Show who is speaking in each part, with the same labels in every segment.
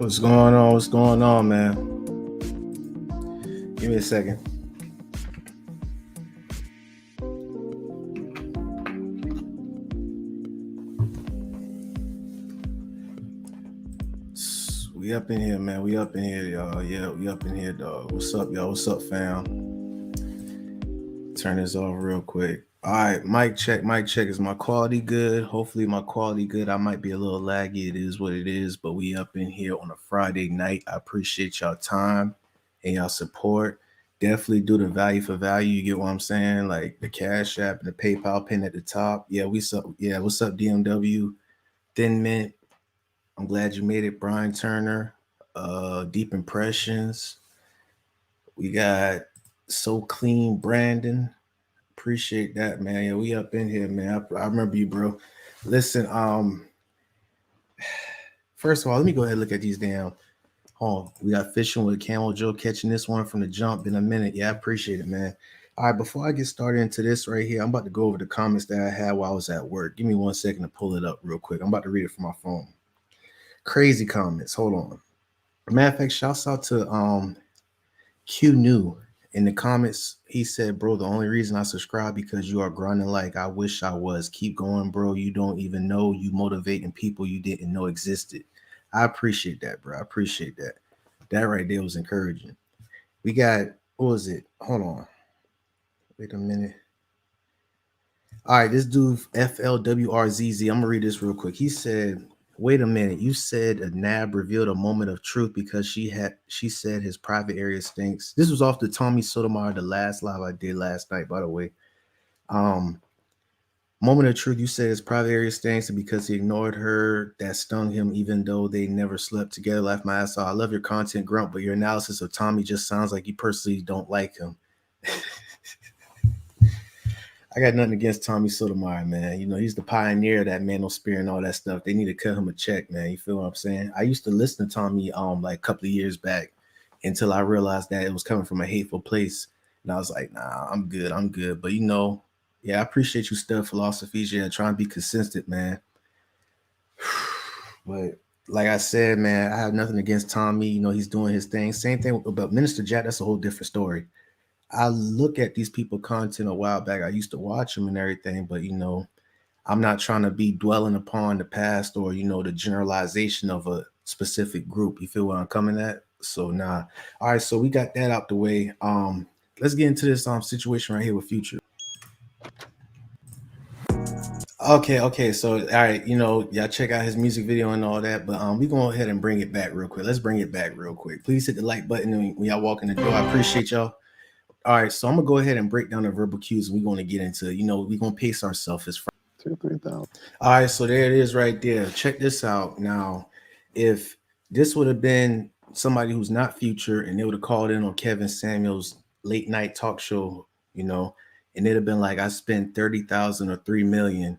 Speaker 1: What's going on? What's going on, man? Give me a second. We up in here, man. We up in here, y'all. Yeah, we up in here, dog. What's up, y'all? What's up, fam? Turn this off real quick. All right, mic check, mic check. Is my quality good? Hopefully my quality good. I might be a little laggy. It is what it is, but we up in here on a Friday night. I appreciate y'all time and y'all support. Definitely do the value for value. You get what I'm saying? Like the Cash App and the PayPal pin at the top. Yeah, what's up, DMW? Thin Mint. I'm glad you made it, Brian Turner. Deep Impressions. We got So Clean Brandon. Appreciate that, man. Yeah, we up in here, man. I remember you, bro. Listen, first of all, let me go ahead and look at these damn. Oh, we got Fishing with Camel Joe catching this one from the jump in a minute. Yeah, I appreciate it, man. All right, before I get started into this right here, I'm about to go over the comments that I had while I was at work. Give me 1 second to pull it up real quick. I'm about to read it from my phone. Crazy comments. Hold on. Matter of fact, shouts out to Q New in the comments. He said, "Bro, the only reason I subscribe because you are grinding like I wish I was. Keep going, bro. You don't even know you motivating people you didn't know existed." I appreciate that, bro. I appreciate that. That right there was encouraging. We got, what was it? Hold on. Wait a minute. All right, this dude FLWRZZ. I'm gonna read this real quick. He said, "Wait a minute. You said a nab revealed a moment of truth because she said his private area stinks." This was off the Tommy Sotomayor, the last live I did last night, by the way. Um, Moment of truth. You said his private area stinks because he ignored her. That stung him, even though they never slept together. Laughed my ass off. I love your content, Grump, but your analysis of Tommy just sounds like you personally don't like him. I got nothing against Tommy Sotomayor, man. You know, he's the pioneer of that man no spear and all that stuff. They need to cut him a check, man. You feel what I'm saying? I used to listen to Tommy like a couple of years back until I realized that it was coming from a hateful place. And I was like, nah, I'm good. I'm good. But you know, yeah, I appreciate you stuff, philosophies. Yeah, trying to be consistent, man. But like I said, man, I have nothing against Tommy. You know, he's doing his thing. Same thing about Minister Jack. That's a whole different story. I look at these people content a while back. I used to watch them and everything, but you know, I'm not trying to be dwelling upon the past or you know the generalization of a specific group. You feel where I'm coming at? So nah. All right, so we got that out the way. Let's get into this situation right here with Future. Okay. So all right, you know, y'all check out his music video and all that, but we go ahead and bring it back real quick. Let's bring it back real quick. Please hit the like button when y'all walk in the door. I appreciate y'all. All right, so I'm gonna go ahead and break down the verbal cues. And we're gonna get into, you know, we're gonna pace ourselves as
Speaker 2: 2,000-3,000.
Speaker 1: all right, so there it is right there. Check this out. Now, if this would have been somebody who's not Future and they would have called in on Kevin Samuels' late night talk show, you know, and it'd have been like I spent 30,000 or 3 million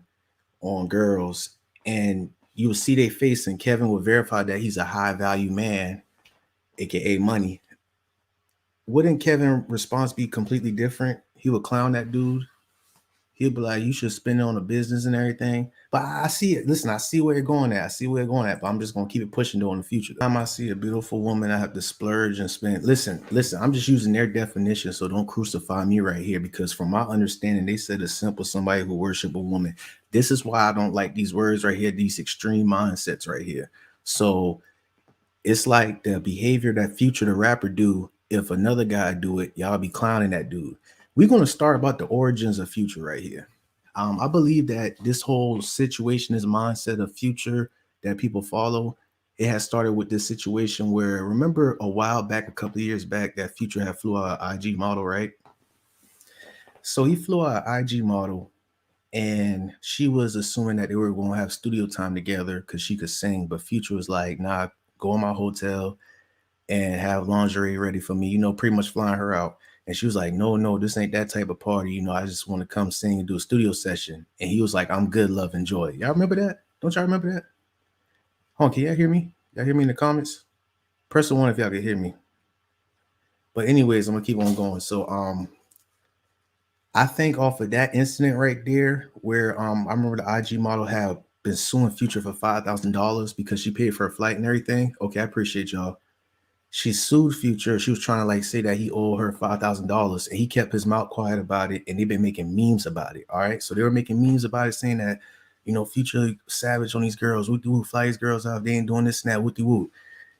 Speaker 1: on girls, and you would see their face, and Kevin would verify that he's a high value man, aka money. Wouldn't Kevin response be completely different? He would clown that dude. He'll be like, "You should spend it on a business and everything." But I see it. Listen, I see where you're going at. I see where you're going at. But I'm just gonna keep it pushing though in the future. Time I see a beautiful woman, I have to splurge and spend. Listen. I'm just using their definition, so don't crucify me right here. Because from my understanding, they said a simple somebody who worship a woman. This is why I don't like these words right here. These extreme mindsets right here. So it's like the behavior that Future the rapper do. If another guy do it, y'all be clowning that dude. We're gonna start about the origins of Future right here. I believe that this whole situation, this mindset of Future that people follow, it has started with this situation where remember a while back, a couple of years back, that Future had flew out an IG model, right? So he flew out an IG model, and she was assuming that they were going to have studio time together because she could sing, but Future was like, "Nah, go in my hotel and have lingerie ready for me," you know, pretty much flying her out. And she was like, "No, this ain't that type of party. You know, I just want to come sing and do a studio session." And he was like, "I'm good, love, enjoy." Y'all remember that? Don't y'all remember that? Hold on, can y'all hear me? Y'all hear me in the comments? Press the one if y'all can hear me. But anyways, I'm gonna keep on going. So I think off of that incident right there, where I remember the IG model had been suing Future for $5,000 because she paid for her flight and everything. Okay, I appreciate y'all. She sued Future. She was trying to like say that he owed her $5,000, and he kept his mouth quiet about it. And they've been making memes about it. All right, so they were making memes about it, saying that, you know, Future savage on these girls. Whoop whoop, fly these girls out. They ain't doing this and that. Whoop whoop.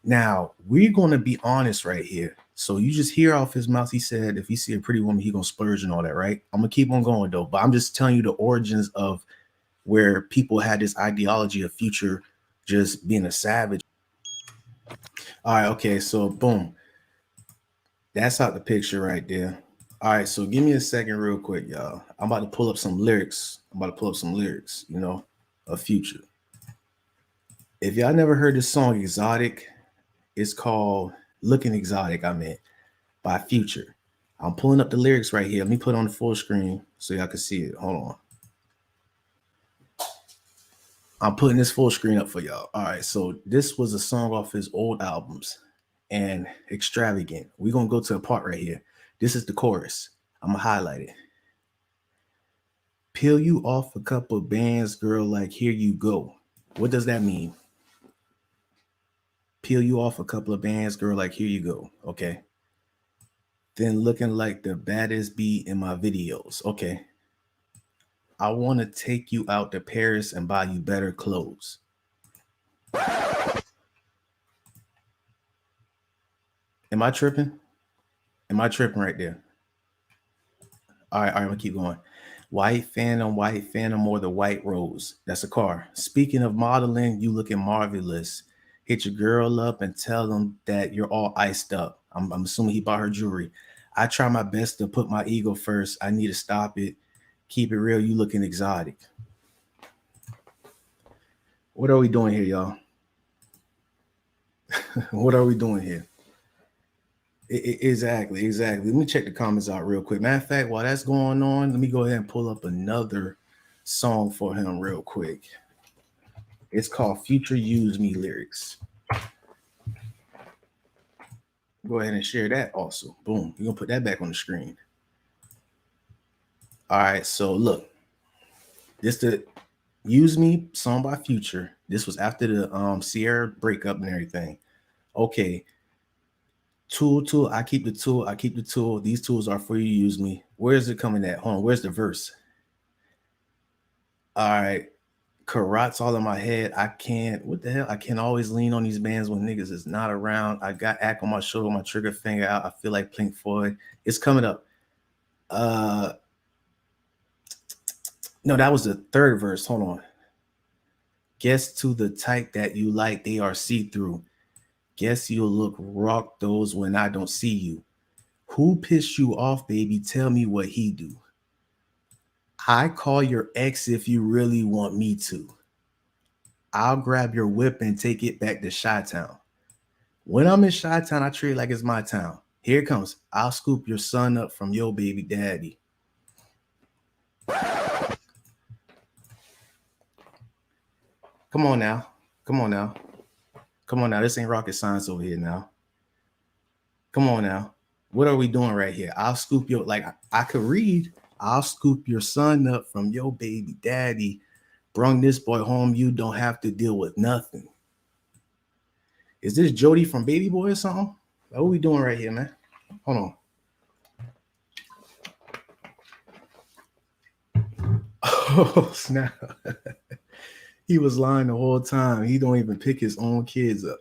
Speaker 1: Now we're gonna be honest right here. So you just hear off his mouth, he said, if he see a pretty woman, he gonna splurge and all that, right? I'm gonna keep on going though, but I'm just telling you the origins of where people had this ideology of Future just being a savage. All right, okay, so boom, that's out the picture right there. All right, so give me a second real quick, y'all. I'm about to pull up some lyrics. You know, of Future. If y'all never heard this song Exotic, it's called Looking Exotic, by Future. I'm pulling up the lyrics right here. Let me put it on the full screen so y'all can see it. Hold on. I'm putting this full screen up for y'all. All right, so this was a song off his old albums and Extravagant. We're going to go to a part right here. This is the chorus. I'm going to highlight it. Peel you off a couple of bands, girl, like here you go. What does that mean? Peel you off a couple of bands, girl, like here you go. Okay. Then looking like the baddest beat in my videos. Okay. I want to take you out to Paris and buy you better clothes. Am I tripping? Am I tripping right there? All right, I'm gonna keep going. White Phantom, or the White Rose. That's a car. Speaking of modeling, you looking marvelous. Hit your girl up and tell them that you're all iced up. I'm assuming he bought her jewelry. I try my best to put my ego first. I need to stop it. Keep it real. You looking exotic. What are we doing here, y'all? What are we doing here? Exactly. Let me check the comments out real quick. Matter of fact, while that's going on, let me go ahead and pull up another song for him real quick. It's called Future Use Me lyrics. Go ahead and share that also. Boom. We're going to put that back on the screen. All right. So look, this the Use Me song by Future. This was after the Ciara breakup and everything. Okay. Tool, I keep the tool. These tools are for you to use me. Where is it coming at? Hold on, where's the verse? All right. Karats all in my head. I can't, what the hell? I can't always lean on these bands when niggas is not around. I got act on my shoulder, my trigger finger out. I feel like Pink Floyd. It's coming up. No, that was the third verse. Hold on. Guess to the type that you like, they are see-through. Guess you'll look rock those when I don't see you. Who pissed you off, baby? Tell me what he do. I call your ex if you really want me to. I'll grab your whip and take it back to Chi-Town. When I'm in Chi-Town, I treat it like it's my town. Here it comes. I'll scoop your son up from your baby daddy. Come on now. This ain't rocket science over here now. Come on now. What are we doing right here? I'll scoop your, like I could read, I'll scoop your son up from your baby daddy. Brung this boy home. You don't have to deal with nothing. Is this Jody from Baby Boy or something? What are we doing right here, man? Hold on. Oh, snap. He was lying the whole time. He don't even pick his own kids up.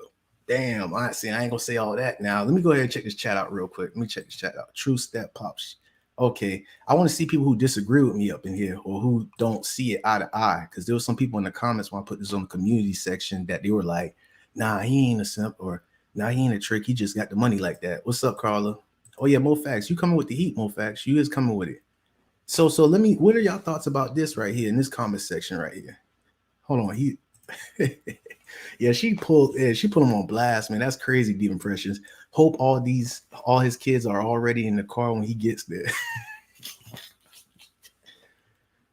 Speaker 1: Damn, I ain't gonna say all that now. Let me go ahead and check this chat out real quick. Let me check this chat out. True Step Pops. Okay, I want to see people who disagree with me up in here or who don't see it eye to eye. Because there were some people in the comments when I put this on the community section that they were like, nah, he ain't a simp, or nah, he ain't a trick. He just got the money like that. What's up, Carla? Oh yeah, Mo Factz. You coming with the heat, Mo Factz. You is coming with it. So let me, what are y'all thoughts about this right here in this comment section right here? Hold on, yeah, she put him on blast, man. That's crazy, Deep Impressions. Hope all his kids are already in the car when he gets there.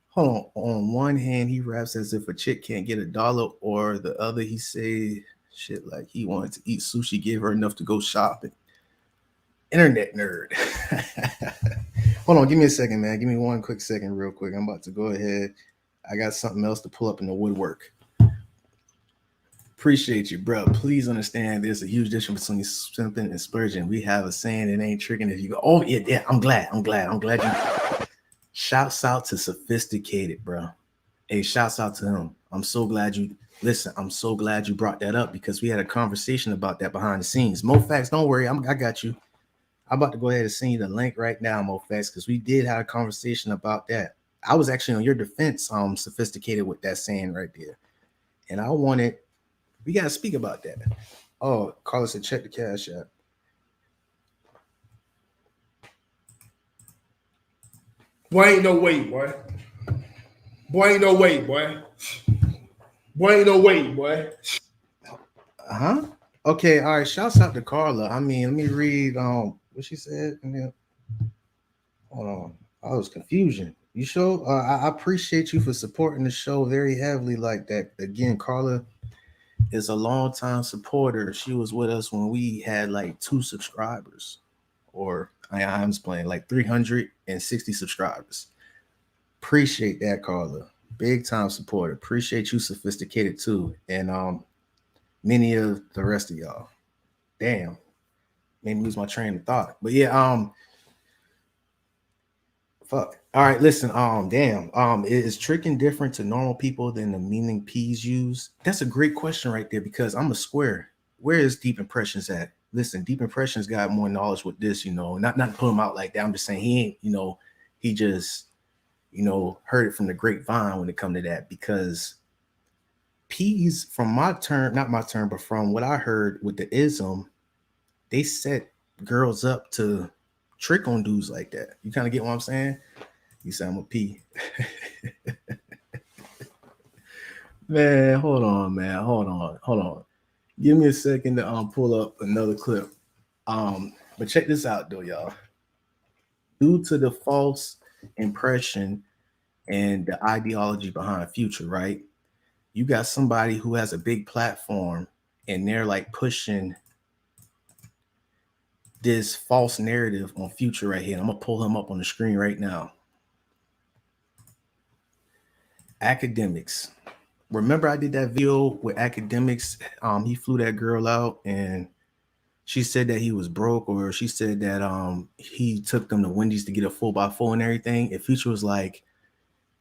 Speaker 1: Hold on one hand, he raps as if a chick can't get $1, or the other, he say shit like he wanted to eat sushi, gave her enough to go shopping. Internet nerd. Hold on, give me a second, man. Give me one quick second, real quick. I'm about to go ahead. I got something else to pull up in the woodwork. Appreciate you, bro. Please understand there's a huge difference between simping and spurging. We have a saying it ain't tricking if you go, oh yeah, I'm glad you. Shouts out to Sophisticated, bro. Hey, shouts out to him. I'm so glad you listen. I'm so glad you brought that up because we had a conversation about that behind the scenes. Mo Facts, don't worry, I got you. I'm about to go ahead and send you the link right now, Mo Facts, because we did have a conversation about that. I was actually on your defense, Sophisticated, with that saying right there, and I wanted we gotta speak about that. Oh, Carla said check the cash app.
Speaker 2: Boy, ain't no way, boy. Boy, ain't no way, boy. Boy, ain't no way, boy.
Speaker 1: Huh? Okay, all right. Shouts out to Carla. I mean, let me read what she said. And then hold on. I was confusion. You sure? I appreciate you for supporting the show very heavily like that. Again, Carla is a longtime supporter. She was with us when we had like 2 subscribers, or I'm just playing like 360 subscribers. Appreciate that, Carla. Big time supporter. Appreciate you, Sophisticated too, and many of the rest of y'all. Damn, made me lose my train of thought. But yeah, fuck. All right, listen. Damn. Is tricking different to normal people than the meaning P's use? That's a great question right there because I'm a square. Where is Deep Impressions at? Listen, Deep Impressions got more knowledge with this, not to put him out like that. I'm just saying he ain't, he just, heard it from the grapevine when it come to that because P's from my term, not my term, but from what I heard with the ism, they set girls up to trick on dudes like that. You kind of get what I'm saying? You say I'm a P. Man, hold on, man. Hold on. Give me a second to pull up another clip. But check this out though, y'all. Due to the false impression and the ideology behind Future, right? You got somebody who has a big platform and they're like pushing this false narrative on Future right here. I'm gonna pull him up on the screen right now. Akademiks. Remember I did that video with Akademiks? He flew that girl out and she said that he was broke, or she said that he took them to Wendy's to get a 4x4 and everything. And Future was like,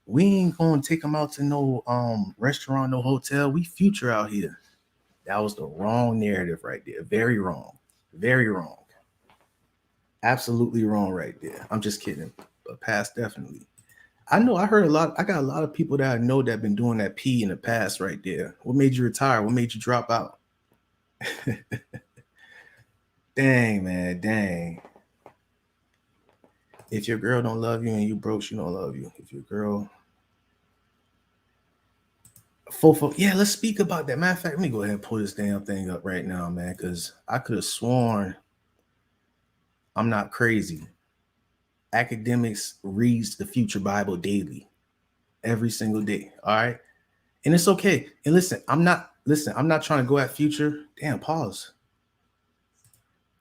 Speaker 1: we ain't gonna take him out to no restaurant, no hotel. We Future out here. That was the wrong narrative right there. Very wrong. Very wrong. Absolutely wrong right there. I'm just kidding. But past definitely. I know I heard a lot. I got a lot of people that I know that have been doing that P in the past right there. What made you retire? What made you drop out? Dang, man. Dang. If your girl don't love you and you broke, she don't love you. If your girl yeah, let's speak about that. Matter of fact, let me go ahead and pull this damn thing up right now, man, because I could have sworn I'm not crazy. Akademiks reads the Future Bible daily, every single day. All right. And it's okay. And listen, I'm not trying to go at Future. Damn, pause.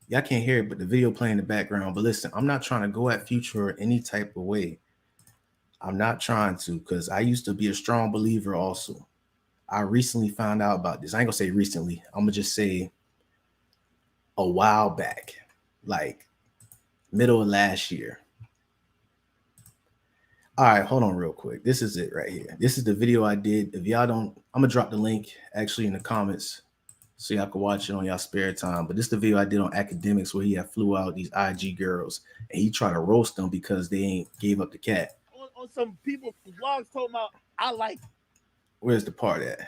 Speaker 1: Y'all can't hear it, but the video playing in the background. But listen, I'm not trying to go at Future any type of way. I'm not trying to, because I used to be a strong believer also. I recently found out about this. I ain't gonna say recently. I'm gonna just say a while back, like middle of last year. All right, hold on real quick. This is it right here. This is the video I did. If y'all don't, I'm gonna drop the link actually in the comments so y'all can watch it on y'all spare time. But this is the video I did on Akademiks where he had flew out these IG girls and he tried to roast them because they ain't gave up the cat.
Speaker 3: On some people vlogs talking about I like.
Speaker 1: Where's the part at?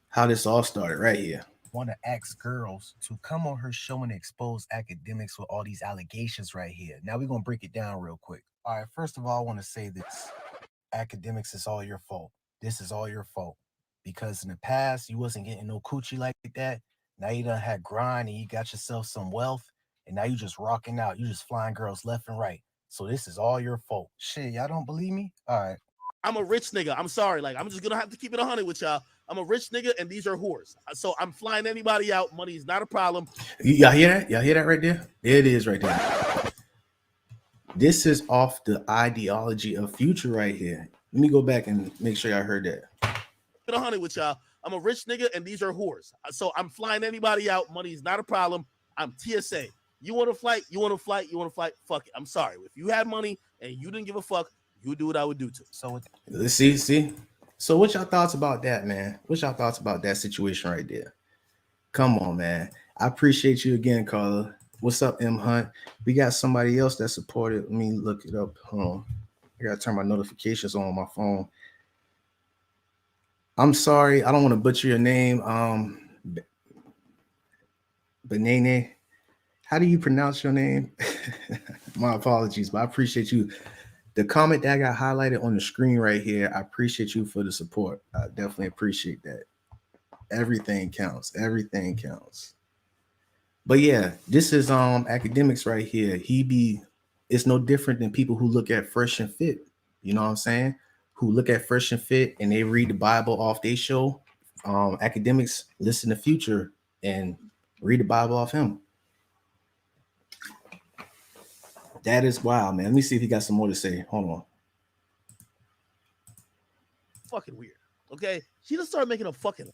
Speaker 1: How this all started right here.
Speaker 4: Want to ask girls to come on her show and expose Akademiks with all these allegations right here. Now we're going to break it down real quick. All right, first of all, I want to say this. Akademiks is all your fault. This is all your fault. Because in the past, you wasn't getting no coochie like that. Now you done had grind and you got yourself some wealth. And now you just rocking out. You just flying girls left and right. So this is all your fault. Shit, y'all don't believe me? All right.
Speaker 3: I'm a rich nigga. I'm sorry. Like, I'm just going to have to keep it 100 with y'all. I'm a rich nigga, and these are whores. So I'm flying anybody out. Money is not a problem.
Speaker 1: Y'all hear that? Y'all hear that right there? There it is right there. This is off the ideology of Future right here. Let me go back and make sure y'all heard that.
Speaker 3: 100 with y'all. I'm a rich nigga and these are whores. So I'm flying anybody out. Money's not a problem. I'm TSA. You want to flight? You want to flight? You want to flight? Fuck it. I'm sorry. If you had money and you didn't give a fuck, you would do what I would do too.
Speaker 4: So
Speaker 1: Let's see. So what's your thoughts about that, man? What's your thoughts about that situation right there? Come on, man. I appreciate you again, Carla. What's up, M Hunt? We got somebody else that supported. Let me look it up. Hold on. I gotta turn my notifications on my phone. I'm sorry, I don't want to butcher your name. Benene. How do you pronounce your name? My apologies, but I appreciate you. The comment that I got highlighted on the screen right here, I appreciate you for the support. I definitely appreciate that. Everything counts. Everything counts. But yeah, this is Akademiks right here. It's no different than people who look at Fresh and Fit. You know what I'm saying? Who look at Fresh and Fit and they read the Bible off their show. Akademiks listen to Future and read the Bible off him. That is wild, man. Let me see if he got some more to say. Hold on.
Speaker 3: Fucking weird. Okay, she just started making a fucking.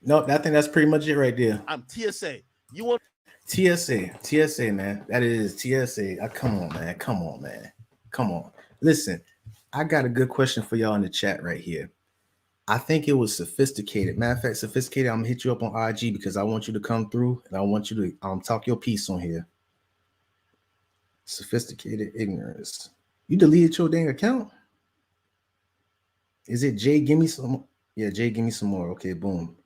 Speaker 1: No, I think that's pretty much it right there.
Speaker 3: I'm TSA. You want
Speaker 1: TSA, man. That is TSA. Come on, man. Come on. Listen, I got a good question for y'all in the chat right here. I think it was sophisticated. Matter of fact, sophisticated. I'm gonna hit you up on IG because I want you to come through and I want you to talk your piece on here. Sophisticated ignorance. You deleted your dang account? Is it Jay? Give me some. Yeah, Jay, give me some more. Okay, boom.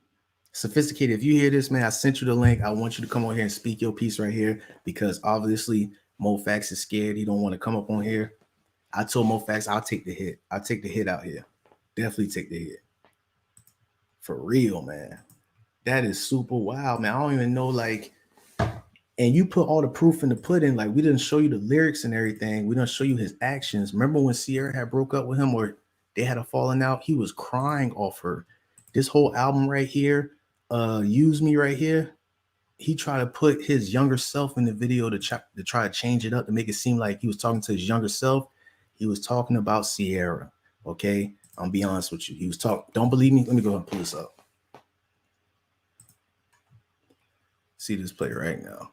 Speaker 1: Sophisticated. If you hear this, man, I sent you the link. I want you to come on here and speak your piece right here because obviously Mo Factz is scared. He don't want to come up on here. I told Mo Factz I'll take the hit. I'll take the hit out here. Definitely take the hit. For real, man. That is super wild, man. I don't even know, like, and you put all the proof in the pudding. Like, we didn't show you the lyrics and everything. We didn't show you his actions. Remember when Ciara had broke up with him or they had a falling out? He was crying off her. This whole album right here, Use Me right here, he tried to put his younger self in the video to try to change it up to make it seem like he was talking to his younger self. He was talking about Ciara, okay? I'll be honest with you. He was talking. Don't believe me? Let me go ahead and pull this up. See this play right now.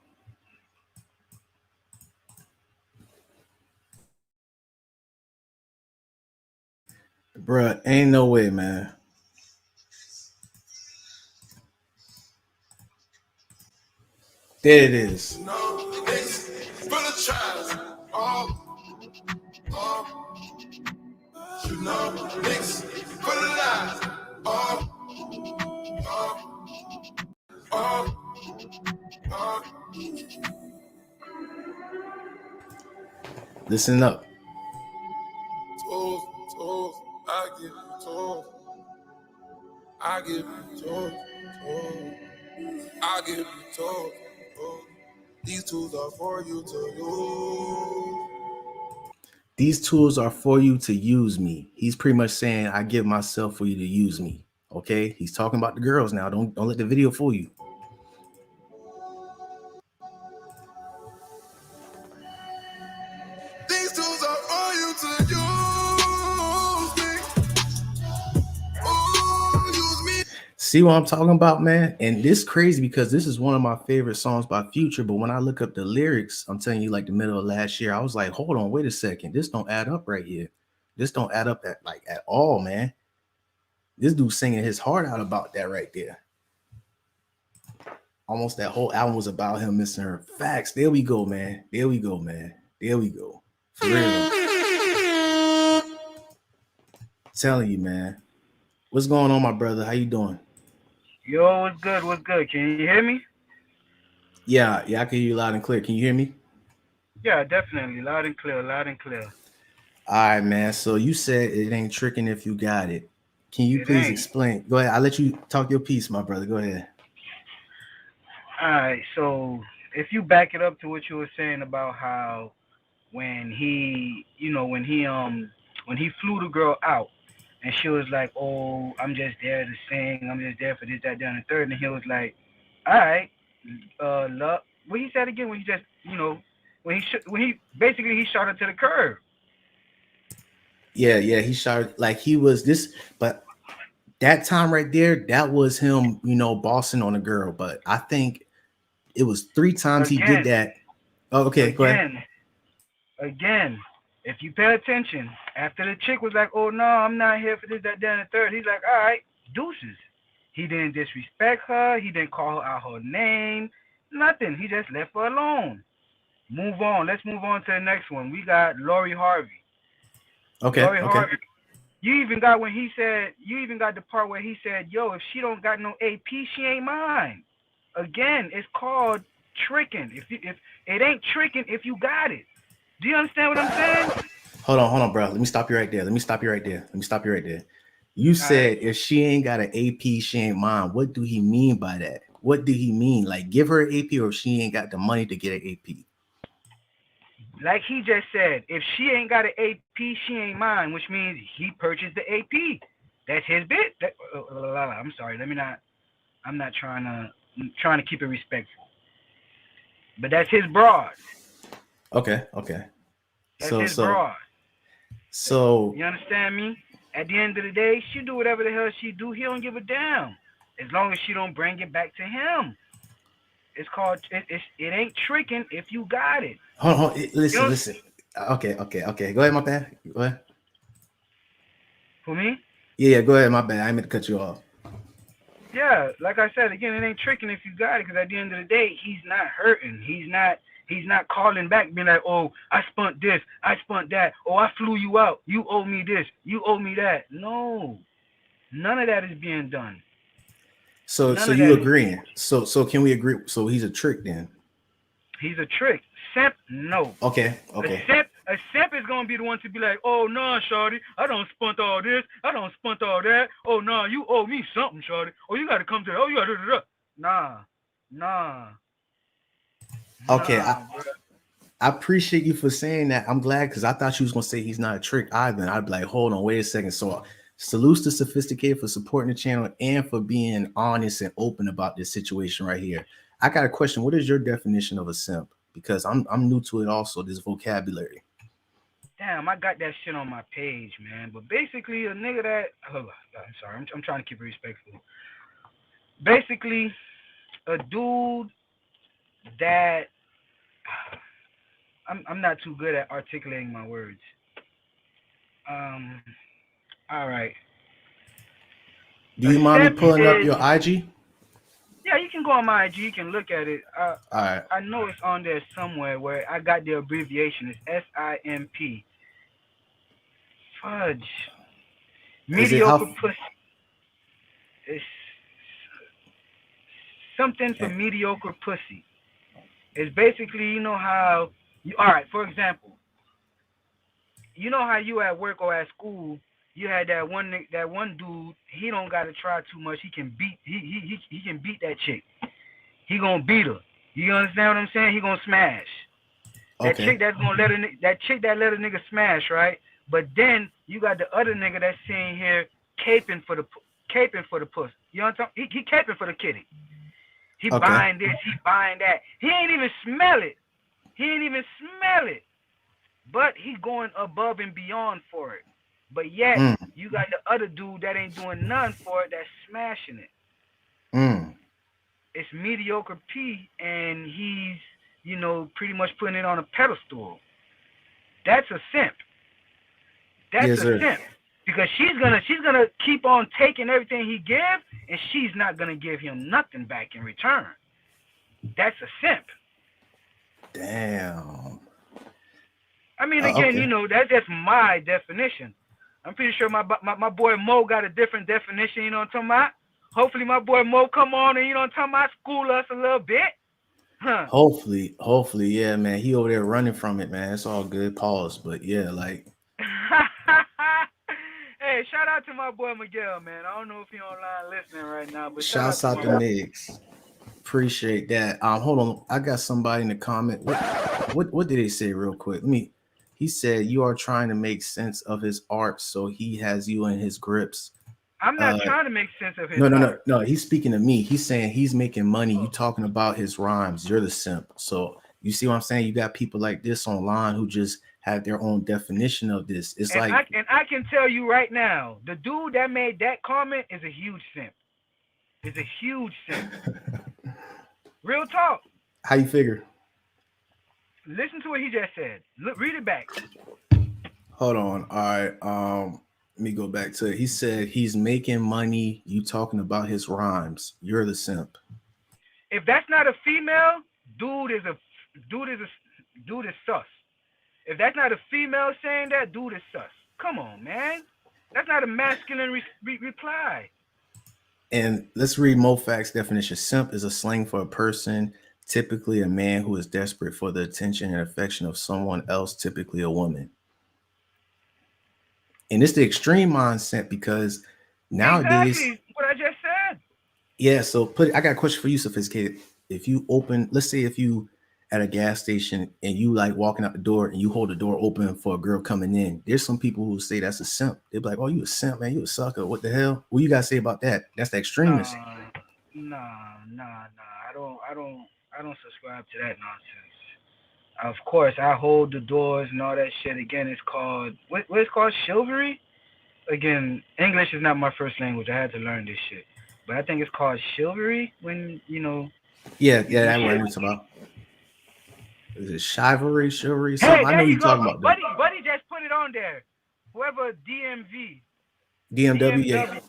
Speaker 1: Bruh, ain't no way, man. There it is.
Speaker 5: No, it's full of trials. You know, niggas full of lies.
Speaker 1: Listen up.
Speaker 5: Told, I give you told. I give you told. I give you told. These tools are for you to use.
Speaker 1: These tools are for you to use me. He's pretty much saying, I give myself for you to use me. Okay? He's talking about the girls now. Don't let the video fool you.
Speaker 5: These tools are for you to use me. Ooh, use me.
Speaker 1: See what I'm talking about, man? And this crazy because this is one of my favorite songs by Future. But when I look up the lyrics, I'm telling you, like the middle of last year, I was like, hold on, wait a second. This don't add up right here. This don't add up at all, man. This dude singing his heart out about that right there. Almost that whole album was about him missing her. Facts. There we go, man. There we go, man. There we go. For real. Telling you, man. What's going on, my brother? How you doing?
Speaker 6: Yo, what's good? What's good? Can you hear me?
Speaker 1: Yeah, I can hear you loud and clear. Can you hear me?
Speaker 6: Yeah, definitely. Loud and clear, loud and clear.
Speaker 1: All right, man. So you said it ain't tricking if you got it. Can you please explain? Go ahead. I'll let you talk your piece, my brother. Go ahead.
Speaker 6: All right. So if you back it up to what you were saying about how when he flew the girl out and she was like, oh, I'm just there to sing. I'm just there for this, that, down, and third. And he was like, all right, love. What he said again when he just, when he shot her to the curb.
Speaker 1: Yeah, he shot like he was this, but that time right there, that was him, you know, bossing on a girl. But I think it was 3 times he did that. Oh, okay, go ahead.
Speaker 6: Again, if you pay attention, after the chick was like, "Oh no, I'm not here for this, that, and the third," he's like, "All right, deuces." He didn't disrespect her. He didn't call out her name. Nothing. He just left her alone. Move on. Let's move on to the next one. We got Lori Harvey.
Speaker 1: Okay.
Speaker 6: Lori Harvey. You even got when he said. You even got the part where he said, "Yo, if she don't got no AP, she ain't mine." Again, it's called tricking. If it ain't tricking, if you got it. Do you understand what I'm saying?
Speaker 1: Hold on, bro. Let me stop you right there. You said if she ain't got an AP, she ain't mine. What do he mean by that? What do he mean? Like, give her an AP, or if she ain't got the money to get an AP?
Speaker 6: Like he just said, if she ain't got an AP, she ain't mine, which means he purchased the AP. That's his bit. I'm sorry. I'm not trying to keep it respectful. But that's his broad.
Speaker 1: Okay.
Speaker 6: That's his broad.
Speaker 1: So
Speaker 6: you understand me? At the end of the day, she do whatever the hell she do. He don't give a damn. As long as she don't bring it back to him. It's called, it ain't tricking if you got it.
Speaker 1: Hold on. Listen. Okay. Go ahead, my bad. Go ahead.
Speaker 6: For me?
Speaker 1: Yeah, go ahead, my bad. I meant to cut you off.
Speaker 6: Yeah, like I said, again, it ain't tricking if you got it, because at the end of the day, he's not hurting. He's not calling back, being like, "Oh, I spent this, I spent that. Oh, I flew you out. You owe me this. You owe me that." No, none of that is being done.
Speaker 1: So you agreeing? So can we agree? So he's a trick then?
Speaker 6: He's a trick. Simp, no.
Speaker 1: Okay.
Speaker 6: A simp is gonna be the one to be like, "Oh no, shawty, I don't spent all this. I don't spent all that. Oh no, you owe me something, shawty. Oh, you gotta come to. Oh, you gotta. Nah.
Speaker 1: Okay, I appreciate you for saying that. I'm glad, because I thought you was gonna say he's not a trick either. And I'd be like, hold on, wait a second. So salute to Sophisticated for supporting the channel and for being honest and open about this situation right here. I got a question. What is your definition of a simp? Because I'm new to it also, this vocabulary.
Speaker 6: Damn, I got that shit on my page, man. But basically, a nigga that, I'm sorry, I'm trying to keep it respectful. Basically, a dude that, I'm not too good at articulating my words. All right.
Speaker 1: Do you mind me pulling up your IG?
Speaker 6: Yeah, you can go on my IG. You can look at it.
Speaker 1: All right.
Speaker 6: I know it's on there somewhere where I got the abbreviation. It's SIMP. Fudge. Mediocre pussy. It's something for mediocre pussy. It's basically, you know how, all right, for example, you know how you at work or at school, you had that one dude, he don't gotta try too much. He can beat he can beat that chick. He gonna beat her. You understand what I'm saying? He gonna smash. That chick that's gonna let a nigga smash, right? But then you got the other nigga that's sitting here caping for the pussy. You know what I'm talking? He caping for the kitty. He buying this, he buying that. He ain't even smell it. But he going above and beyond for it. But yet, you got the other dude that ain't doing nothing for it, that's smashing it. It's mediocre P, and he's, you know, pretty much putting it on a pedestal. That's a simp. That's a simp. Because she's gonna keep on taking everything he gives, and she's not gonna give him nothing back in return. That's a simp.
Speaker 1: Damn.
Speaker 6: I mean, again, you know, that's just my definition. I'm pretty sure my boy Mo got a different definition, you know what I'm talking about? Hopefully my boy Mo come on and, you know what I'm talking about, school us a little bit. Huh.
Speaker 1: Hopefully, yeah, man. He over there running from it, man. It's all good. Pause. But yeah, like.
Speaker 6: Hey, shout out to my boy Miguel, man. I don't know if he's online listening right now, but
Speaker 1: shouts out to Mix. Appreciate that. Hold on. I got somebody in the comment. What did they say real quick? He said you are trying to make sense of his art, so he has you in his grips.
Speaker 6: I'm not trying to make sense of his art.
Speaker 1: No. He's speaking to me. He's saying he's making money. You talking about his rhymes. You're the simp. So you see what I'm saying? You got people like this online who just have their own definition of this. It's
Speaker 6: And
Speaker 1: like,
Speaker 6: I can tell you right now, the dude that made that comment is a huge simp. Is a huge simp. Real talk.
Speaker 1: how you figure?
Speaker 6: Listen to what he just said. Look, read it back.
Speaker 1: Hold on. All right. Let me go back to it. He said he's making money. You talking about his rhymes. You're the simp.
Speaker 6: If that's not a female, dude is sus. If that's not a female saying that, dude is sus. Come on, man. That's not a masculine reply.
Speaker 1: And let's read Mofac's definition. Simp is a slang for a person, typically a man who is desperate for the attention and affection of someone else, typically a woman. And it's the extreme mindset because nowadays,
Speaker 6: Exactly what I just said.
Speaker 1: yeah. So I got a question for you, Sophisticated. If you open, let's say if you at a gas station and you like walking out the door and you hold the door open for a girl coming in, there's some people who say that's a simp. They're like, oh, you a simp, man, you a sucker. What the hell? What you gotta say about that? That's the extremist.
Speaker 6: Nah. I don't subscribe to that nonsense. Of course, I hold the doors and all that shit. Again, it's called what it's called, chivalry. Again, English is not my first language. I had to learn this shit, but I think it's called chivalry when you know.
Speaker 1: Yeah, that what it's about. Is it chivalry?
Speaker 6: Hey,
Speaker 1: Something? I know
Speaker 6: there
Speaker 1: you
Speaker 6: you go.
Speaker 1: talking about.
Speaker 6: Buddy just put it on there. Whoever
Speaker 1: DMW, yeah.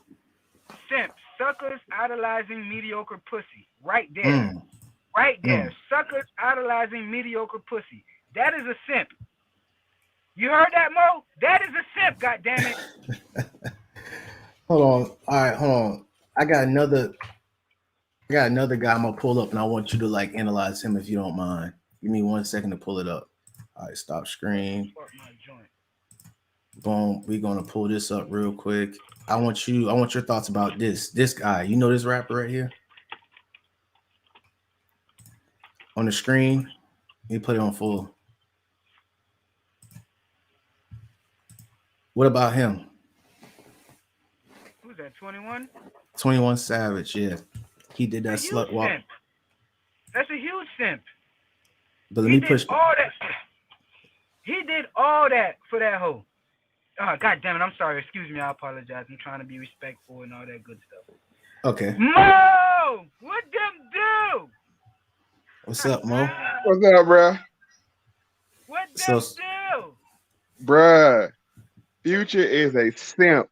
Speaker 6: Simp, suckers idolizing mediocre pussy. Right there. Right there. Suckers idolizing mediocre pussy. That is a simp. You heard that, Mo? That is a simp, goddammit.
Speaker 1: Hold on. All right, hold on. I got another guy I'm gonna pull up and I want you to like analyze him if you don't mind. Give me 1 second to pull it up. All right, stop screen. Boom. We're gonna pull this up real quick. I want your thoughts about this guy. You know this rapper right here on the screen. Let me put it on full. What about him?
Speaker 6: Who's that, 21?
Speaker 1: 21 Savage, yeah. He did that slut walk.
Speaker 6: Simp. That's a huge simp.
Speaker 1: But let me push
Speaker 6: all that. He did all that for that hoe. Oh, God damn it. I'm sorry. Excuse me. I apologize. I'm trying to be respectful and all that good stuff.
Speaker 1: Okay.
Speaker 6: Mo! What them do?
Speaker 1: What's up, Mo?
Speaker 5: What's up, bruh?
Speaker 6: What them do?
Speaker 5: Bruh, Future is a simp.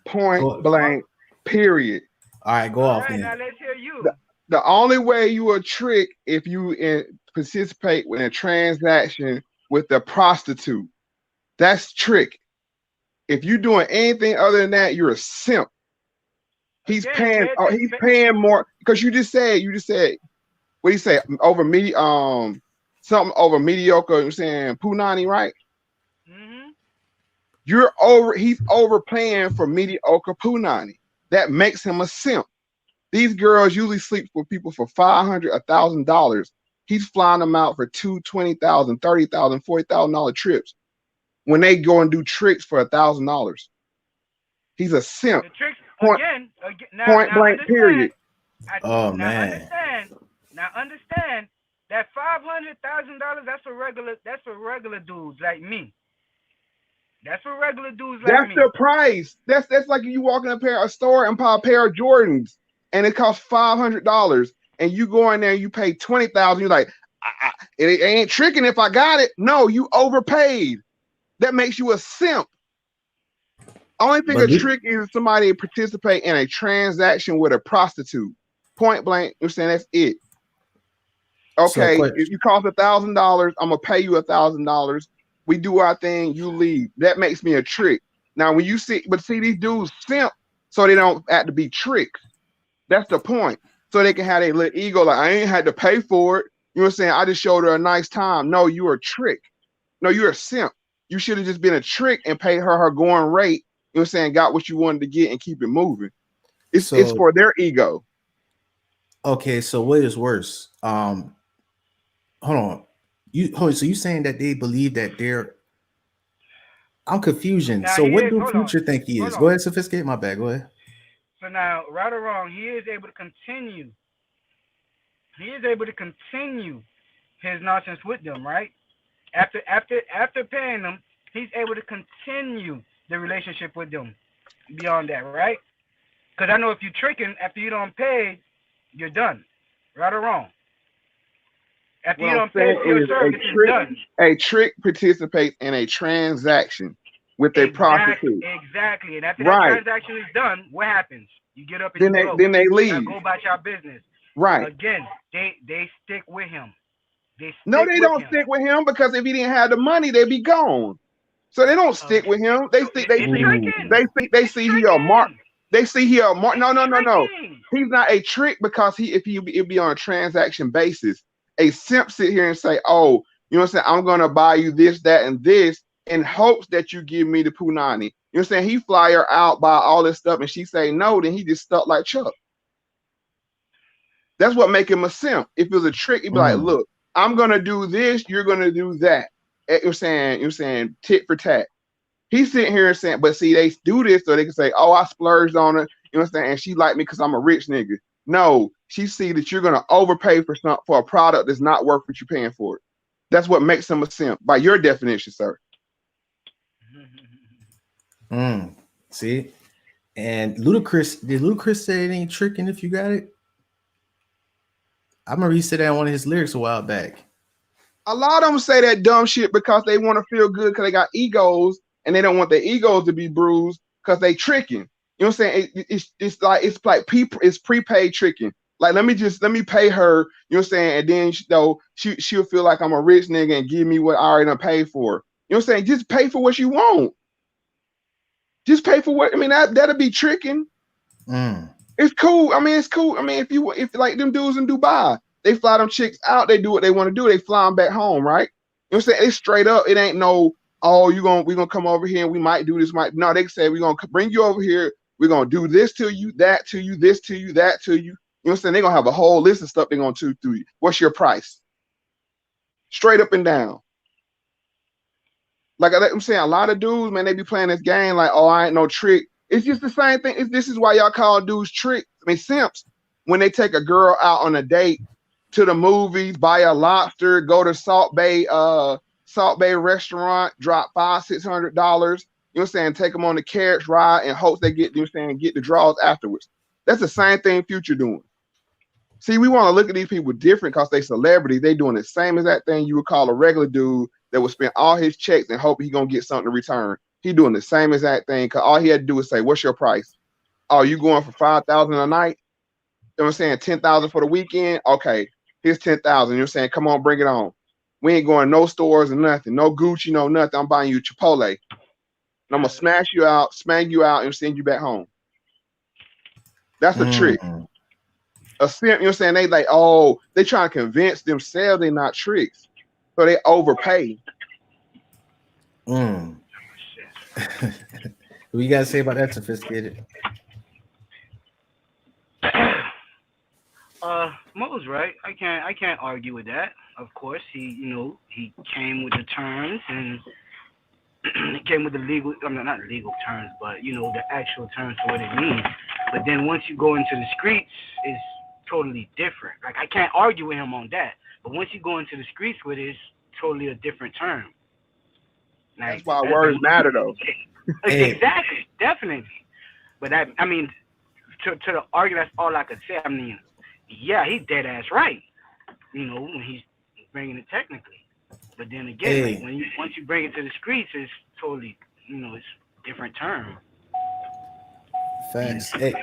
Speaker 5: Point blank, period.
Speaker 1: All right, go off then.
Speaker 6: Now let's hear you.
Speaker 5: The only way you a trick if you participate in a transaction with a prostitute. That's trick. If you're doing anything other than that, you're a simp. He's paying more because you just said what do you say over something over mediocre, you're saying Punani, right? He's overpaying for mediocre Punani. That makes him a simp. These girls usually sleep with people for $500, $1,000. He's flying them out for $2,000, $20,000, $30,000, $40,000 trips when they go and do tricks for $1,000. He's a simp.
Speaker 6: The tricks,
Speaker 5: point blank, period.
Speaker 1: Man.
Speaker 6: Now understand that $500,000. That's for regular dudes like me. That's for regular dudes like me.
Speaker 5: That's the price. That's like you walk in a store and buy a pair of Jordans and it costs $500 and you go in there and you pay $20,000. You're like, it ain't tricking if I got it. No, you overpaid. That makes you a simp. Only thing a trick is somebody participate in a transaction with a prostitute. Point blank, you're saying that's it. Okay, if you cost $1,000, I'm gonna pay you $1,000. We do our thing, you leave. That makes me a trick. Now, when you see these dudes simp, so they don't have to be tricks. That's the point. So they can have their little ego, like I ain't had to pay for it. You know what I'm saying? I just showed her a nice time. No, you're a trick. No, you're a simp. You should have just been a trick and paid her going rate. You know what I'm saying? Got what you wanted to get and keep it moving. It's for their ego.
Speaker 1: Okay, so what is worse? Hold on. So you saying that they believe that they're I'm confusion.
Speaker 6: Now,
Speaker 1: so what do Future think he is? Go ahead, Sophisticate. My bad. Go ahead.
Speaker 6: So now, right or wrong, he is able to continue. He is able to continue his nonsense with them, right? After paying them, he's able to continue the relationship with them beyond that, right? Because I know if you're tricking after you don't pay, you're done, right or wrong. After
Speaker 5: What
Speaker 6: you
Speaker 5: I'm
Speaker 6: don't pay for your service, it's done.
Speaker 5: A trick participates in a transaction with a prostitute.
Speaker 6: Exactly. And after
Speaker 5: Right.
Speaker 6: that transaction is done, what happens? You get up and
Speaker 5: Then they
Speaker 6: Now
Speaker 5: leave.
Speaker 6: go about your business.
Speaker 5: Right.
Speaker 6: Again, they stick with him.
Speaker 5: No, they don't stick with him because if he didn't have the money, they'd be gone. So they don't stick with him. They see he a mark. They see he a mark. No. He's not a trick because if he be on a transaction basis. A simp sit here and say, oh, you know what I'm saying? I'm gonna buy you this, that, and this in hopes that you give me the punani. You know what I'm saying? He fly her out, buy all this stuff, and she say no, then he just stuck like Chuck. That's what make him a simp. If it was a trick, he'd be like, look, I'm gonna do this, you're gonna do that. You're saying tit for tat. He's sitting here and saying, but see, they do this so they can say, oh, I splurged on her, you know what I'm saying? And she like me because I'm a rich nigga. No, she see that you're gonna overpay for a product that's not worth what you're paying for it. That's what makes him a simp, by your definition, sir.
Speaker 1: See, and Ludacris, did Ludacris say it ain't tricking if you got it? I remember he said that in one of his lyrics a while back.
Speaker 5: A lot of them say that dumb shit because they want to feel good because they got egos and they don't want their egos to be bruised because they tricking. You know what I'm saying? It's prepaid tricking. Like let me pay her. You know what I'm saying? And then she'll feel like I'm a rich nigga and give me what I already done paid for. You know what I'm saying? Just pay for what you want. Just pay for what. I mean that'll be tricking. It's cool. I mean it's cool. I mean if like them dudes in Dubai, they fly them chicks out. They do what they want to do. They fly them back home, right? You know what I'm saying? It's straight up. It ain't no. Oh, we're gonna come over here and we might do this. No, they say we're gonna bring you over here. We're gonna do this to you, that to you, this to you, that to you. You know what I'm saying? They're gonna have a whole list of stuff they're gonna do to you. What's your price? Straight up and down. Like I'm saying, a lot of dudes, man, they be playing this game like, oh, I ain't no trick. It's just the same thing. This is why y'all call dudes tricks. I mean, simps, when they take a girl out on a date to the movies, buy a lobster, go to Salt Bay restaurant, drop $500-600. You know what I'm saying? Take them on the carriage ride and hope they get, you know what I'm saying, get the draws afterwards. That's the same thing Future doing. See, we want to look at these people different because they celebrities. They doing the same exact thing you would call a regular dude that would spend all his checks and hope he gonna get something in return. He doing the same exact thing because all he had to do was say, "What's your price? Oh, you going for $5,000 a night? You know what I'm saying? $10,000 for the weekend? Okay, here's $10,000. You know what I'm saying? Come on, bring it on. We ain't going no stores or nothing, no Gucci, no nothing. I'm buying you Chipotle. And I'm gonna smash you out, and send you back home." That's a trick. A simp, you know what I'm saying? They like, oh, they trying to convince themselves they're not tricks. So they overpay.
Speaker 1: What you gotta say about that, Sophisticated?
Speaker 6: Mo's right. I can't argue with that. Of course, he came with the terms and he came with the legal, not legal terms, but the actual terms for what it means. But then once you go into the streets, it's totally different. Like I can't argue with him on that. But once you go into the streets with it, it's totally a different term. Like,
Speaker 5: that's why words matter, though.
Speaker 6: Exactly, definitely. But to the argument, that's all I could say. I mean, yeah, he's dead ass right. When he's bringing it technically. But then again, like once you bring it to the streets, it's totally, it's a different term.
Speaker 1: Facts. Hey,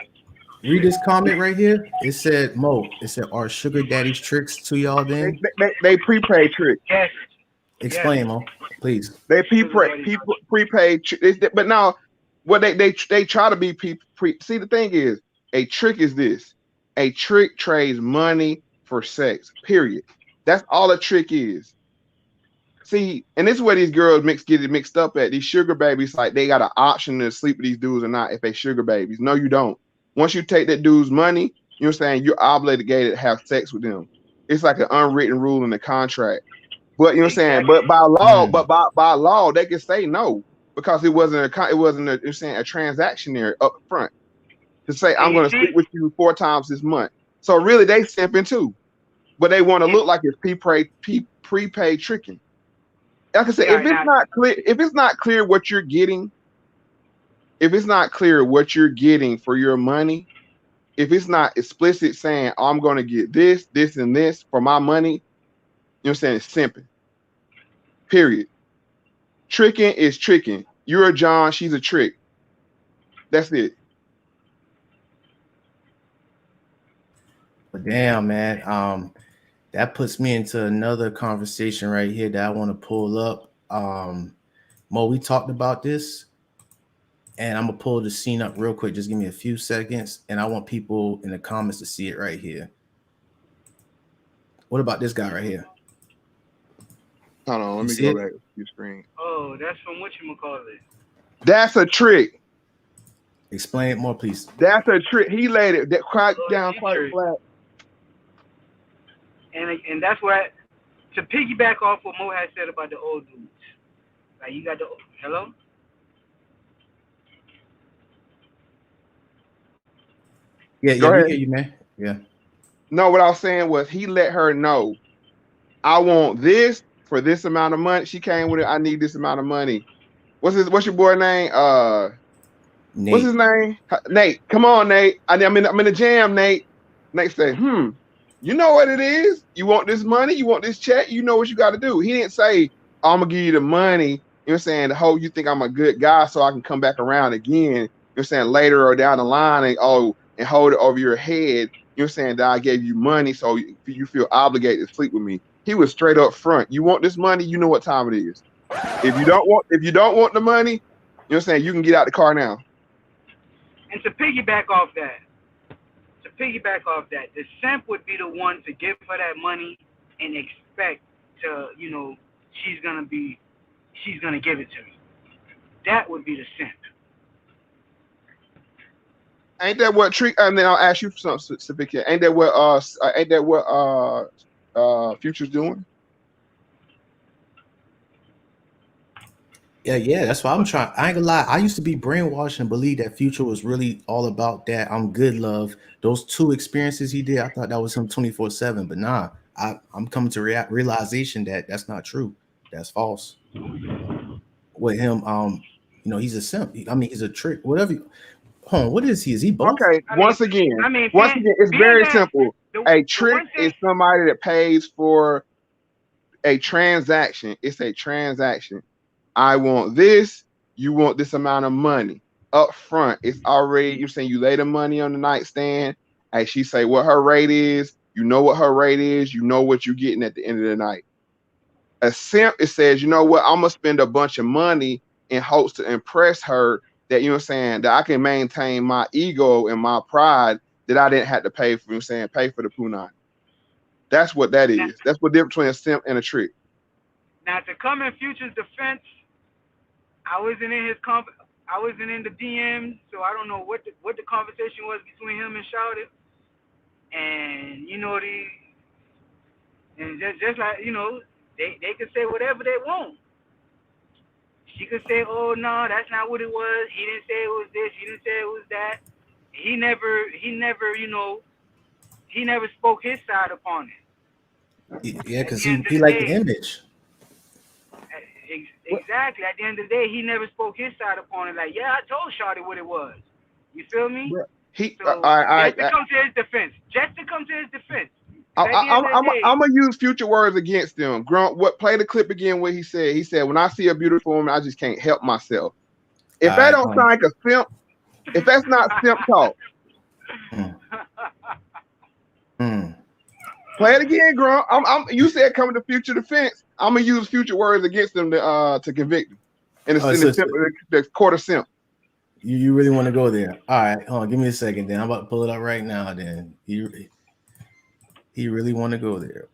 Speaker 1: read this comment right here. It said, Mo, are sugar daddy's tricks to y'all then?
Speaker 5: They prepaid tricks.
Speaker 6: Yes.
Speaker 1: Explain, Mo, please.
Speaker 5: They prepaid, but now what they try to be see, the thing is, a trick is this. A trick trades money for sex, period. That's all a trick is. See, and this is where these girls get it mixed up at. These sugar babies, like they got an option to sleep with these dudes or not if they sugar babies. No, you don't. Once you take that dude's money, you know what I'm saying, you're obligated to have sex with them. It's like an unwritten rule in the contract. But you know what I'm saying, but by law, by law, they can say no because it wasn't a transaction there up front to say I'm going to sleep with you 4 times this month. So really, they simping too, but they want to look like it's prepaid tricking. like I said, if it's not clear what you're getting, if it's not clear what you're getting for your money, if it's not explicit saying, oh, I'm going to get this, this, and this for my money, you know what I'm saying? It's simping. Period. Tricking is tricking. You're a John, she's a trick. That's it.
Speaker 1: But damn, man, that puts me into another conversation right here that I want to pull up. Mo, we talked about this, and I'm gonna pull the scene up real quick. Just give me a few seconds, and I want people in the comments to see it right here. What about this guy right here?
Speaker 5: Hold on, let me go back to your screen.
Speaker 6: Oh, that's from whatchamacallit.
Speaker 5: That's a trick.
Speaker 1: Explain it more, please.
Speaker 5: That's a trick. He laid it quite down quite flat.
Speaker 6: And that's what, to piggyback off what Mo had said about the old dudes. Like, you got the, hello?
Speaker 1: Yeah,
Speaker 5: Go ahead.
Speaker 1: We hear you, man. Yeah.
Speaker 5: No, what I was saying was he let her know, I want this for this amount of money. She came with it. I need this amount of money. What's your boy name?
Speaker 1: Nate.
Speaker 5: What's his name? Nate. Come on, Nate. I'm in the jam, Nate. Nate say, you know what it is? You want this money? You want this check? You know what you got to do. He didn't say, I'm going to give you the money. You know what I'm saying? The whole, you think I'm a good guy so I can come back around again. You know what I'm saying? Later or down the line and hold it over your head. You know what I'm saying? That I gave you money so you feel obligated to sleep with me. He was straight up front. You want this money? You know what time it is. If you don't want the money, you know what I'm saying? You can get out the car now.
Speaker 6: And to piggyback off that, the simp would be the one to give her that money and expect to, you know, she's gonna give it to me. That would be the simp.
Speaker 5: Ain't that what trick? And then I'll ask you for something specific here. Ain't that what Future's doing?
Speaker 1: Yeah, that's why I'm trying. I ain't gonna lie. I used to be brainwashed and believe that Future was really all about that. I'm good, love. Those two experiences he did, I thought that was him 24/7. But nah, I'm coming to realization that that's not true. That's false. With him, you know, he's a simp. I mean, he's a trick. Whatever. What is he? Is he both?
Speaker 5: Okay. Once again, it's very simple. A trick is somebody that pays for a transaction. It's a transaction. I want this, you want this amount of money up front. It's already, you're saying you lay the money on the nightstand. And she say what her rate is. You know what her rate is. You know what you're getting at the end of the night. A simp, it says, you know what, I'm going to spend a bunch of money in hopes to impress her that, you know what I'm saying, that I can maintain my ego and my pride that I didn't have to pay for, you know what I'm saying, pay for the punani. That's what that is. That's what the difference between a simp and a trick.
Speaker 6: Now, to come in Future's defense, I wasn't in the DM, so I don't know what the conversation was between him and Shouted. And you know just like, you know, they could say whatever they want. She could say, oh no, that's not what it was. He didn't say it was this. He didn't say it was that. He never, you know, he never spoke his side upon it.
Speaker 1: Yeah, because he liked the image.
Speaker 6: Exactly. At the end of the day, he never spoke his side upon it. Like, yeah, I told Shawty what it was. You feel me? Just to come to his defense.
Speaker 5: I'm gonna use Future words against them. Grump, play the clip again? What he said? He said, "When I see a beautiful woman, I just can't help myself." If that don't sound like a simp, if that's not simp talk, play it again, Grump. You said coming to Future defense. I'm gonna use Future words against them to convict him in the court of simp.
Speaker 1: You really want to go there? All right, hold on. Give me a second. Then I'm about to pull it up right now. Then he really want to go there.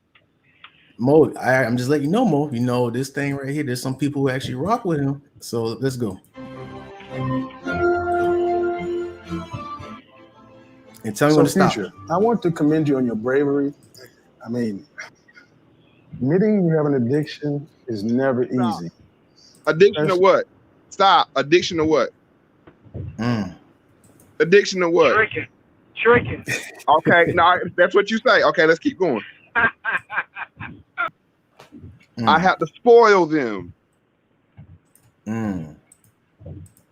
Speaker 1: Mo, I'm just letting you know, Mo. You know this thing right here. There's some people who actually rock with him. So let's go. And tell me when to stop.
Speaker 7: Future, I want to commend you on your bravery. I mean, admitting you have an addiction is never easy.
Speaker 5: Addiction to what? Stop. Addiction to what? Addiction to what?
Speaker 6: Tricking.
Speaker 5: Okay, now that's what you say. Okay, let's keep going. I have to spoil them.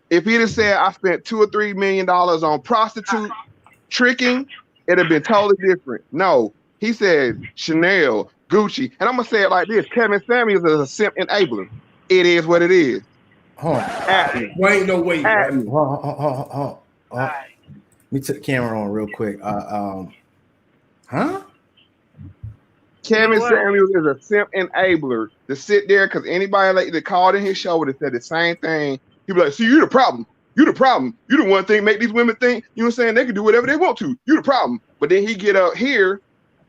Speaker 5: If he'd have said I spent $2 or $3 million on prostitute tricking, it'd have been totally different. No, he said Chanel, Gucci, and I'm gonna say it like this: Kevin Samuels is a simp enabler. It is what it is. At me.
Speaker 2: Why ain't no way?
Speaker 5: At me.
Speaker 1: Let me take the camera on real quick. Kevin
Speaker 5: Samuels is a simp enabler to sit there because anybody like that called in his show would have said the same thing. He'd be like, see, you're the problem. You're the problem. You're the one thing make these women think, you know what I'm saying, they can do whatever they want to. You're the problem. But then he get up here,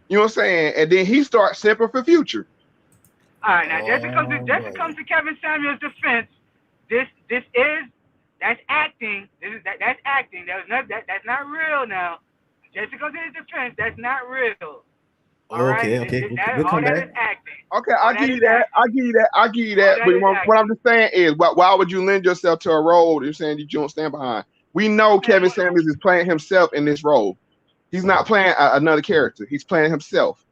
Speaker 5: you know what I'm saying, and then he starts simping for Future.
Speaker 6: All right, now just to come to Kevin Samuels' defense, that's acting. That's acting. That's not real now. Just to come to his defense, that's not real.
Speaker 1: Okay. We'll come back.
Speaker 5: Okay, I'll give you that. But what I'm just saying is, why would you lend yourself to a role you're saying that you don't stand behind? We know Kevin Samuels is playing himself in this role. He's not playing another character. He's playing himself.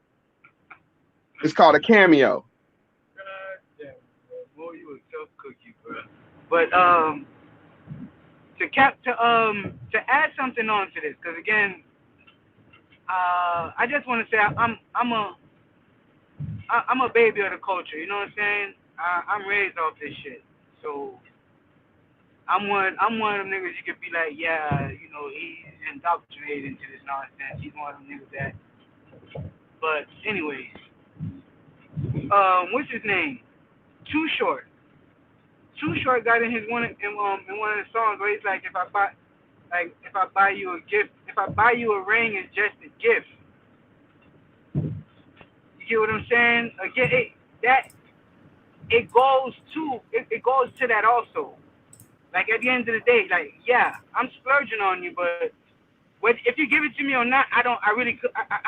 Speaker 5: It's called a cameo.
Speaker 6: You a tough cookie, bro. But to add something on to this, because again, I just want to say I'm a baby of the culture. You know what I'm saying? I'm raised off this shit, so I'm one of them niggas you could be like, yeah, you know, he's indoctrinated into this nonsense. He's one of them niggas that. But anyways, what's his name? Too Short. Too Short got in one of the songs where he's like, if I buy you a gift, if I buy you a ring, it's just a gift. You get what I'm saying? Again, it goes to that also. Like at the end of the day, like, yeah, I'm splurging on you, but if you give it to me or not, I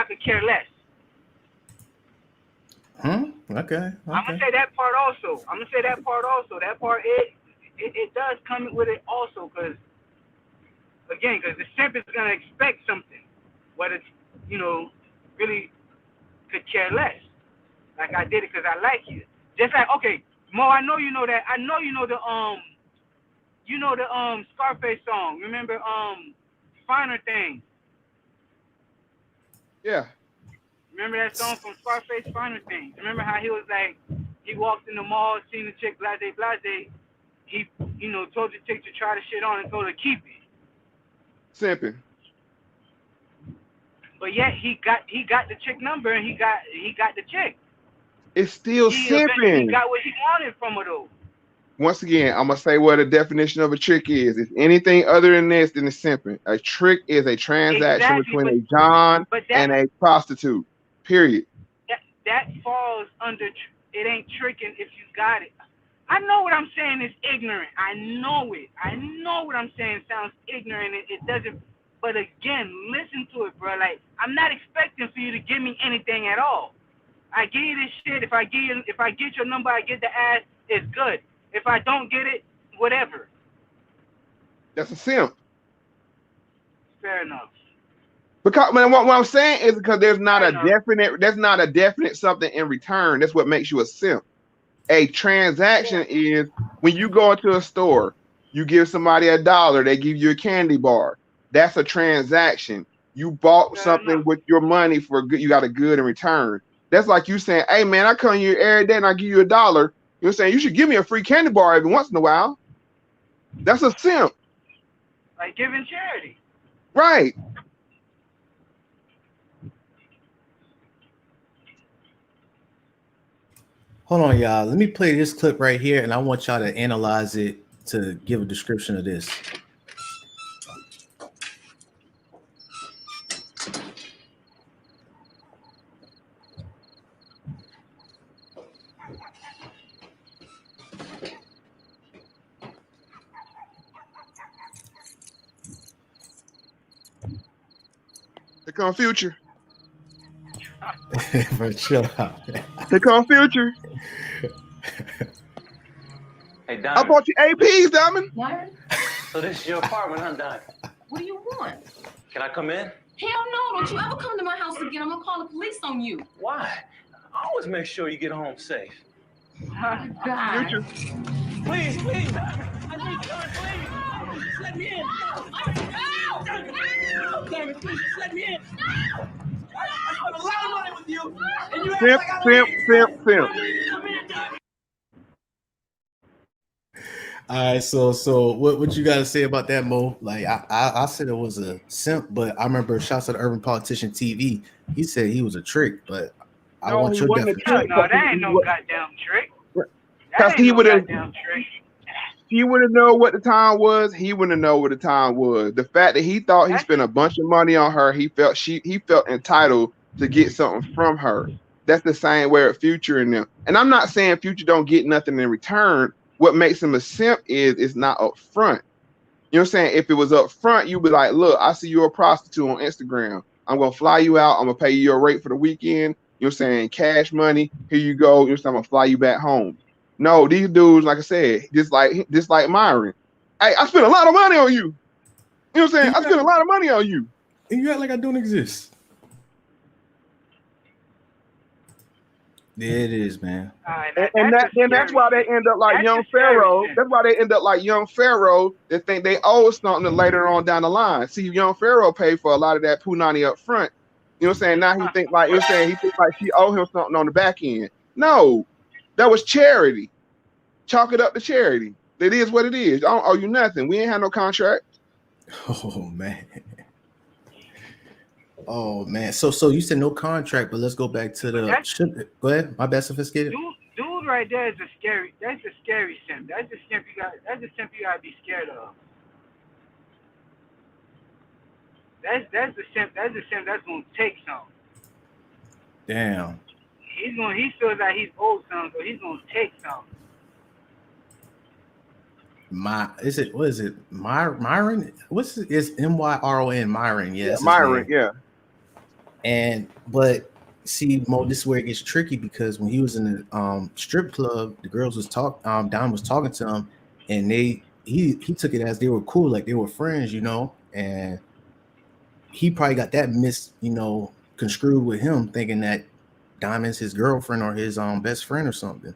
Speaker 6: could care less.
Speaker 1: Okay.
Speaker 6: I'm gonna say that part also. That part it does come with it also, because the simp is gonna expect something, but it's, you know, really could care less. Like, I did it because I like you. Just like, okay, Mo, I know you know that. I know you know the Scarface song. Remember Finer Things?
Speaker 5: Yeah.
Speaker 6: Remember that song from Scarface, Finer Things? Remember how he was like, he walked in the mall, seen the chick, blase, he, you know, told the chick to try the shit on and told her to keep it.
Speaker 5: Simping.
Speaker 6: But yet he got the chick number and he got the chick.
Speaker 5: It's still simping.
Speaker 6: He got what he wanted from her though.
Speaker 5: Once again, I'm gonna say what the definition of a trick is. It's anything other than this, then it's simping. A trick is a transaction between a John and a prostitute. Period.
Speaker 6: That falls under. It ain't tricking if you got it. I know what I'm saying is ignorant. I know it. I know what I'm saying sounds ignorant. It doesn't. But again, listen to it, bro. Like, I'm not expecting for you to give me anything at all. I give you this shit. If I get your number, I get the ass. It's good. If I don't get it, whatever.
Speaker 5: That's a simp.
Speaker 6: Fair enough.
Speaker 5: Because, man, what I'm saying is because there's not a definite something in return. That's what makes you a simp. A transaction is when you go into a store, you give somebody $1, they give you a candy bar. That's a transaction. You bought something with your money for good. You got a good in return. That's like you saying, hey man, I come here every day and I give you $1. You know what I'm saying? You should give me a free candy bar every once in a while. That's a simp.
Speaker 6: Like giving charity.
Speaker 5: Right.
Speaker 1: Hold on, y'all. Let me play this clip right here, and I want y'all to analyze it to give a description of this.
Speaker 5: Here come Future.
Speaker 1: Bro, chill out.
Speaker 5: Here come Future.
Speaker 8: Hey, Diamond.
Speaker 5: I bought you APs, Diamond.
Speaker 9: Myron?
Speaker 8: So this is your apartment, huh, Diamond?
Speaker 9: What do you want?
Speaker 8: Can I come in?
Speaker 9: Hell no, don't you ever come to my house again. I'm gonna call the police on you.
Speaker 8: Why? I always make sure you get home safe.
Speaker 9: God.
Speaker 5: Future.
Speaker 8: Please.
Speaker 9: I need to go in, please. Just let me in. No! Damn it, please just let me in. No! I spent a lot of money with you, and you act
Speaker 5: Simp,
Speaker 9: like I don't
Speaker 5: simp,
Speaker 9: need
Speaker 5: simp,
Speaker 9: it.
Speaker 5: simp.
Speaker 9: Come in, damn it.
Speaker 1: All right, so what you got to say about that, Mo? Like I said it was a simp, but I remember shouts at Urban Politician TV. He said he was a trick, but I
Speaker 5: No,
Speaker 1: want
Speaker 5: he
Speaker 1: your
Speaker 5: wasn't a
Speaker 1: definition.
Speaker 5: trick.
Speaker 6: No, that ain't no goddamn trick.
Speaker 5: Because
Speaker 6: That ain't
Speaker 5: he
Speaker 6: no
Speaker 5: would have,
Speaker 6: goddamn trick.
Speaker 5: he wouldn't know what the time was. He wouldn't know what the time was. The fact that he thought he
Speaker 6: That's
Speaker 5: spent a bunch of money on her, he felt entitled to get something from her. That's the same way with Future and them. And I'm not saying Future don't get nothing in return. What makes him a simp is it's not upfront. You know what I'm saying? If it was up front, you'd be like, look, I see you're a prostitute on Instagram. I'm gonna fly you out. I'm gonna pay you your rate for the weekend. You know what I'm saying? Cash money. Here you go. You know what I'm saying? I'm gonna fly you back home. No, these dudes, like I said, just like Myron. Hey, I spent a lot of money on you. You know what I'm saying? I spent a lot of money on you.
Speaker 1: And you act like I don't exist. There it is, man.
Speaker 5: That's why they end up like Young Pharaoh. That's why they end up like Young Pharaoh. They think they owe something later on down the line. See, Young Pharaoh paid for a lot of that punani up front. You know what I'm saying? Now he think like, you know what I'm saying, he think like she owe him something on the back end. No, that was charity. Chalk it up to charity. It is what it is. I don't owe you nothing. We ain't had no contract.
Speaker 1: Oh man. Oh man. So you said no contract, but let's go back to the go ahead. My bad, sophisticated.
Speaker 6: Dude right there is a scary simp. That's the simp you gotta be scared of. That's the simp that's gonna take something.
Speaker 1: Damn.
Speaker 6: He feels like he's owed something, so he's gonna take something.
Speaker 1: What is it? Myron? What's it? It's Myron, Myron. Yes.
Speaker 5: Yeah, Myron, yeah.
Speaker 1: But see, Mo, this is where it gets tricky because when he was in the strip club, the girls was Don was talking to him, and he took it as they were cool, like they were friends, you know, and he probably got that construed with him, thinking that Diamond's his girlfriend or his best friend or something.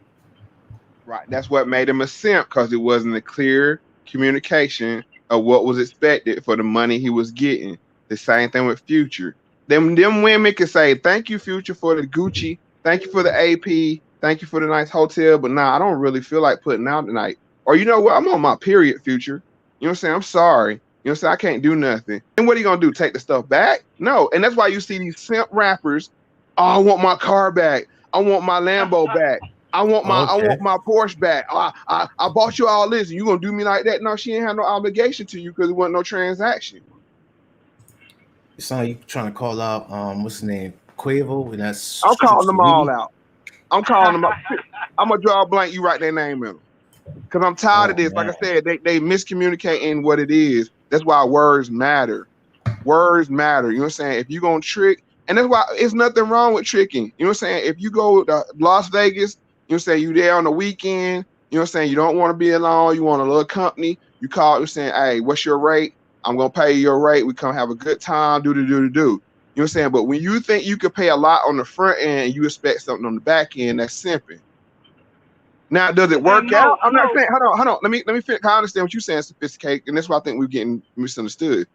Speaker 5: Right. That's what made him a simp, because it wasn't a clear communication of what was expected for the money he was getting. The same thing with Future. Them women can say, thank you, Future, for the Gucci. Thank you for the AP. Thank you for the nice hotel. But nah, I don't really feel like putting out tonight. Or you know what? I'm on my period, Future. You know what I'm saying? I'm sorry. You know what I'm saying? I can't do nothing. And what are you going to do? Take the stuff back? No. And that's why you see these simp rappers. Oh, I want my car back. I want my Lambo back. I want my Porsche back. I bought you all this, and you gonna do me like that? No, she ain't have no obligation to you because it wasn't no transaction.
Speaker 1: It's like you trying to call out what's his name, Quavo, and that's
Speaker 5: I'm calling them all out. I'm calling them out. I'm gonna draw a blank. You write their name in them because I'm tired of this.
Speaker 1: Man.
Speaker 5: Like I said, they miscommunicating what it is. That's why words matter. Words matter. You know what I'm saying? If you gonna trick, and that's why it's nothing wrong with tricking. You know what I'm saying? If you go to Las Vegas. You know what I'm saying? You there on the weekend. You know what I'm saying? You don't want to be alone. You want a little company. You call. You're saying, hey, what's your rate? I'm going to pay you your rate. We come have a good time. Do. You know what I'm saying? But when you think you could pay a lot on the front end and you expect something on the back end, that's simping. Now, does it work out? I'm not saying, hold on. Let me finish. I understand what you're saying, sophisticated. And that's why I think we're getting misunderstood.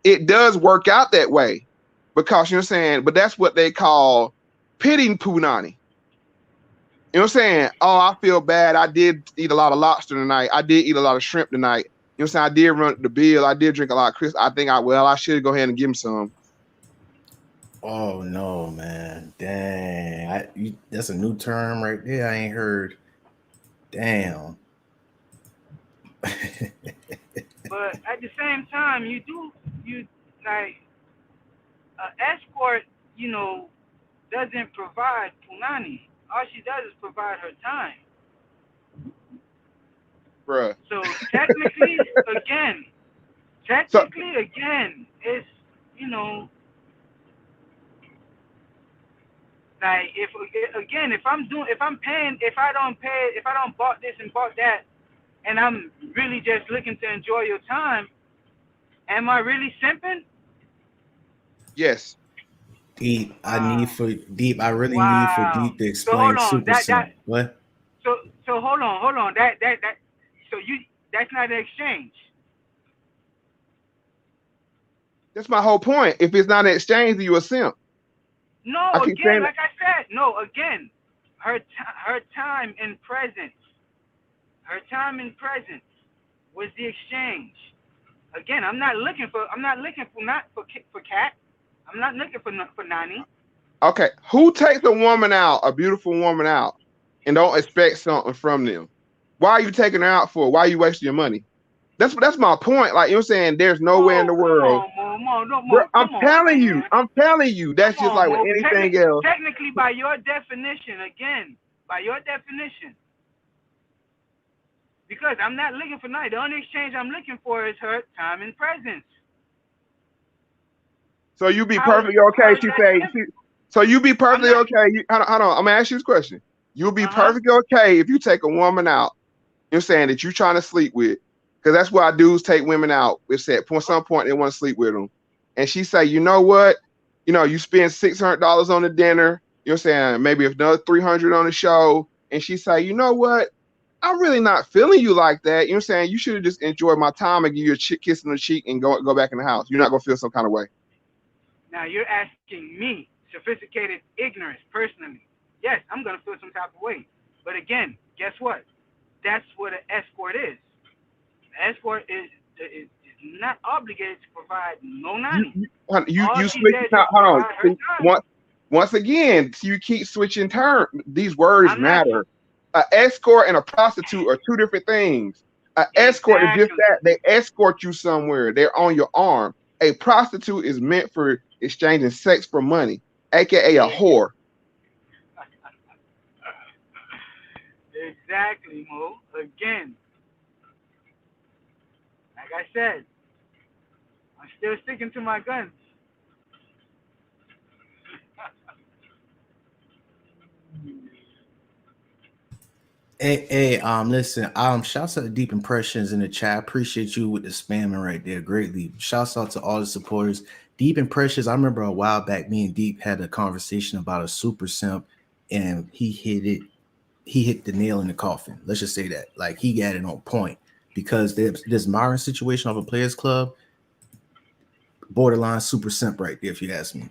Speaker 5: It does work out that way because, you know what I'm saying? But that's what they call pitting punani. You know what I'm saying? Oh, I feel bad. I did eat a lot of lobster tonight. I did eat a lot of shrimp tonight. You know what I'm saying? I did run the bill. I did drink a lot of Chris. I think I should go ahead and give him some.
Speaker 1: Oh no, man. Dang. That's a new term right there. I ain't heard. Damn.
Speaker 6: But at the same time, you like escort, doesn't provide punani. All she does is provide her time.
Speaker 5: Bruh.
Speaker 6: So technically, again, it's like if I don't bought this and bought that, and I'm really just looking to enjoy your time, am I really simping?
Speaker 5: Yes.
Speaker 1: Deep. I really need for Deep to explain
Speaker 6: so hold on.
Speaker 1: super simp. What?
Speaker 6: So hold on. That so that's not an exchange.
Speaker 5: That's my whole point. If it's not an exchange, then you a simp.
Speaker 6: No,
Speaker 5: I keep
Speaker 6: again,
Speaker 5: saying
Speaker 6: like I said, no, again, her time in presence, was the exchange. Again, I'm not looking for cat. I'm not looking for Nani.
Speaker 5: Okay, who takes a woman out, a beautiful woman out, and don't expect something from them? Why are you taking her out for? Why are you wasting your money? That's my point. Like, you know what I'm saying? There's nowhere in the world. I'm telling you, that's just like with anything else.
Speaker 6: Technically, by your definition, because I'm not looking for Nani. The only exchange I'm looking for is her time and presence.
Speaker 5: So you be perfectly okay. She say. So you be perfectly okay. Hold on. I'm gonna ask you this question. You'll be perfectly okay if you take a woman out. You're saying that you're trying to sleep with, because that's why dudes take women out. It's at some point they want to sleep with them, and she say, you know what? You know, you spend $600 on the dinner. You're saying maybe another $300 on the show, and she say, you know what? I'm really not feeling you like that. You know what I'm saying? You should have just enjoyed my time and give you a kiss on the cheek and go back in the house. You're not gonna feel some kind of way.
Speaker 6: Now you're asking me, sophisticated ignorance, personally. Yes, I'm gonna feel some type of way. But again, guess what? That's what an escort is. An escort is not obligated to provide no Nani.
Speaker 5: You switch. Hold on. Once again, you keep switching terms. These words matter. An escort and a prostitute are two different things. An escort is just that. They escort you somewhere. They're on your arm. A prostitute is meant for exchanging sex for money, aka a whore.
Speaker 6: Exactly, Mo. Again, like I said, I'm still sticking to my guns.
Speaker 1: Hey, listen, shouts out to Deep Impressions in the chat. I appreciate you with the spamming right there greatly. Shouts out to all the supporters. Deep Impressions, I remember a while back, me and Deep had a conversation about a super simp, and he hit the nail in the coffin. Let's just say that. Like, he got it on point, because this Myron situation of a Players Club, borderline super simp right there, if you ask me.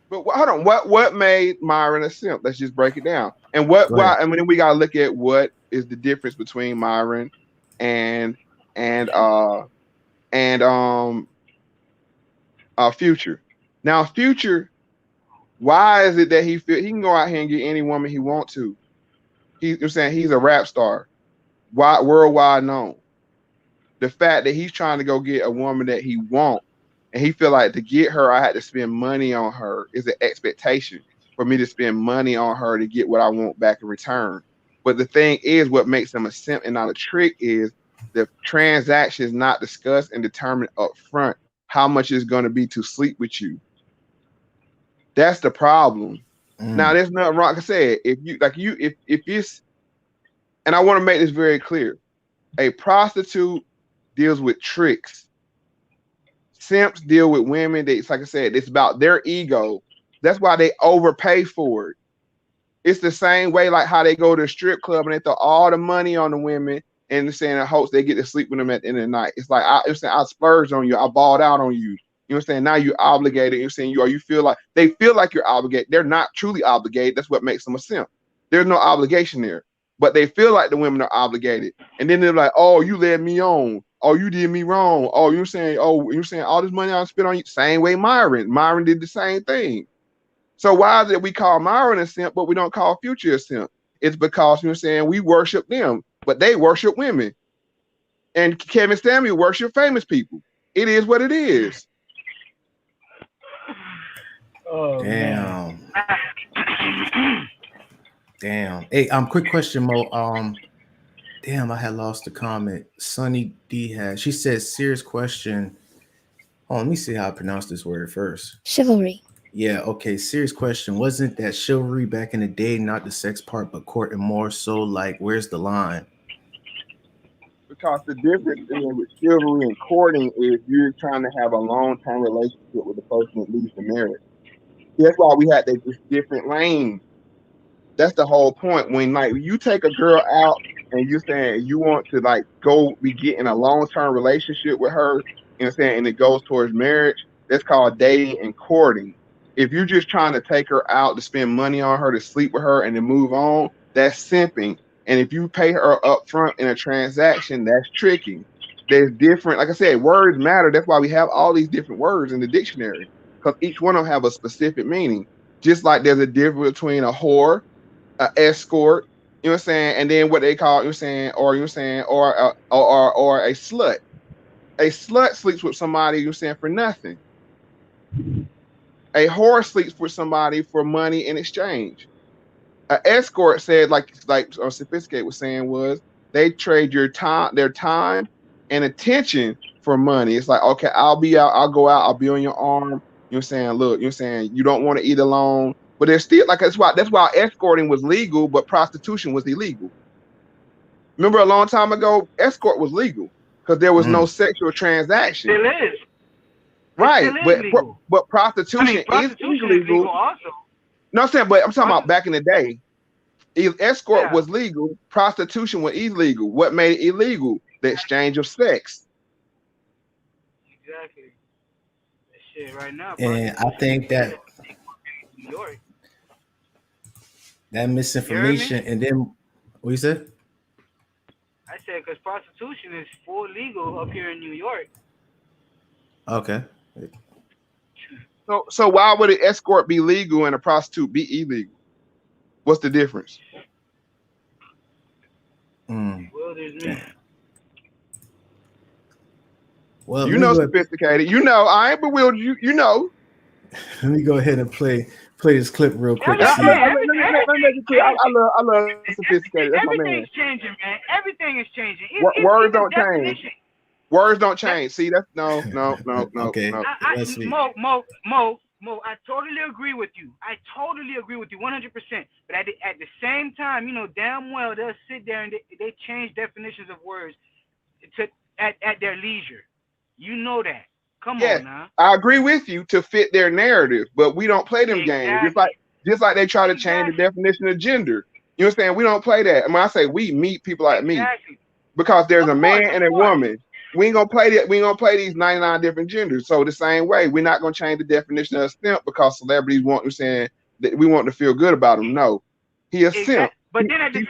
Speaker 5: But hold on, what made Myron a simp? Let's just break it down. And why? I mean, we gotta look at what is the difference between Myron and Future. Now, Future, why is it that he can go out here and get any woman he wants to? You're saying he's a rap star, worldwide known. The fact that he's trying to go get a woman that he wants, and he feel like to get her, I had to spend money on her, is an expectation for me to spend money on her to get what I want back in return. But the thing is, what makes him a simp and not a trick is the transaction is not discussed and determined up front how much it's going to be to sleep with you. That's the problem. Now, there's nothing wrong. Like I said, if it's, and I want to make this very clear, a prostitute deals with tricks. Simps deal with women. It's like I said, it's about their ego. That's why they overpay for it. It's the same way like how they go to a strip club and they throw all the money on the women and saying in hopes they get to sleep with them at the end of the night. It's like I splurged on you, I balled out on you. You know what I'm saying? Now you're obligated. You're saying you feel like they feel like you're obligated. They're not truly obligated. That's what makes them a simp. There's no obligation there, but they feel like the women are obligated. And then they're like, oh, you led me on. Oh, you did me wrong. Oh, you're saying all this money I spent on you. Same way Myron did the same thing. So why is it we call Myron a simp, but we don't call Future a simp? It's because you're saying we worship them, but they worship women. And Kevin Samuel worship famous people. It is what it is.
Speaker 6: Oh,
Speaker 1: damn. Damn. Hey, quick question, Mo. Damn, I had lost the comment. Sunny D has. She says, serious question. Oh, let me see how I pronounce this word first.
Speaker 10: Chivalry.
Speaker 1: Yeah, okay. Serious question. Wasn't that chivalry back in the day, not the sex part, but courting more so? Like, where's the line?
Speaker 5: Because the difference with chivalry and courting is you're trying to have a long-term relationship with the person that leads to marriage. That's why we had this different lane. That's the whole point. When like you take a girl out and you're saying you want to like go be getting a long-term relationship with her, you know what I'm saying, and it goes towards marriage, that's called dating and courting. If you're just trying to take her out to spend money on her, to sleep with her and then move on, that's simping. And if you pay her up front in a transaction, that's tricking. There's different, like I said, words matter. That's why we have all these different words in the dictionary, because each one of them have a specific meaning. Just like there's a difference between a whore, an escort, you know what I'm saying, and then what they call, you know what I'm saying, or you know what I'm saying, or a slut. A slut sleeps with somebody, you know what I'm saying, for nothing. A whore sleeps with somebody for money in exchange. An escort said, like Sophisticated was saying, was they trade their time and attention for money. It's like, okay, I'll be out, I'll go out, I'll be on your arm. You know what I'm saying? Look, you know what I'm saying? You don't want to eat alone. But there's still like that's why escorting was legal, but prostitution was illegal. Remember a long time ago, escort was legal because there was no sexual transaction.
Speaker 6: Still is.
Speaker 5: Right,
Speaker 6: It still is legal.
Speaker 5: but prostitution,
Speaker 6: prostitution
Speaker 5: is illegal.
Speaker 6: also.
Speaker 5: No, I'm saying, but I'm talking about back in the day. Escort was legal, prostitution was illegal. What made it illegal? The exchange of sex.
Speaker 6: Exactly. That shit right now.
Speaker 1: And I think that
Speaker 6: New York.
Speaker 1: that misinformation, and then what you said?
Speaker 6: I said because prostitution is full legal up here in New York.
Speaker 1: Okay.
Speaker 5: So why would an escort be legal and a prostitute be illegal? What's the difference?
Speaker 1: Well,
Speaker 5: you know, Sophisticated. You know, I ain't bewildered. You know.
Speaker 1: Let me go ahead and play this clip real quick.
Speaker 5: I love Sophisticated. That's my man.
Speaker 6: Everything's changing, man. Everything is changing.
Speaker 5: Words don't change. Words don't change. See, that's no.
Speaker 1: Okay.
Speaker 5: No.
Speaker 6: Mo, I totally agree with you. 100%. But at the same time, you know damn well they'll sit there and they change definitions of words at their leisure. You know that. Come on now.
Speaker 5: I agree with you to fit their narrative, but we don't play them games. Just like they try to change the definition of gender. You know what I'm saying? We don't play that. And when I say we, meet people like me, because there's a man and a woman. We ain't gonna play that. We ain't gonna play these 99 different genders. So the same way, we're not gonna change the definition of simp because celebrities want to saying that we want to feel good about him. No, he a simp.
Speaker 6: But then at the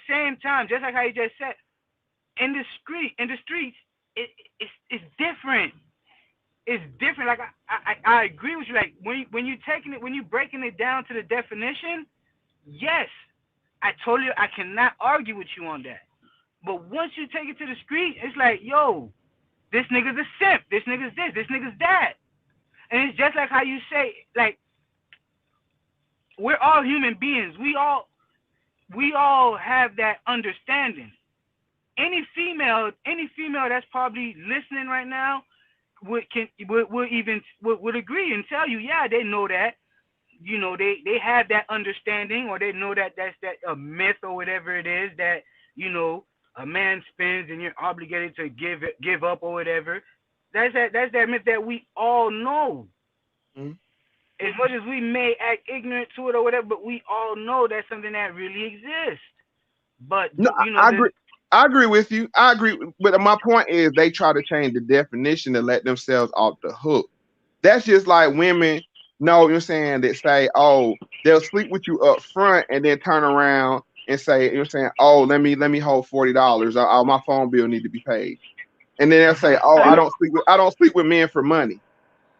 Speaker 6: same time, just like how you just said, in the streets, it's different. It's different. Like I agree with you. Like when you're breaking it down to the definition, yes, I cannot argue with you on that. But once you take it to the street, it's like, yo, this nigga's a simp. This nigga's this. This nigga's that. And it's just like how you say, like, we're all human beings. We all have that understanding. Any female that's probably listening right now would agree and tell you, yeah, they know that. You know, they have that understanding, or they know that that's a myth or whatever it is that, you know, a man spends and you're obligated to give up or whatever. That's that myth that we all know. Mm-hmm. As much as we may act ignorant to it or whatever, but we all know that's something that really exists. But
Speaker 5: no, you know, I agree with you. I agree, but my point is they try to change the definition to let themselves off the hook. That's just like women. No, you're saying that say, oh, they'll sleep with you up front and then turn around and say, you're saying, oh, let me hold $40. Oh, my phone bill need to be paid. And then they'll say, oh, I don't sleep with men for money.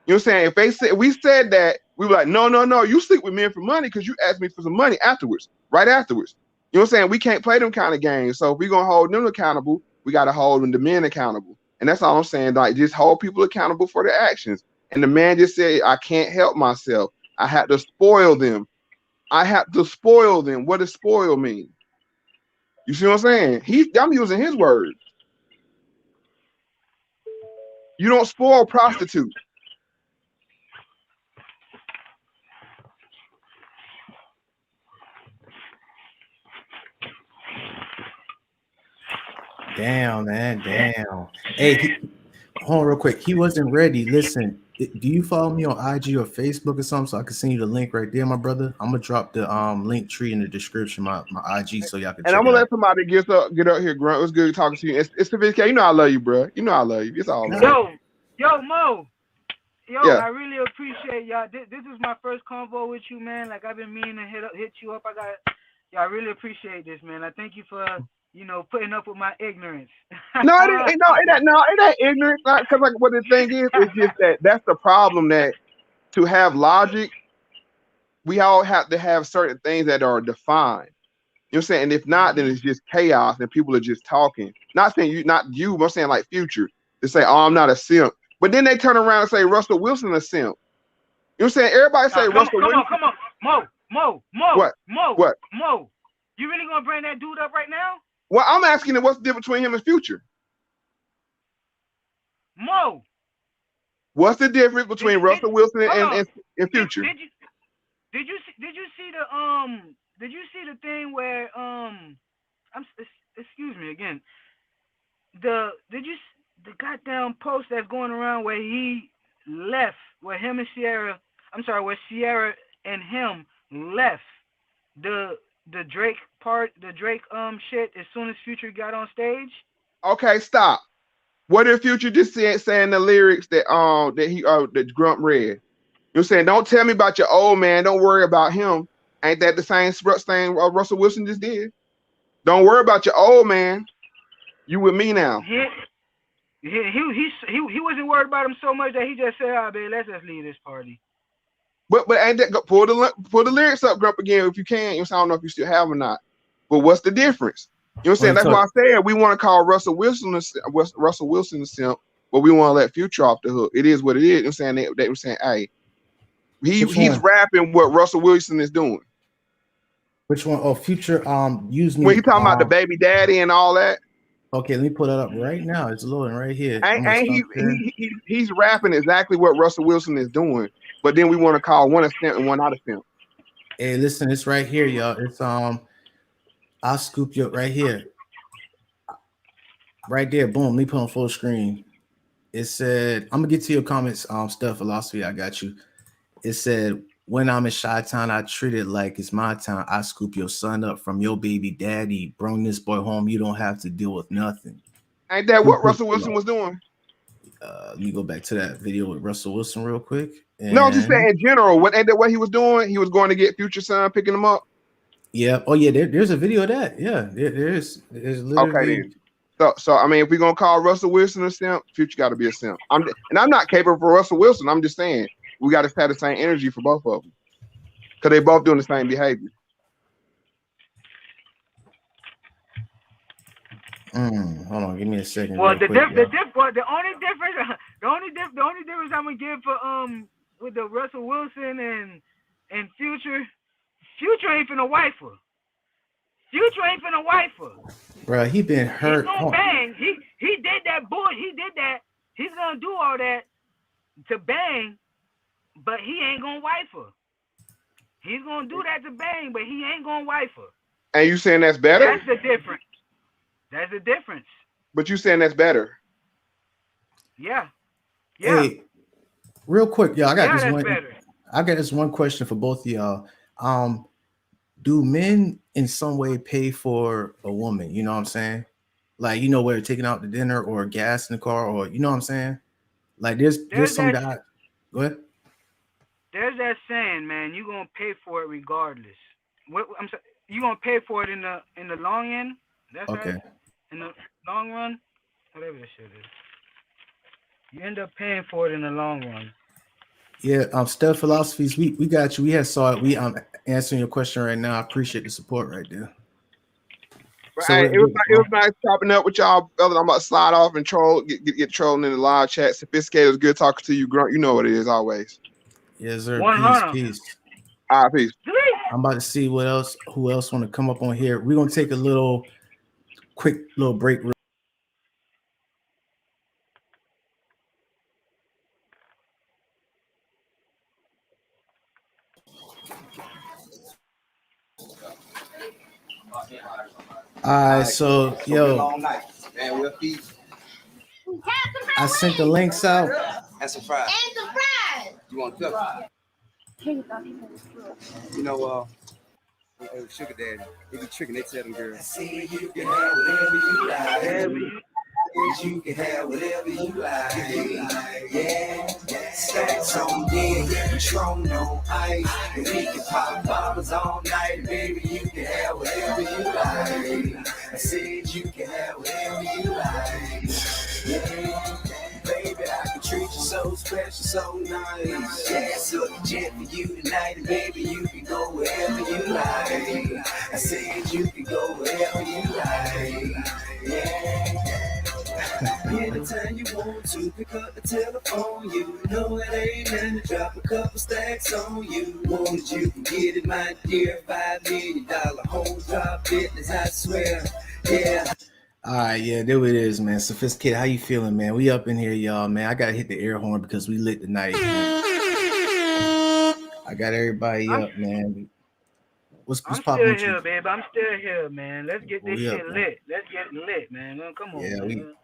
Speaker 5: You know what I'm saying? If we said that, we were like, no, you sleep with men for money because you asked me for some money afterwards, right afterwards. You know what I'm saying? We can't play them kind of games. So if we're gonna hold them accountable, we gotta hold the men accountable. And that's all I'm saying. Like, just hold people accountable for their actions. And the man just said, I can't help myself. I had to spoil them. What does spoil mean? You see what I'm saying? I'm using his words. You don't spoil prostitutes.
Speaker 1: Damn, man. Damn. Hey, hold on real quick. He wasn't ready. Listen, Do you follow me on IG or Facebook or something so I can send you the link right there, my brother? I'm gonna drop the link tree in the description, my IG, so y'all can
Speaker 5: And
Speaker 1: check
Speaker 5: I'm gonna
Speaker 1: it
Speaker 5: let
Speaker 1: out.
Speaker 5: somebody get up here, Grunt. It was good talking to you. It's sophisticated. You know I love you, bro. You know I love you. It's all love.
Speaker 6: Yo, Mo. Yo,
Speaker 5: Yeah.
Speaker 6: I really appreciate y'all. This is my first convo with you, man. Like I've been meaning to hit you up. I really appreciate this, man. I thank you for putting up with my ignorance.
Speaker 5: No, it ain't ignorant. Because like what the thing is, it's just that's the problem, that to have logic, we all have to have certain things that are defined. You know what I'm saying? And if not, then it's just chaos and people are just talking. Not saying not you, but I'm saying like Future. They say, oh, I'm not a simp. But then they turn around and say Russell Wilson a simp. You know what I'm saying? Everybody say Russell Wilson.
Speaker 6: Come on. Mo.
Speaker 5: What?
Speaker 6: Mo. You really gonna bring that dude up right now?
Speaker 5: Well, I'm asking him what's the difference between him and Future.
Speaker 6: Mo.
Speaker 5: What's the difference between Russell Wilson and Future?
Speaker 6: Did you see the thing where excuse me again. The goddamn post that's going around where he left, where him and Ciara, where Ciara and him left the Drake shit as soon as Future got on stage?
Speaker 5: Okay, stop. What if Future just saying the lyrics that Grump read? You know what I'm saying? Don't tell me about your old man. Don't worry about him. Ain't that the same thing Russell Wilson just did? Don't worry about your old man. You with me now.
Speaker 6: He wasn't worried about him so much that he just said, "Ah, babe, let's just leave this party."
Speaker 5: But ain't that pull the lyrics up, Grump, again if you can. You know, I don't know if you still have or not. But what's the difference? You know what I'm saying? That's why I said we want to call Russell Wilson a simp, but we want to let Future off the hook. It is what it is. You know what I'm saying? They were saying, hey, he's rapping what Russell Wilson is doing.
Speaker 1: Which one? Oh, Future used me.
Speaker 5: When you talking about the baby daddy and all that.
Speaker 1: Okay, let me pull that up right now. It's loading right here.
Speaker 5: He's rapping exactly what Russell Wilson is doing, but then we want to call one a simp and one not a simp.
Speaker 1: Hey, listen, it's right here, y'all. It's I'll scoop you up right here. Right there, boom. Let me put on full screen. It said, I'm gonna get to your comments, stuff, philosophy. I got you. It said, when I'm in Chi-Town, I treat it like it's my town. I scoop your son up from your baby daddy. Bring this boy home. You don't have to deal with nothing.
Speaker 5: Ain't that what Russell Wilson was doing?
Speaker 1: Let me go back to that video with Russell Wilson real quick.
Speaker 5: No, I'm just saying in general. Ain't that what he was doing? He was going to get Future son, picking him up.
Speaker 1: Yeah. Oh yeah. There's a video of that. Yeah. There's literally.
Speaker 5: Okay. Then. So I mean, if we're gonna call Russell Wilson a simp, Future got to be a simp. I'm not capable for Russell Wilson. I'm just saying we got to have the same energy for both of them because they both doing the same behavior.
Speaker 1: Hold on, give me a second.
Speaker 6: Well, the only difference I'm gonna give for with the Russell Wilson and Future ain't finna wife her. Future ain't finna wife her.
Speaker 1: Bro, he been hurt.
Speaker 6: He's gonna bang. He did that bull. He did that. He's gonna do all that to bang, but he ain't gonna wife her. He's gonna do that to bang, but he ain't gonna wife her.
Speaker 5: And you saying that's better?
Speaker 6: That's the difference. That's the difference.
Speaker 5: But you saying that's better?
Speaker 6: Yeah.
Speaker 1: Hey, real quick, y'all. I got this one question for both of y'all. Do men in some way pay for a woman? You know what I'm saying? Like, you know, where taking out to dinner or gas in the car, or you know what I'm saying? Like, there's some guy. Go ahead.
Speaker 6: There's that saying, man. You gonna pay for it regardless. I'm sorry. You gonna pay for it in the long end. That's okay. Right. In the long run, whatever this shit is, you end up paying for it in the long run.
Speaker 1: Yeah, Steph Philosophies, we got you. We had saw it. We answering your question right now. I appreciate the support right there.
Speaker 5: So it was nice chopping up with y'all, brother. I'm about to slide off and troll, get trolling in the live chat. Sophisticated, was good talking to you, Grunt. You know what it is always.
Speaker 1: Yes, sir. Peace.
Speaker 5: All right, peace.
Speaker 1: I'm about to see who else want to come up on here. We're gonna take a quick little break. All right, so yo, I sent the links out.
Speaker 10: And some fries. You want to tell? You know, Sugar Daddy, they be tricking. They tell them girls. I see you can have whatever you like. You can have whatever you like. Yeah, stacks on deck, Patron on ice. And we can pop bottles all night, baby. You can have whatever you like. I said you can have whatever you like. Yeah, baby, I can treat you so special, so nice. Yeah, so the jet for you tonight, and baby, you can go wherever you like. I said you can go wherever you like. Yeah. Anytime you want to pick up the telephone, you know it ain't nothing to drop a couple stacks on you. Want you can get it, my dear. $5 million home drop business, I swear. Yeah.
Speaker 1: All right, yeah, there it is, man. Sophisticated, how you feeling, man? We up in here, y'all, man. I gotta hit the air horn because we lit tonight, man. I got everybody up, man. What's
Speaker 6: I'm
Speaker 1: popping
Speaker 6: still
Speaker 1: with you?
Speaker 6: here, baby. I'm still here, man. Let's get this
Speaker 1: We up,
Speaker 6: shit
Speaker 1: man.
Speaker 6: lit. Let's get lit, man. Come on,
Speaker 1: Yeah,
Speaker 6: man.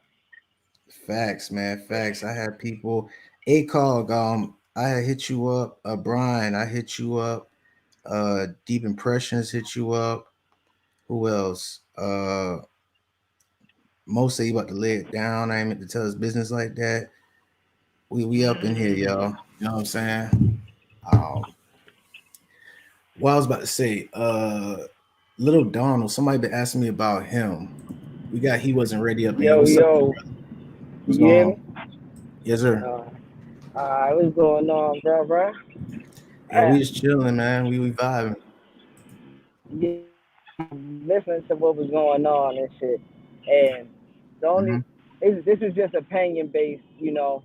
Speaker 1: Facts, man. Facts. I had people. ACOG, I had hit you up. Brian, I hit you up. Deep Impressions hit you up. Who else? Mo say you about to lay it down. I ain't meant to tell his business like that. We up in here, y'all. You know what I'm saying? What I was about to say, Little Donald, somebody been asking me about him. We got He Wasn't Ready up in here. What's up? What's
Speaker 11: you
Speaker 1: going
Speaker 11: hear
Speaker 1: on?
Speaker 11: me?
Speaker 1: Yes, sir.
Speaker 11: What's going on, bro?
Speaker 1: Yeah, we just chilling, man. We vibing.
Speaker 11: Yeah, listening to what was going on and shit, and the only this is just opinion based, you know.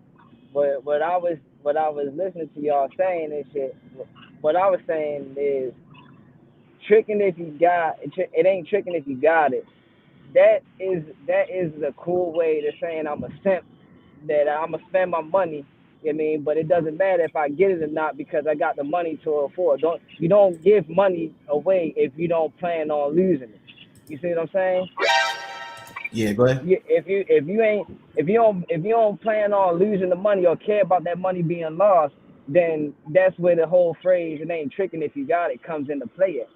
Speaker 11: But what I was listening to y'all saying and shit. What I was saying is tricking if you got it ain't tricking if you got it. That is the cool way to saying I'm a simp, that I'm gonna spend my money. You know what I mean, but it doesn't matter if I get it or not because I got the money to afford. You don't give money away if you don't plan on losing it. You see what I'm saying?
Speaker 1: Yeah, go ahead.
Speaker 11: If you don't plan on losing the money or care about that money being lost, then that's where the whole phrase "it ain't tricking if you got it" comes into play.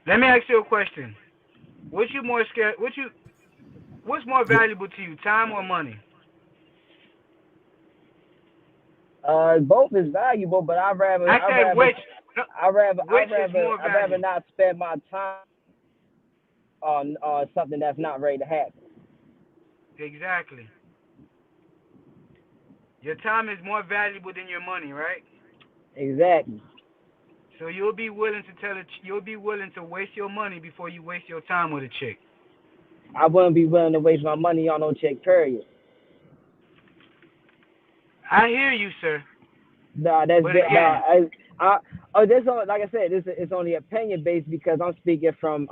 Speaker 6: Let me ask you a question. What's more valuable to you, time or money?
Speaker 11: Both is valuable, but I'd rather not spend my time on something that's not ready to happen.
Speaker 6: Exactly. Your time is more valuable than your money, right?
Speaker 11: Exactly.
Speaker 6: So you'll be willing to waste your money before you waste your time with a chick.
Speaker 11: I wouldn't be willing to waste my money on no chick, period.
Speaker 6: I hear you, sir.
Speaker 11: Nah, that's like I said, it's only opinion based because I'm speaking from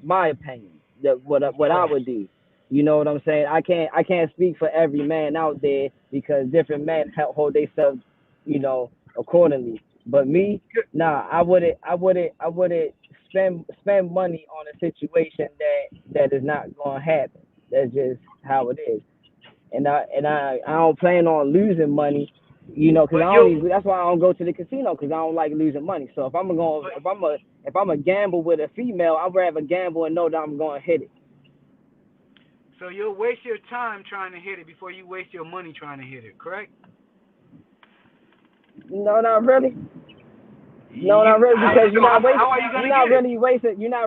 Speaker 11: my opinion. What I would do. You know what I'm saying? I can't speak for every man out there because different men hold themselves, you know, accordingly. But me, nah, I wouldn't spend money on a situation that is not gonna happen. That's just how it is. And I don't plan on losing money, you know, because that's why I don't go to the casino, because I don't like losing money. So if I'm a gamble with a female, I'd rather gamble and know that I'm gonna hit it.
Speaker 6: So you'll waste your time trying to hit it before you waste your money trying to hit it, correct?
Speaker 11: No, not really. No, not really, because you're not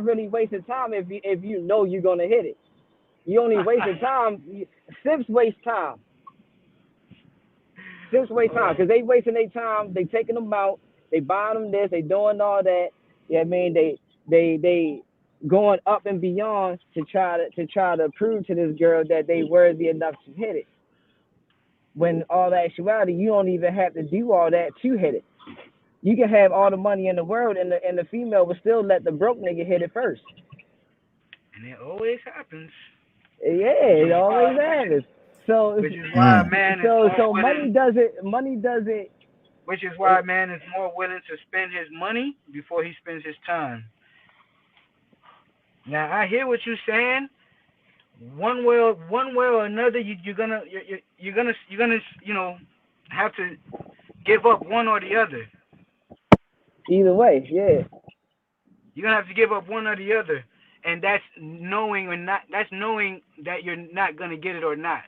Speaker 11: really wasting time if you know you're gonna hit it. You only wasting time. Simps waste time. Simps waste time because they wasting their time. They taking them out. They buying them this. They doing all that. You know what I mean? They going up and beyond to try to prove to this girl that they worthy enough to hit it. When all that actuality, you don't even have to do all that to hit it. You can have all the money in the world, and the female will still let the broke nigga hit it first.
Speaker 6: And it always happens.
Speaker 11: Yeah, it always happens. So
Speaker 6: which is why a man
Speaker 11: money doesn't.
Speaker 6: Which is why a man is more willing to spend his money before he spends his time. Now I hear what you're saying, one way or another, you're gonna have to give up one or the other.
Speaker 11: Either way, yeah.
Speaker 6: You're gonna have to give up one or the other, and that's knowing or not. That's knowing that you're not gonna get it or not.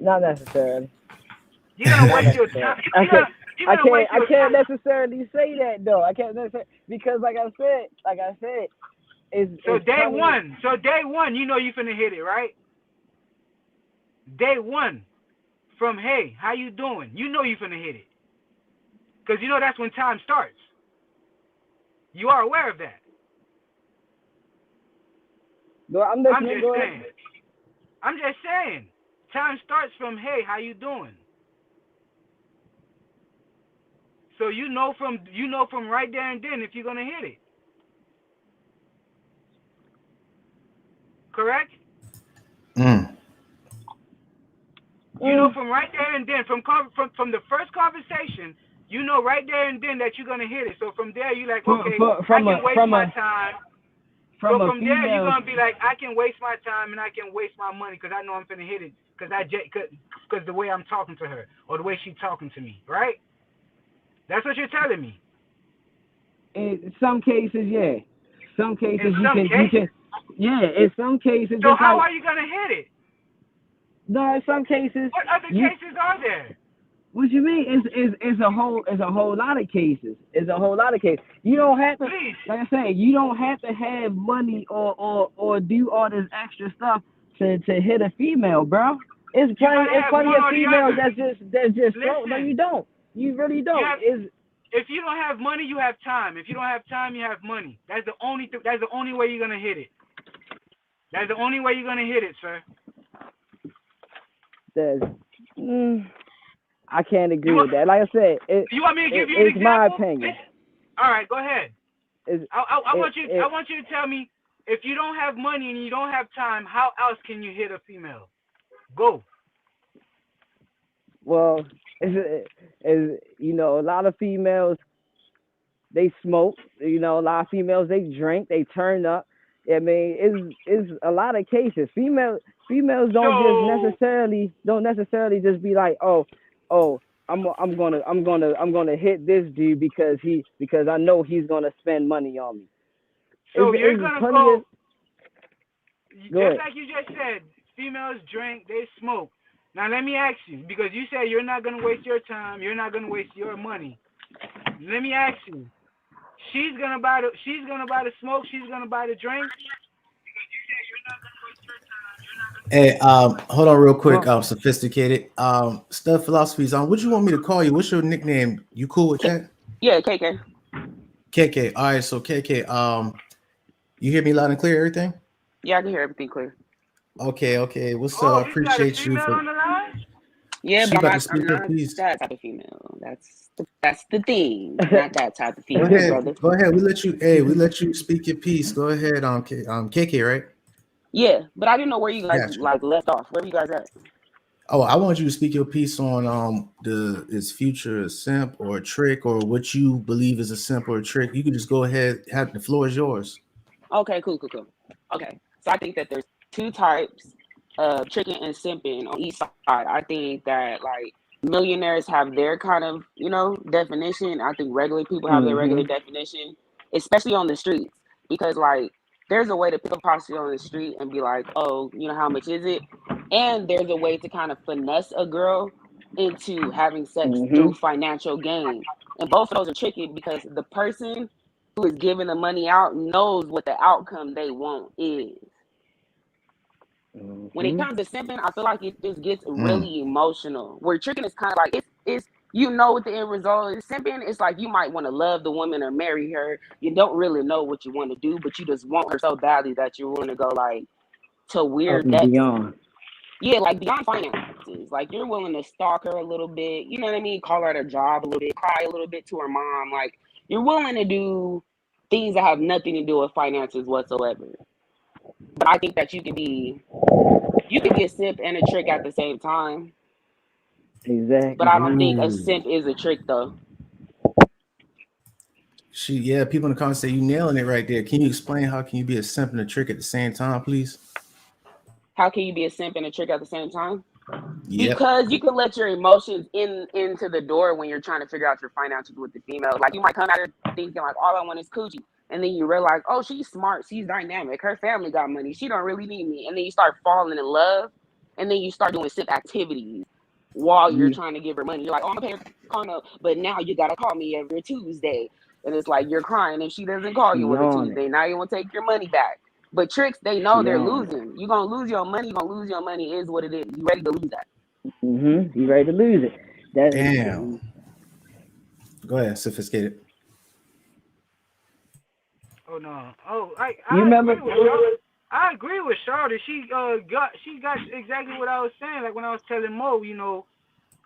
Speaker 11: Not necessarily.
Speaker 6: You're gonna waste your time.
Speaker 11: I can't necessarily say that though. I can't necessarily because like I said, it's
Speaker 6: day one, you know you finna hit it, right? Day one, from hey, how you doing? You know you finna hit it, cause you know that's when time starts. You are aware of that.
Speaker 11: No, I'm
Speaker 6: just saying. Time starts from hey, how you doing? So you know from right there and then if you're gonna hit it. Correct? You know from right there and then from the first conversation, you know right there and then that you're gonna hit it. So from there you like, okay, I can waste my time. So from there you're gonna be like, I can waste my time and I can waste my money because I know I'm finna hit it because the way I'm talking to her or the way she's talking to me, right? That's what you're telling me.
Speaker 11: In some cases, yeah. Some cases you can. Yeah, in some cases.
Speaker 6: So how are you gonna hit it?
Speaker 11: No, in some cases.
Speaker 6: What other cases are there?
Speaker 11: What you mean? It's a whole lot of cases. It's a whole lot of cases. You don't have to, like I said, you don't have to have money or do all this extra stuff to hit a female, bro. It's plenty of females that's just
Speaker 6: Listen,
Speaker 11: no, you don't. You really don't.
Speaker 6: If you don't have money, you have time. If you don't have time, you have money. That's the only way you're gonna hit it. That's the only way you're gonna hit it, sir.
Speaker 11: I can't agree with that. Like I said,
Speaker 6: you want me to give you an example?
Speaker 11: It's my opinion.
Speaker 6: All right, go ahead. I want you to tell me if you don't have money and you don't have time, how else can you hit a female? Go.
Speaker 11: Well, you know, a lot of females, they smoke. You know, a lot of females, they drink, they turn up. I mean, it's a lot of cases. Females don't necessarily just be like, oh, I'm gonna hit this dude because I know he's gonna spend money on me.
Speaker 6: So you're gonna go.
Speaker 11: Go ahead.
Speaker 6: Like you just said, females drink, they smoke. Now let me ask you, because you said you're not gonna waste your time, you're not gonna waste your money. Let me ask you, she's gonna buy the smoke, she's gonna buy the drink.
Speaker 1: Hey, hold on real quick. Sophisticated. Stuff Philosophies. What you want me to call you? What's your nickname? You cool with that?
Speaker 12: Yeah, KK.
Speaker 1: KK. All right, so KK. You hear me loud and clear? Everything?
Speaker 12: Yeah, I can hear everything clear.
Speaker 1: Okay. What's up? I appreciate you for.
Speaker 12: Yeah,
Speaker 1: she
Speaker 12: but
Speaker 1: about to speak her piece.
Speaker 12: That type of female. That's the thing. Not that type of female, brother.
Speaker 1: Go ahead. We let you speak your piece. Go ahead. KK, right?
Speaker 12: Yeah, but I didn't know where you guys like left off. Where you guys at?
Speaker 1: Oh, I want you to speak your piece on is future a simp or a trick or what you believe is a simp or a trick. You can just go ahead. The floor is yours.
Speaker 12: Okay, cool. Okay, so I think that there's two types of tricking and simping on each side. I think that like millionaires have their kind of definition. I think regular people have their regular definition, especially on the streets, because like there's a way to pick a prostitute on the street and be like, oh, how much is it? And there's a way to kind of finesse a girl into having sex through financial gain. And both of those are tricky because the person who is giving the money out knows what the outcome they want is. When it comes to simping, I feel like it just gets really emotional. Where tricking is kind of like, it's what the end result is. Simping, it's like you might want to love the woman or marry her. You don't really know what you want to do, but you just want her so badly that you want to go like to weird depths. Yeah, like beyond finances. Like you're willing to stalk her a little bit. You know what I mean? Call her at her job a little bit, cry a little bit to her mom. Like you're willing to do things that have nothing to do with finances whatsoever. But I think that you can be a simp and a trick at the same time.
Speaker 11: Exactly.
Speaker 12: But I don't think a simp is a trick though.
Speaker 1: People in the comments say you nailing it right there. Can you explain how can you be a simp and a trick at the same time, please?
Speaker 12: How can you be a simp and a trick at the same time?
Speaker 1: Yep.
Speaker 12: Because you can let your emotions into the door when you're trying to figure out your financials with the female. Like you might come out here thinking like all I want is coochie, and then you realize, oh, she's smart, she's dynamic, her family got money, she don't really need me, and then you start falling in love, and then you start doing simp activities while you're trying to give her money. You're like, oh, I'm gonna pay her car, but now you gotta call me every Tuesday, and it's like you're crying if she doesn't call you on a Tuesday. Now you want to take your money back. But tricks, they know they're losing. You're gonna lose your money. You're gonna lose your money. Is what it is. You ready to lose that?
Speaker 11: You ready to lose it?
Speaker 1: Damn. Go ahead, sophisticated.
Speaker 6: Oh no. Oh, I
Speaker 11: remember?
Speaker 6: I agree with Charlotte. She got exactly what I was saying. Like when I was telling Mo, you know,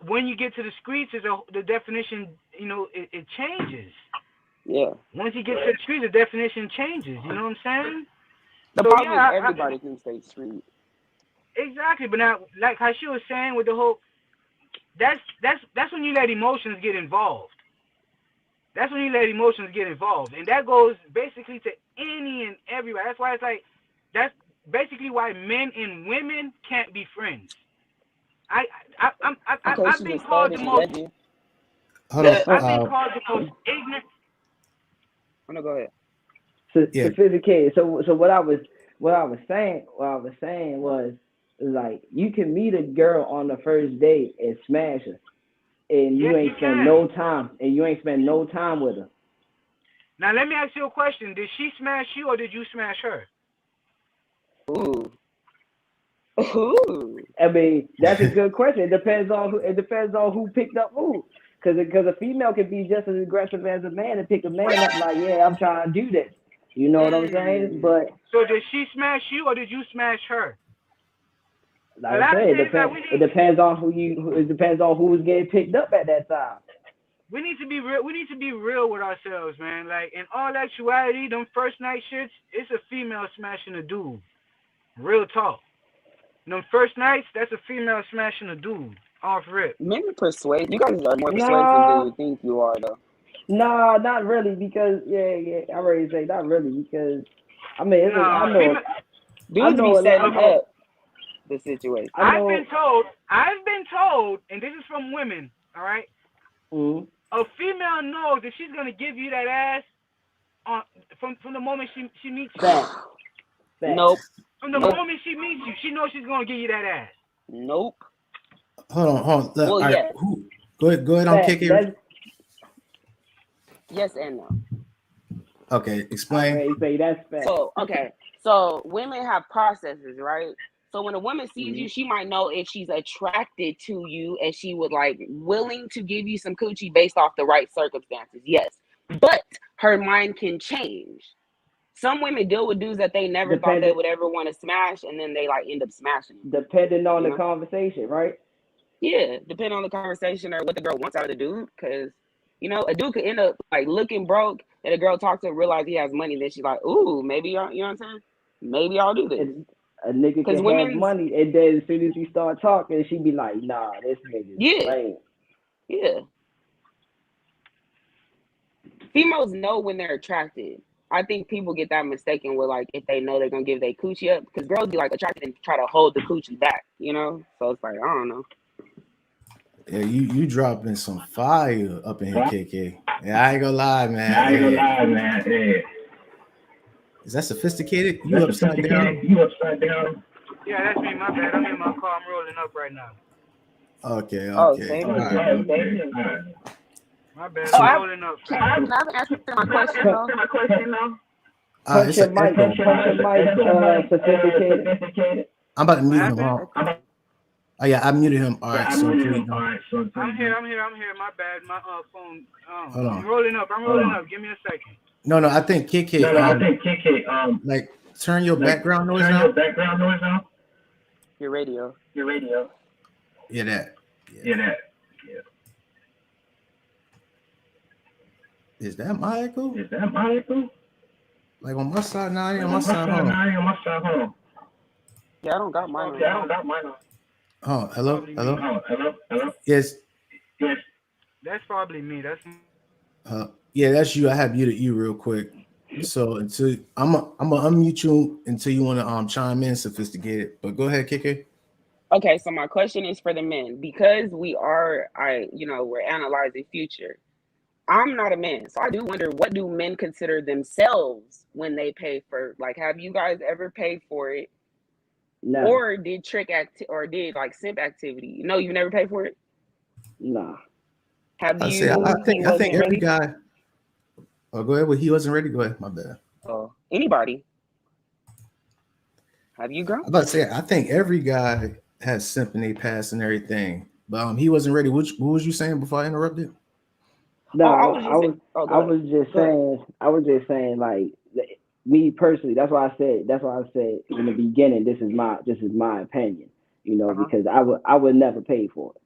Speaker 6: when you get to the streets, the definition, you know, it changes.
Speaker 12: Yeah.
Speaker 6: Once you get to the streets, the definition changes. You know what I'm saying?
Speaker 12: The problem is everybody thinks they street.
Speaker 6: Exactly, but now, like how she was saying with the whole, that's when you let emotions get involved. That's when you let emotions get involved, and that goes basically to any and everybody. That's why it's like, that's basically why men and women can't be friends. I've been called the most.
Speaker 1: Hold on.
Speaker 6: I've been called the most ignorant.
Speaker 12: I'm gonna go ahead.
Speaker 11: Sophisticated. So what I was saying was like you can meet a girl on the first date and smash her, and you ain't spend no time, with her.
Speaker 6: Now let me ask you a question: did she smash you or did you smash her?
Speaker 12: Ooh.
Speaker 11: I mean, that's a good question. It depends on who picked up who. Because a female can be just as aggressive as a man and pick a man up like, yeah, I'm trying to do this. You know what I'm saying? But
Speaker 6: so did she smash you or did you smash her?
Speaker 11: Like I say, it depends on who's getting picked up at that time.
Speaker 6: We need to be real. We need to be real with ourselves, man. Like in all actuality, them first night shits, it's a female smashing a dude. Real talk. Them first nights, that's a female smashing a dude. Off rip.
Speaker 12: Men persuade. You guys are more persuasive than you think you are, though.
Speaker 11: No, not really, because I already say not really, because I mean, I know
Speaker 12: be setting up the situation.
Speaker 6: I've been told, and this is from women, all right?
Speaker 11: Mm-hmm.
Speaker 6: A female knows that she's gonna give you that ass from the moment she meets you.
Speaker 11: Fact.
Speaker 12: Nope.
Speaker 6: From the moment she meets you, she knows she's gonna give you that ass.
Speaker 12: Nope.
Speaker 1: Hold on.
Speaker 12: Well, yes.
Speaker 1: Go ahead on KK.
Speaker 12: Yes and no.
Speaker 1: Okay, explain.
Speaker 11: Say that's fact.
Speaker 12: So women have processes, right? So when a woman sees you, she might know if she's attracted to you and she would willing to give you some coochie based off the right circumstances. Yes, but her mind can change. Some women deal with dudes that they never thought they would ever want to smash, and then they end up smashing.
Speaker 11: Depending on the conversation, right?
Speaker 12: Yeah, depending on the conversation or what the girl wants out of the dude, because a dude could end up looking broke, and a girl talks to him, realize he has money, then she's like, ooh, maybe you know what I'm saying? Maybe I'll do this.
Speaker 11: A nigga can have money, and then as soon as you start talking, she be like, nah, this nigga's lame.
Speaker 12: Yeah. Females know when they're attracted. I think people get that mistaken with if they know they're gonna give their coochie up, because girls be attracted and try to hold the coochie back, So it's I don't know.
Speaker 1: Yeah, you dropping some fire up in here, KK. Yeah, I ain't gonna lie, man.
Speaker 13: Hey.
Speaker 1: Is that sophisticated? You upside down?
Speaker 6: Yeah, that's me. My bad. I'm in my car. I'm rolling up right now.
Speaker 1: Okay.
Speaker 12: Oh, same.
Speaker 6: My bad. I'm rolling up.
Speaker 12: Can I answer my question though?
Speaker 11: Punch your mic, sophisticated.
Speaker 1: I'm about to mute him. Oh yeah, I muted him. All right, so
Speaker 6: I'm here. My bad. My phone.
Speaker 1: Hold on.
Speaker 6: I'm rolling up. Give me a second.
Speaker 1: No, I think KK. Turn your background noise down.
Speaker 12: Your radio.
Speaker 1: Yeah, that.
Speaker 13: Yeah.
Speaker 1: Is that my echo? Like on my side now, on my side home.
Speaker 12: Yeah, I don't got mine on.
Speaker 1: Oh, hello. Yes.
Speaker 6: That's probably me.
Speaker 1: Yeah, that's you. I have muted you real quick. So until I'm gonna unmute you until you want to chime in, sophisticated. But go ahead, KK.
Speaker 12: Okay, so my question is for the men because we're analyzing future. I'm not a man, so I do wonder what do men consider themselves when they pay for, like, have you guys ever paid for it?
Speaker 11: No.
Speaker 12: Or did like simp activity? No, you never paid for it?
Speaker 11: No.
Speaker 12: Have you?
Speaker 1: I think every guy. Oh, go ahead. Well, he wasn't ready. Go ahead. My bad.
Speaker 12: Anybody? Have you grown?
Speaker 1: I'm about to say, I think every guy has simp in their past and everything. But he wasn't ready. What was you saying before I interrupted?
Speaker 11: No, I was just saying, like, me personally. That's why I said in the beginning. This is my opinion. You know, because I would never pay for it.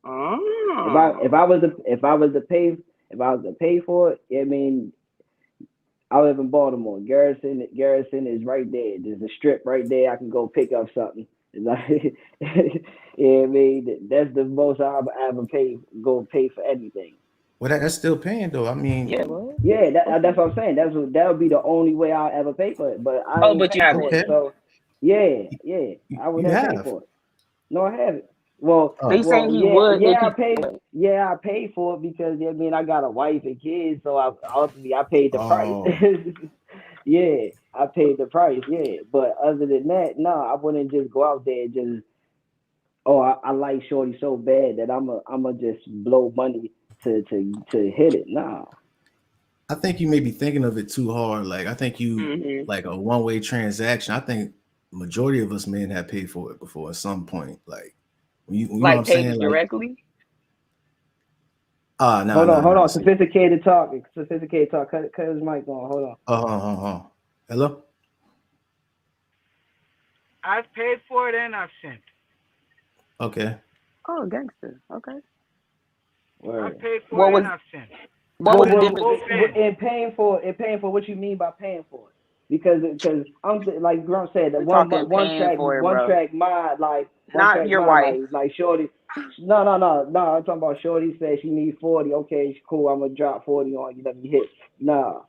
Speaker 11: If I was to pay for it, I mean, I live in Baltimore. Garrison is right there. There's a strip right there. I can go pick up something. Like, yeah, I mean, that's the most I'll ever go pay for anything.
Speaker 1: Well, that's still paying though. I mean,
Speaker 11: yeah, that's what I'm saying. That would be the only way I'll ever pay for it. But
Speaker 12: but you have it.
Speaker 11: So yeah, I would never pay for it. No, I haven't. Well,
Speaker 12: they saying he would.
Speaker 11: I paid for it because I mean I got a wife and kids, so I paid the price. Yeah, I paid the price. Yeah, but other than that, no, I wouldn't just go out there and just. Oh, I like shorty so bad that I'ma just blow money to hit it. Nah.
Speaker 1: I think you may be thinking of it too hard. Like, I think you like a one-way transaction. I think majority of us men have paid for it before at some point. Like, you know what I'm saying?
Speaker 12: Directly?
Speaker 11: No. Hold on. Sophisticated talk. Cut his mic on. Hold on.
Speaker 1: Hello?
Speaker 6: I've paid for it and I've sent.
Speaker 1: Okay.
Speaker 12: Oh, gangster. Okay.
Speaker 6: I paid for it and I've sent.
Speaker 12: What was the difference?
Speaker 11: In paying for what you mean by paying for it? Because I'm like Grump said, that one track mod, like
Speaker 12: not your wife,
Speaker 11: like shorty. No. I'm talking about shorty said she needs 40. Okay, cool. I'm gonna drop 40 on you. Let me hit. Nah.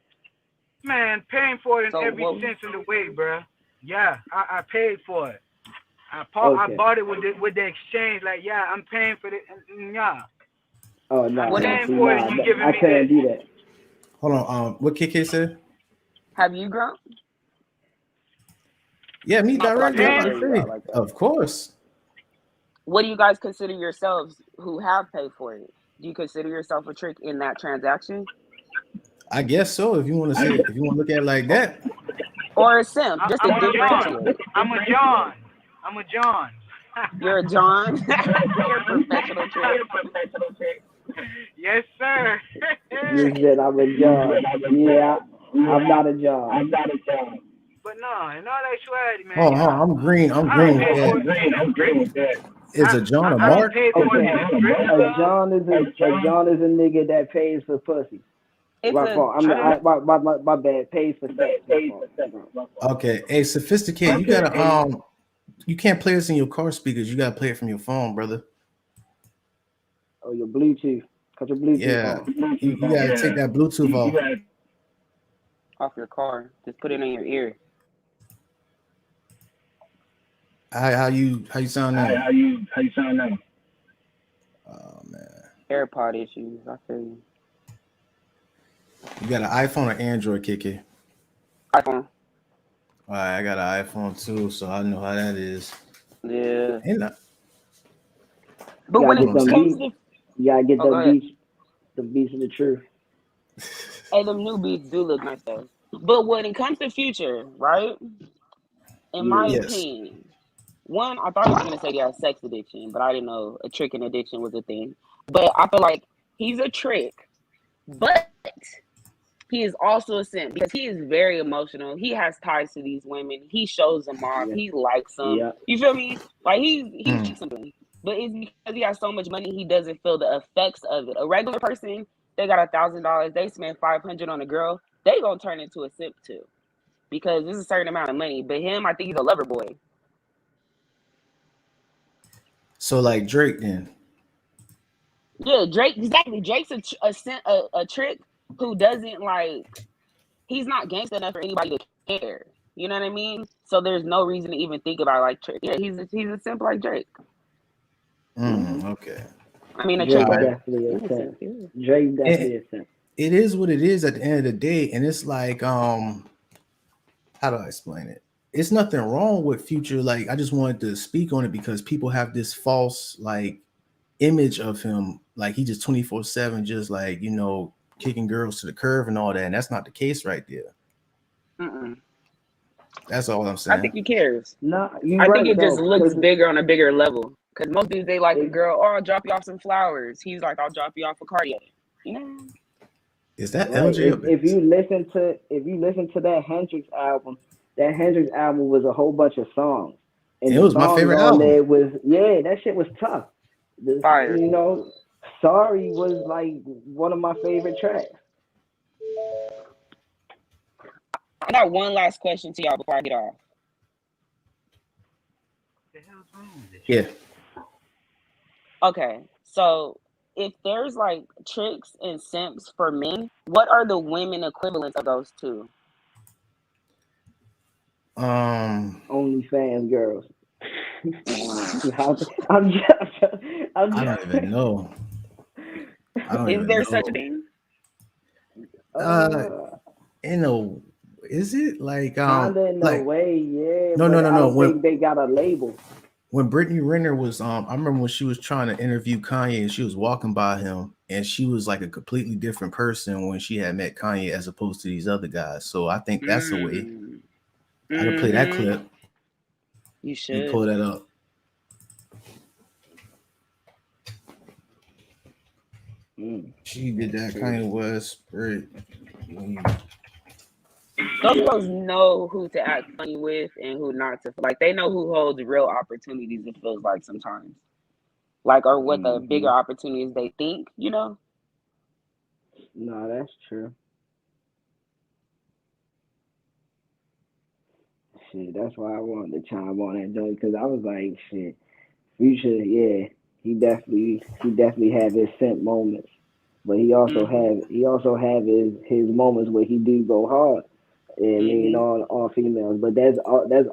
Speaker 6: Man, paying for it in every sense of the way, bro. Yeah, I paid for it. I bought it with the exchange. Like, yeah, I'm paying for it. Yeah.
Speaker 11: Oh no,
Speaker 6: I'm paying for it. You giving
Speaker 11: I
Speaker 6: me
Speaker 11: can't do that.
Speaker 1: Hold on. What KK said?
Speaker 12: Have you grown?
Speaker 1: Yeah, me directly. Of course.
Speaker 12: What do you guys consider yourselves who have paid for it? Do you consider yourself a trick in that transaction?
Speaker 1: I guess so. If you want to say, if you want to look at it like that,
Speaker 12: or a simp, just a
Speaker 6: differentiate. I'm a John.
Speaker 12: You're a John. You're a professional trick.
Speaker 6: Yes, sir.
Speaker 11: You said I'm a John. Yeah, I'm not a John.
Speaker 6: But no, in all actuality, man.
Speaker 1: Oh, I'm green with that. Is a John a mark?
Speaker 11: Okay. A John is a nigga that pays for pussy. My bad. Pays for sex.
Speaker 1: Okay. Hey, sophisticated. You gotta you can't play this in your car speakers. You gotta play it from your phone, brother.
Speaker 11: Oh, your Bluetooth. Cut your Bluetooth off.
Speaker 1: You gotta take that Bluetooth
Speaker 12: off your car. Just put it in your ear.
Speaker 1: How you sound now?
Speaker 7: How you sound now?
Speaker 1: Oh man.
Speaker 12: AirPod issues. I feel you.
Speaker 1: You got an iPhone or Android, KK?
Speaker 12: iPhone.
Speaker 1: All right, I got an iPhone too, so I know how that is.
Speaker 12: Yeah.
Speaker 11: But when it comes to, you gotta get the beats of the truth.
Speaker 12: Hey, them new beats do look nice though. But when it comes to future, right? In my opinion, one, I thought I was gonna say he has sex addiction, but I didn't know a tricking addiction was a thing. But I feel like he's a trick, but he is also a simp because he is very emotional. He has ties to these women. He shows them off. He likes them. Yeah. You feel me? Like he likes something. But it's because he has so much money, he doesn't feel the effects of it. A regular person, they got $1,000, they spend $500 on a girl, they gonna turn into a simp too, because this is a certain amount of money. But him, I think he's a lover boy.
Speaker 1: So like Drake, then.
Speaker 12: Yeah, Drake, exactly. Drake's a trick who doesn't like, he's not gangster enough for anybody to care. You know what I mean? So there's no reason to even think about like trick. Yeah, he's a simp like Drake.
Speaker 1: Okay.
Speaker 12: I mean, a
Speaker 11: Drake
Speaker 12: trick like
Speaker 11: definitely a simp. Drake definitely a simp.
Speaker 1: It is what it is at the end of the day, and it's like, how do I explain it? It's nothing wrong with Future. Like, I just wanted to speak on it because people have this false like image of him, like he just 24/7, just like, you know, kicking girls to the curb and all that, and that's not the case right there. That's all I'm saying.
Speaker 12: I think he cares.
Speaker 11: No,
Speaker 12: I think it just looks bigger on a bigger level. Because most dudes, they like a girl, oh, I'll drop you off some flowers. He's like, I'll drop you off a Cartier. You know?
Speaker 1: Is that
Speaker 11: right.
Speaker 1: LJ?
Speaker 11: If you listen to that Hendrix album was a whole bunch of songs. And
Speaker 1: it was my favorite album.
Speaker 11: There was, that shit was tough.
Speaker 12: Fire.
Speaker 11: You know, Sorry was like one of my favorite tracks.
Speaker 12: I got one last question to y'all before I get off.
Speaker 1: Yeah.
Speaker 12: Okay, so if there's like tricks and simps for men, what are the women equivalents of those two?
Speaker 11: OnlyFans girls.
Speaker 1: I don't even know.
Speaker 12: Is there such a thing?
Speaker 1: Is it like
Speaker 11: kinda in
Speaker 1: like,
Speaker 11: a way, yeah.
Speaker 1: No.
Speaker 11: I don't think they got a label.
Speaker 1: When Brittany Renner was I remember when she was trying to interview Kanye and she was walking by him and she was like a completely different person when she had met Kanye as opposed to these other guys. So I think that's a way. I could play that clip.
Speaker 12: You should.
Speaker 1: And pull that up. She did that Kanye West.
Speaker 12: Those girls know who to act funny with and who not to. Like, they know who holds real opportunities, it feels like sometimes. Like, or what the bigger opportunities they think, you know?
Speaker 11: No, that's true. Shit, that's why I wanted to chime on that joint, because I was like, shit, Future, yeah, he definitely have his simp moments, but he also have his moments where he do go hard and lean on females. But that's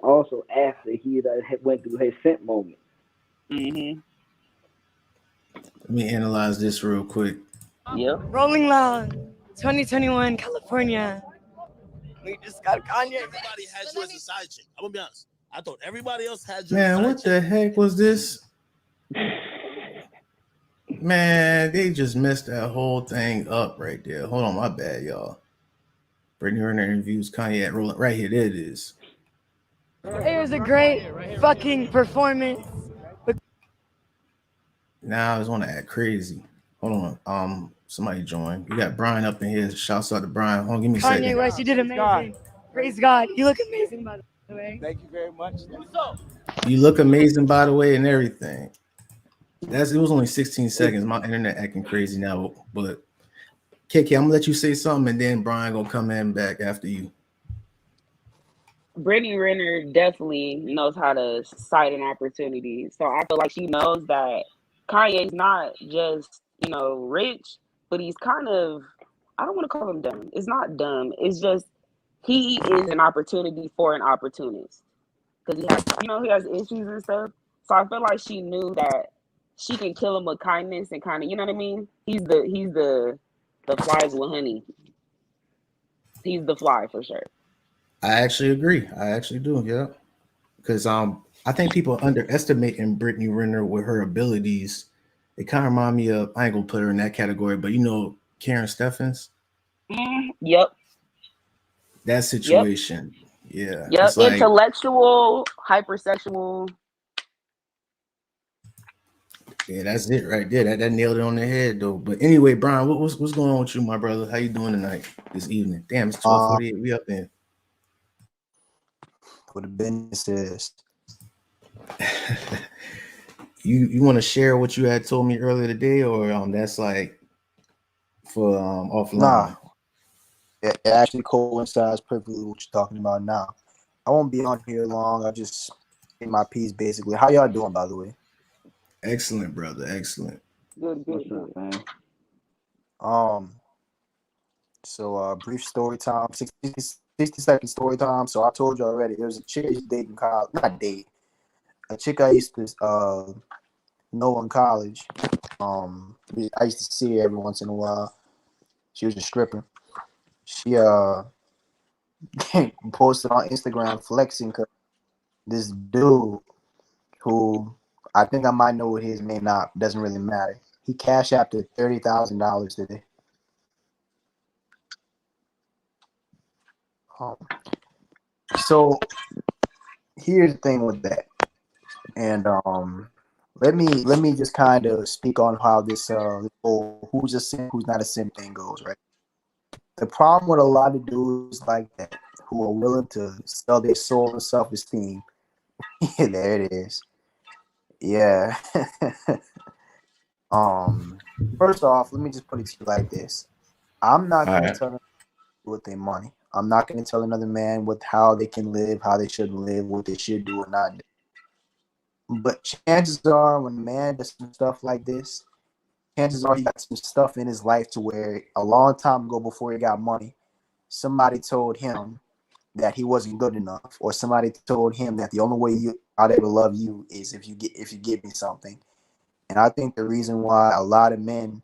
Speaker 11: also after he went through his simp moment.
Speaker 1: Let me analyze this real quick.
Speaker 12: Yep.
Speaker 13: Rolling Loud, 2021, California. We just got Kanye.
Speaker 3: Everybody has you as a side chick. I'm gonna be honest. I thought everybody else had you.
Speaker 1: Man, what the heck was this? Man, they just messed that whole thing up right there. Hold on, my bad, y'all. Brittany Renner interviews Kanye at Rolling. Right here, there it is.
Speaker 13: It was a great fucking performance.
Speaker 1: Now I just want to act crazy. Hold on. Somebody join. We got Brian up in here. Shouts out to Brian. Hold on, give me a second.
Speaker 13: Kanye West, you did amazing. Praise God. You look amazing, by the way.
Speaker 14: Thank you very much.
Speaker 1: You look amazing, by the way, and everything. It was only 16 seconds. My internet acting crazy now, but KK, I'm gonna let you say something, and then Brian gonna come in back after you.
Speaker 12: Brittany Renner definitely knows how to cite an opportunity. So I feel like she knows that Kanye's not just, rich, but he's kind of, I don't want to call him dumb. It's not dumb. It's just, he is an opportunity for an opportunist. Because he has issues and stuff. So I feel like she knew that she can kill him with kindness and kind of, you know what I mean? He's the flies with honey. He's the fly for sure.
Speaker 1: I actually agree. I actually do, yeah. Because I think people underestimating Brittany Renner with her abilities. It kind of remind me of, I ain't gonna put her in that category, but Karen Steffens.
Speaker 12: Yep.
Speaker 1: That situation. Yep. Yeah.
Speaker 12: Yep. Like, intellectual, hypersexual.
Speaker 1: Yeah, that's it right there. That nailed it on the head though. But anyway, Brian, what's going on with you, my brother? How you doing tonight, this evening? Damn, it's 12:48. We up in.
Speaker 15: What the business is.
Speaker 1: You want to share what you had told me earlier today, or that's like for offline?
Speaker 15: Nah, it actually coincides perfectly with what you're talking about now. I won't be on here long. I just get my piece basically. How y'all doing, by the way?
Speaker 1: Excellent, brother. Excellent.
Speaker 12: Good,
Speaker 11: What's
Speaker 12: good,
Speaker 11: up, man?
Speaker 15: So brief story time, 60-second story time. So I told you already, there was a chick I used to date in college, not date, a chick I used to know in college. I used to see her every once in a while. She was a stripper. She posted on Instagram flexing because this dude who I think I might know what his may not, doesn't really matter. He cashed out $30,000 today. So here's the thing with that, and let me just kind of speak on how this whole who's a simp, who's not a simp thing goes, right? The problem with a lot of dudes like that who are willing to sell their soul and self-esteem, yeah, there it is. Yeah. First off, let me just put it to you like this. I'm not
Speaker 1: All
Speaker 15: gonna
Speaker 1: right.
Speaker 15: tell them with their money. I'm not gonna tell another man with how they can live, how they shouldn't live, what they should do or not do. But chances are when a man does some stuff like this, chances are he got some stuff in his life to where a long time ago before he got money, somebody told him that he wasn't good enough, or somebody told him that the only way I'd ever love you is if you give me something. And I think the reason why a lot of men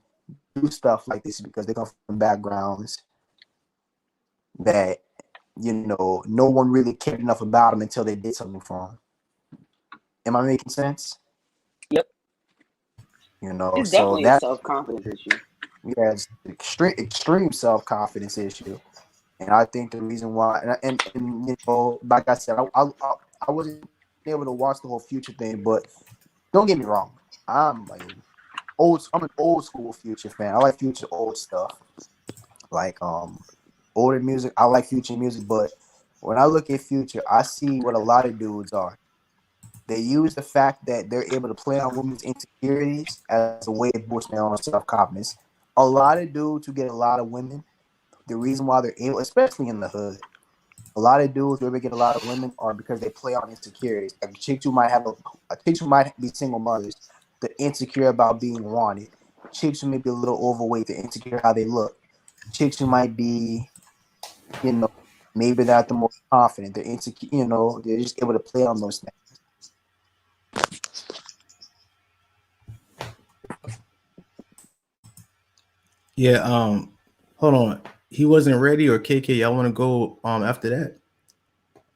Speaker 15: do stuff like this is because they come from backgrounds that, no one really cared enough about them until they did something for them. Am I making sense?
Speaker 12: Yep. It's
Speaker 15: So
Speaker 12: definitely a
Speaker 15: that,
Speaker 12: self-confidence issue.
Speaker 15: yeah, it's extreme self-confidence issue. And I think the reason why, and like I said, I wasn't able to watch the whole Future thing, but don't get me wrong, I'm an old school Future fan. I like Future old stuff, like older music. I like Future music, but when I look at Future, I see what a lot of dudes are. They use the fact that they're able to play on women's insecurities as a way of boosting their own self-confidence. A lot of dudes who get a lot of women, the reason why they're able, especially in the hood, a lot of dudes who ever get a lot of women are because they play on insecurities. Like chicks who might be single mothers, they're insecure about being wanted. Chicks who may be a little overweight, they're insecure how they look. Chicks who might be, maybe they're not the most confident, they're insecure, they're just able to play on those things.
Speaker 1: Yeah. Hold on. He wasn't ready, or KK? Y'all want to go after that?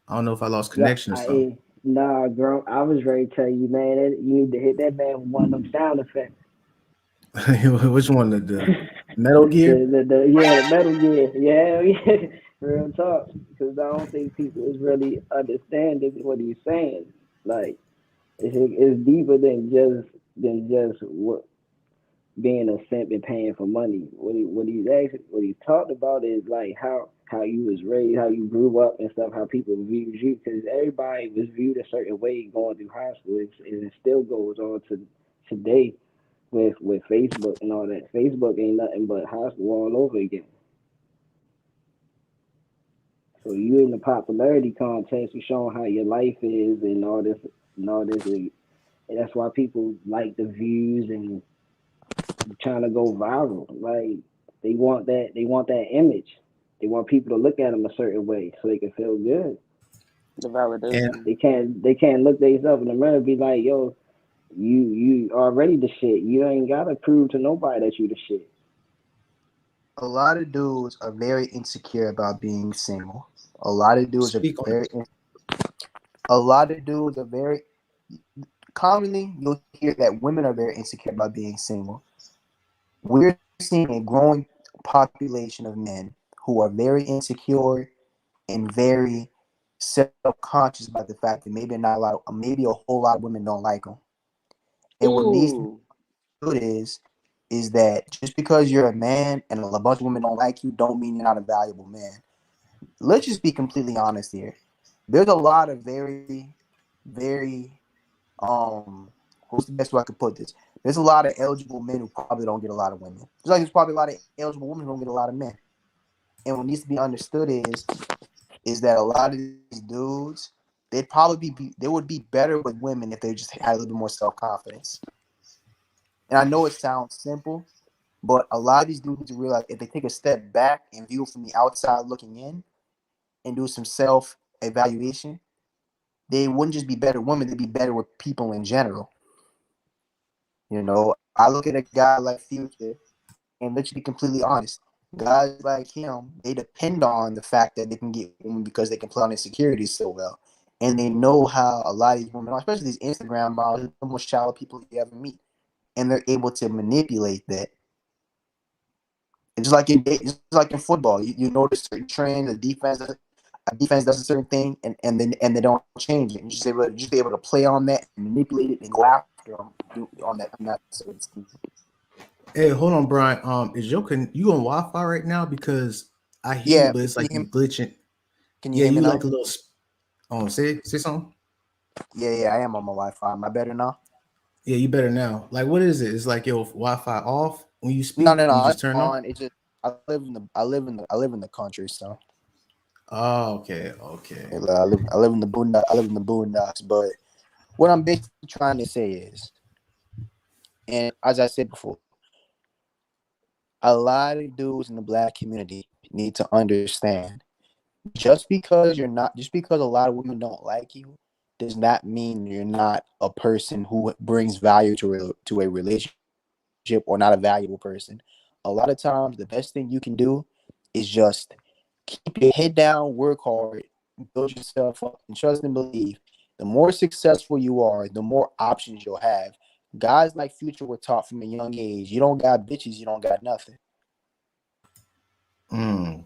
Speaker 1: I don't know if I lost
Speaker 11: Yeah,
Speaker 1: connection or something.
Speaker 11: nah, girl, I was ready to tell you, man, that you need to hit that man with one of them sound effects.
Speaker 1: Which one? The Metal Gear?
Speaker 11: The Metal Gear. Yeah, real talk. Because I don't think people is really understanding what he's saying. Like, it's deeper than just what being a simp and paying for money. What he's talked about is like how you was raised, how you grew up and stuff, how people viewed you. Because everybody was viewed a certain way going through high school, and it still goes on to today with Facebook and all that. Facebook ain't nothing but high school all over again. So you in the popularity contest, you showing how your life is and all this. And that's why people like the views and trying to go viral. Like they want that image. They want people to look at them a certain way so they can feel good.
Speaker 12: The validation.
Speaker 11: They can't look themselves in the mirror and be like, yo, you already the shit. You ain't gotta prove to nobody that you the shit.
Speaker 15: A lot of dudes are very insecure about being single. A lot of dudes are very commonly you'll hear that women are very insecure about being single. We're seeing a growing population of men who are very insecure and very self-conscious about the fact that maybe a whole lot of women don't like them. And what needs to be good is that just because you're a man and a bunch of women don't like you, don't mean you're not a valuable man. Let's just be completely honest here. There's a lot of very, very what's the best way I could put this? There's a lot of eligible men who probably don't get a lot of women. Just like there's probably a lot of eligible women who don't get a lot of men. And what needs to be understood is that a lot of these dudes, they would be better with women if they just had a little bit more self-confidence. And I know it sounds simple, but a lot of these dudes need to realize if they take a step back and view from the outside looking in and do some self-evaluation, they wouldn't just be better women, they'd be better with people in general. You know, I look at a guy like Future, and let's be completely honest, guys like him, they depend on the fact that they can get women because they can play on insecurities so well. And they know how a lot of these women, especially these Instagram models, the most shallow people you ever meet. And they're able to manipulate that. It's just like in football. You notice certain trends, a defense does a certain thing, and they don't change it. And just be able to play on that and manipulate it and go after them on that certain thing.
Speaker 1: Hey, hold on, Brian. Is you on Wi-Fi right now? Because I hear
Speaker 15: Yeah,
Speaker 1: you, but it's like you glitching.
Speaker 15: Can you hear me now?
Speaker 1: like a little. Say something.
Speaker 15: Yeah, I am on my Wi-Fi. Am I better now?
Speaker 1: Yeah, you better now. Like, what is it? It's like your Wi-Fi off when you speak.
Speaker 15: No.
Speaker 1: You just
Speaker 15: It's
Speaker 1: turn
Speaker 15: on.
Speaker 1: on.
Speaker 15: It's just I live in the country, so.
Speaker 1: Oh, okay.
Speaker 15: I live in the boondocks, but what I'm basically trying to say is, and as I said before, a lot of dudes in the black community need to understand just because a lot of women don't like you does not mean you're not a person who brings value to a relationship or not a valuable person. A lot of times the best thing you can do is just keep your head down, work hard, build yourself up, and trust and believe. The more successful you are, the more options you'll have. Guys like Future were taught from a young age, you don't got bitches, you don't got nothing. You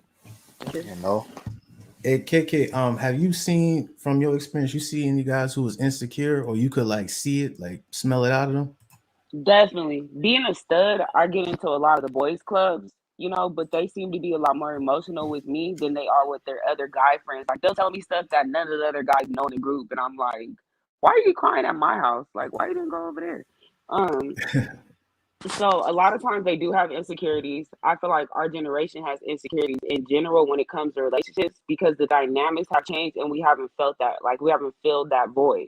Speaker 15: know?
Speaker 1: Hey, KK, have you seen from your experience, you see any guys who was insecure, or you could like see it, like smell it out of them?
Speaker 12: Definitely. Being a stud, I get into a lot of the boys' clubs, you know, but they seem to be a lot more emotional with me than they are with their other guy friends. Like, they'll tell me stuff that none of the other guys know in the group, and I'm like, why are you crying at my house? Like, why you didn't go over there? So a lot of times they do have insecurities. I feel like our generation has insecurities in general when it comes to relationships because the dynamics have changed and we haven't felt that. Like, we haven't filled that void.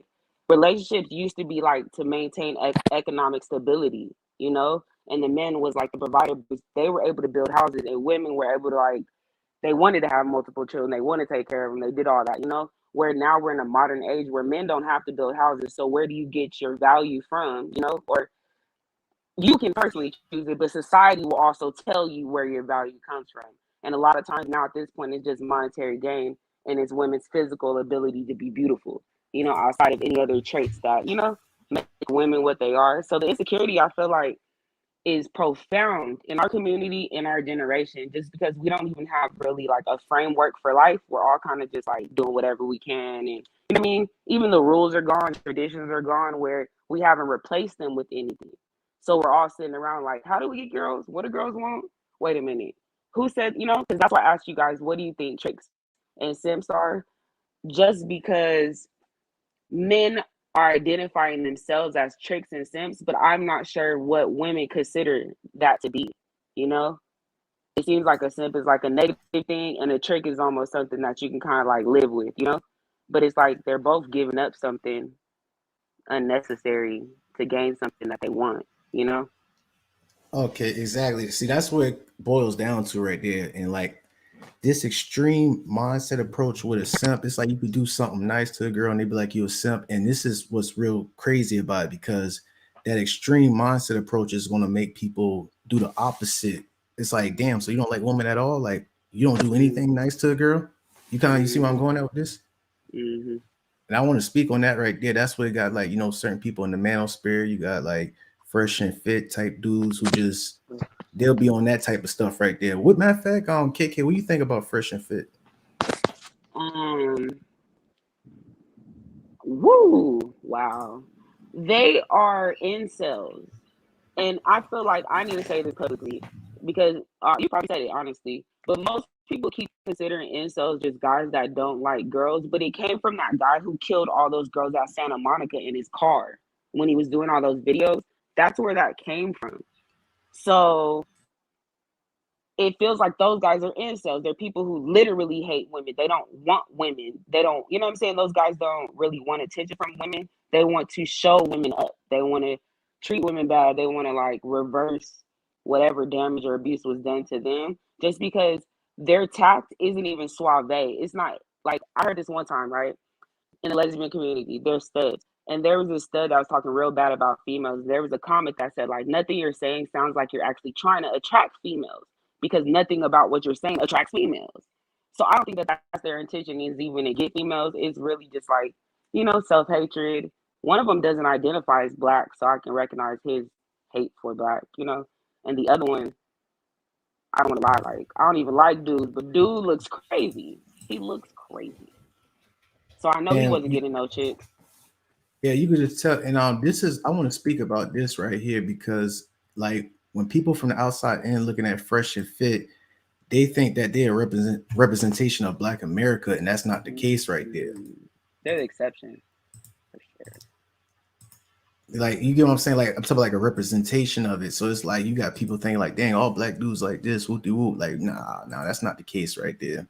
Speaker 12: Relationships used to be like to maintain economic stability, you know, and the men was like the provider. They were able to build houses, and women were able to, like, they wanted to have multiple children. They want to take care of them. They did all that, you know. Where now we're in a modern age where men don't have to build houses. So where do you get your value from, you know? Or you can personally choose it, but society will also tell you where your value comes from. And a lot of times now at this point, it's just monetary gain and it's women's physical ability to be beautiful, you know, outside of any other traits that, you know, make women what they are. So the insecurity, I feel like, is profound in our community, in our generation, just because we don't even have really like a framework for life. We're all kind of just like doing whatever we can. And you know what I mean? Even the rules are gone, traditions are gone, where we haven't replaced them with anything. So we're all sitting around like, how do we get girls? What do girls want? Wait a minute. Who said, you know, because that's why I asked you guys, what do you think tricks and simps are? Just because men are identifying themselves as tricks and simps, but I'm not sure what women consider that to be. You know, it seems like a simp is like a negative thing, and a trick is almost something that you can kind of like live with, you know. But it's like they're both giving up something unnecessary to gain something that they want, you know.
Speaker 1: Okay, exactly. See, that's what it boils down to right there. And like this extreme mindset approach with a simp, it's like you could do something nice to a girl and they'd be like, you a simp. And this is what's real crazy about it, because that extreme mindset approach is going to make people do the opposite. It's like, damn, so you don't like women at all? Like, you don't do anything nice to a girl? You see where I'm going at with this?
Speaker 12: Mm-hmm.
Speaker 1: And I want to speak on that right there. That's what it got, like, you know, certain people in the manosphere. You got like fresh and fit type dudes who just, they'll be on that type of stuff right there. What, matter of fact, KK, what do you think about fresh and fit?
Speaker 12: Woo, wow. They are incels. And I feel like I need to say this publicly because you probably said it honestly, but most people keep considering incels just guys that don't like girls, but it came from that guy who killed all those girls at Santa Monica in his car when he was doing all those videos. That's where that came from. So it feels like those guys are incels. They're people who literally hate women. They don't want women. They don't, you know what I'm saying? Those guys don't really want attention from women. They want to show women up. They want to treat women bad. They want to like reverse whatever damage or abuse was done to them just because their tact isn't even suave. It's not like I heard this one time, right? In the lesbian community, they're studs. And there was a stud that was talking real bad about females. There was a comment that said, like, nothing you're saying sounds like you're actually trying to attract females because nothing about what you're saying attracts females. So I don't think that that's their intention is even to get females. It's really just like, you know, self-hatred. One of them doesn't identify as black, so I can recognize his hate for black, you know? And the other one, I don't want to lie, like, I don't even like dudes, but dude looks crazy. He looks crazy. So I know he wasn't getting no chicks.
Speaker 1: Yeah, you could just tell. And this is I want to speak about this right here because like when people from the outside in looking at Fresh and Fit, they think that they're a representation of Black America, and that's not the case right there.
Speaker 12: They're the exception, for sure.
Speaker 1: Like you get what I'm saying? Like I'm talking about like a representation of it. So it's like you got people thinking like, dang, all black dudes like this, whoop de whoop. Like, nah, that's not the case right there.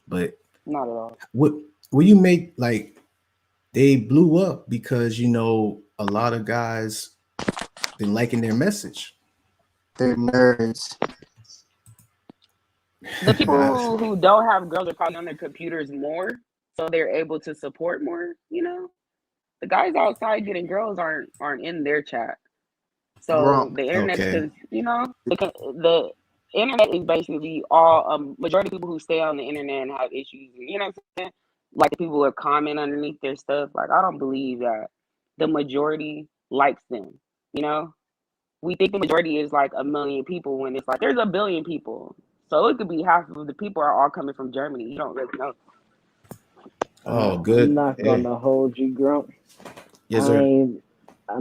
Speaker 1: But
Speaker 12: not at all.
Speaker 1: What you make like they blew up because you know a lot of guys been liking their message.
Speaker 15: They're nerds.
Speaker 12: The people who don't have girls are probably on their computers more, so they're able to support more. You know, the guys outside getting girls aren't in their chat. So the internet, because you know, the internet is basically all majority of people who stay on the internet and have issues. You know what I'm saying? Like the people who are comment underneath their stuff. Like I don't believe that the majority likes them. You know, we think the majority is like 1 million people when it's like there's 1 billion people. So it could be half of the people are all coming from Germany. You don't really know.
Speaker 1: Oh, good.
Speaker 11: I'm not gonna hold you, Grump.
Speaker 1: Yes, sir.
Speaker 11: I'm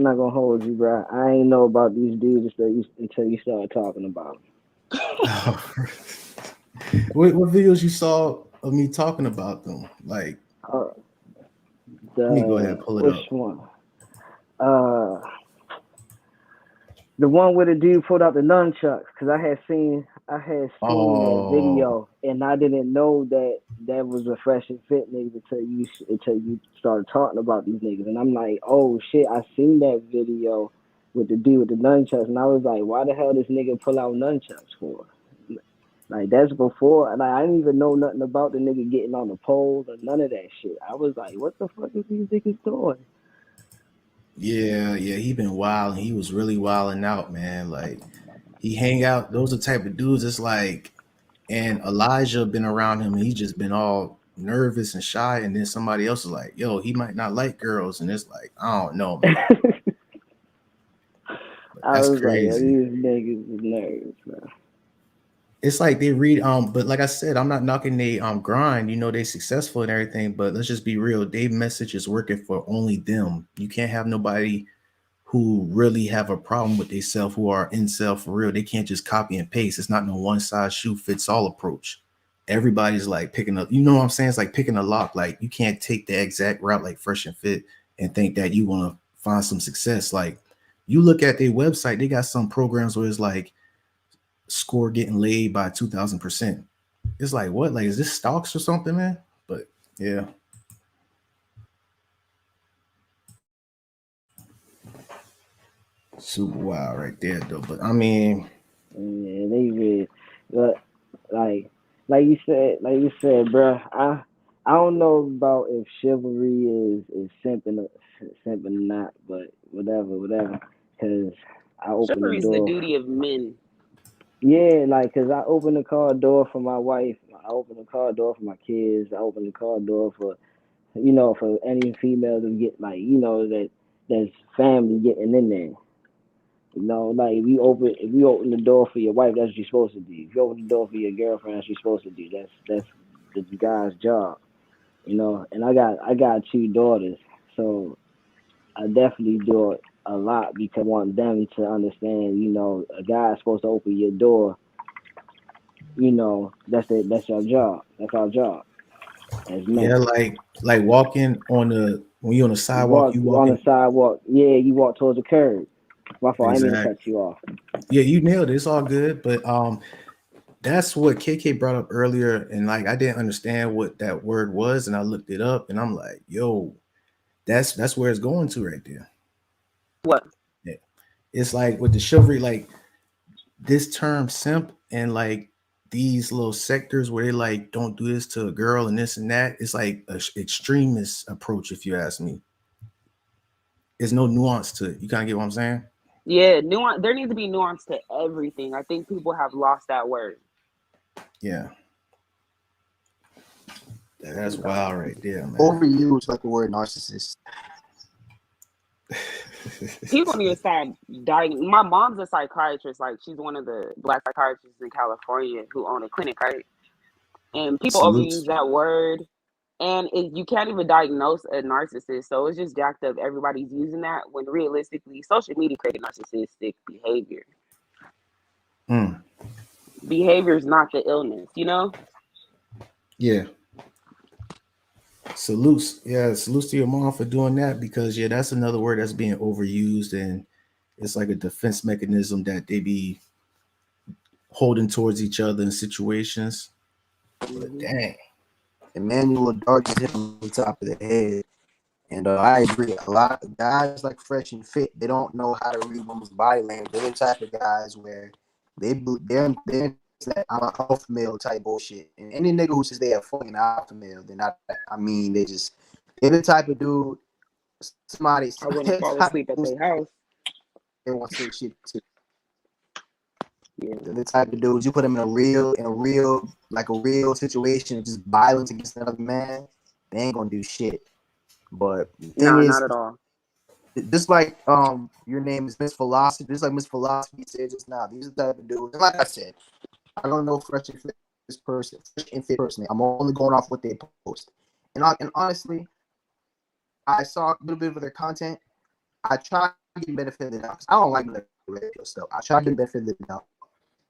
Speaker 11: not gonna hold you, bro. I ain't know about these dudes until you started talking about them.
Speaker 1: What videos you saw of me talking about them? Like, let me go ahead and pull it up.
Speaker 11: Which one? The one where the dude pulled out the nunchucks, because I had seen that video, and I didn't know that was a Fresh and Fit nigga until you started talking about these niggas, and I'm like, oh shit, I seen that video with the dude with the nunchucks, and I was like, why the hell this nigga pull out nunchucks for? Like that's before, and I didn't even know nothing about the nigga getting on the pole or none of that shit. I was like, what the fuck is these niggas doing?
Speaker 1: Yeah, he been wild. He was really wilding out, man. Like he hang out. Those are the type of dudes. It's like, and Elijah been around him, and he's just been all nervous and shy. And then somebody else is like, "Yo, he might not like girls," and it's like, I don't know, man. That's crazy.
Speaker 11: Like, these niggas is nerds, man.
Speaker 1: It's like they read, but like I said, I'm not knocking they grind, you know, they successful and everything, but let's just be real. They message is working for only them. You can't have nobody who really have a problem with themselves, who are incel for real. They can't just copy and paste. It's not no one size shoe fits all approach. Everybody's like picking up, you know what I'm saying? It's like picking a lock. Like you can't take the exact route like Fresh and Fit and think that you want to find some success. Like you look at their website, they got some programs where it's like, score getting laid by 2,000%. It's like, what? Like, is this stocks or something, man? But yeah. Super wild right there, though. But I mean,
Speaker 11: yeah, they really, but like you said, bro. I don't know about if chivalry is simping or not, but whatever. Because I open
Speaker 12: chivalry is the duty of men.
Speaker 11: Yeah, like, cause I open the car door for my wife. I open the car door for my kids. I open the car door for, you know, for any female to get, like, you know, that's family getting in there. You know, like if you open the door for your wife, that's what you're supposed to do. If you open the door for your girlfriend, that's what you're supposed to do. That's the guy's job. You know, and I got 2 daughters, so I definitely do it a lot because I want them to understand, you know, a guy's supposed to open your door. You know, that's your job. That's our job. As men.
Speaker 1: Yeah, like walking when you're on the sidewalk, you walk
Speaker 11: on the sidewalk. Yeah, you walk towards the curb. My fault. Exactly. I didn't mean to cut you off.
Speaker 1: Yeah, you nailed it. It's all good. But that's what KK brought up earlier, and like I didn't understand what that word was, and I looked it up, and I'm like, yo, that's where it's going to right there.
Speaker 12: What?
Speaker 1: Yeah. it's like with the chivalry, like this term simp and like these little sectors where they like don't do this to a girl and this and that. It's like an extremist approach, if you ask me. There's no nuance to it. You kind of get what I'm saying?
Speaker 12: Yeah, nuance. There needs to be nuance to everything. I think people have lost that word.
Speaker 1: Yeah. That's wild right there, man.
Speaker 15: Overused like the word narcissist.
Speaker 12: People need to start dying. My mom's a psychiatrist. Like, she's one of the Black psychiatrists in California who own a clinic, right? And people overuse that word. And you can't even diagnose a narcissist. So it's just jacked up. Everybody's using that when realistically, social media created narcissistic behavior. Behavior is not the illness, you know?
Speaker 1: Yeah. Salutes to your mom for doing that, because that's another word that's being overused, and it's like a defense mechanism that they be holding towards each other in situations. But dang.
Speaker 15: Emmanuel Dark is hit on the top of the head. And I agree. A lot of guys like Fresh and Fit, they don't know how to read women's body language. They're the type of guys where they're that I'm an alpha male type bullshit. And any nigga who says they are fucking alpha male, they're not. I mean, they're the type of dude. I
Speaker 12: wouldn't fall asleep at their house.
Speaker 15: They want to say shit too. Yeah, they're the type of dudes you put them in a real situation of just violence against another man, they ain't gonna do shit. But
Speaker 12: no, not at all.
Speaker 15: Just like your name is Miss Philosophy, just like Miss Philosophy said just now, these are the type of dudes. And like I said, I don't know Fresh and Fit personally. I'm only going off what they post. And honestly, I saw a little bit of their content. I try to get benefit of the doubt because I don't like the radio stuff. I try to get benefit of the doubt.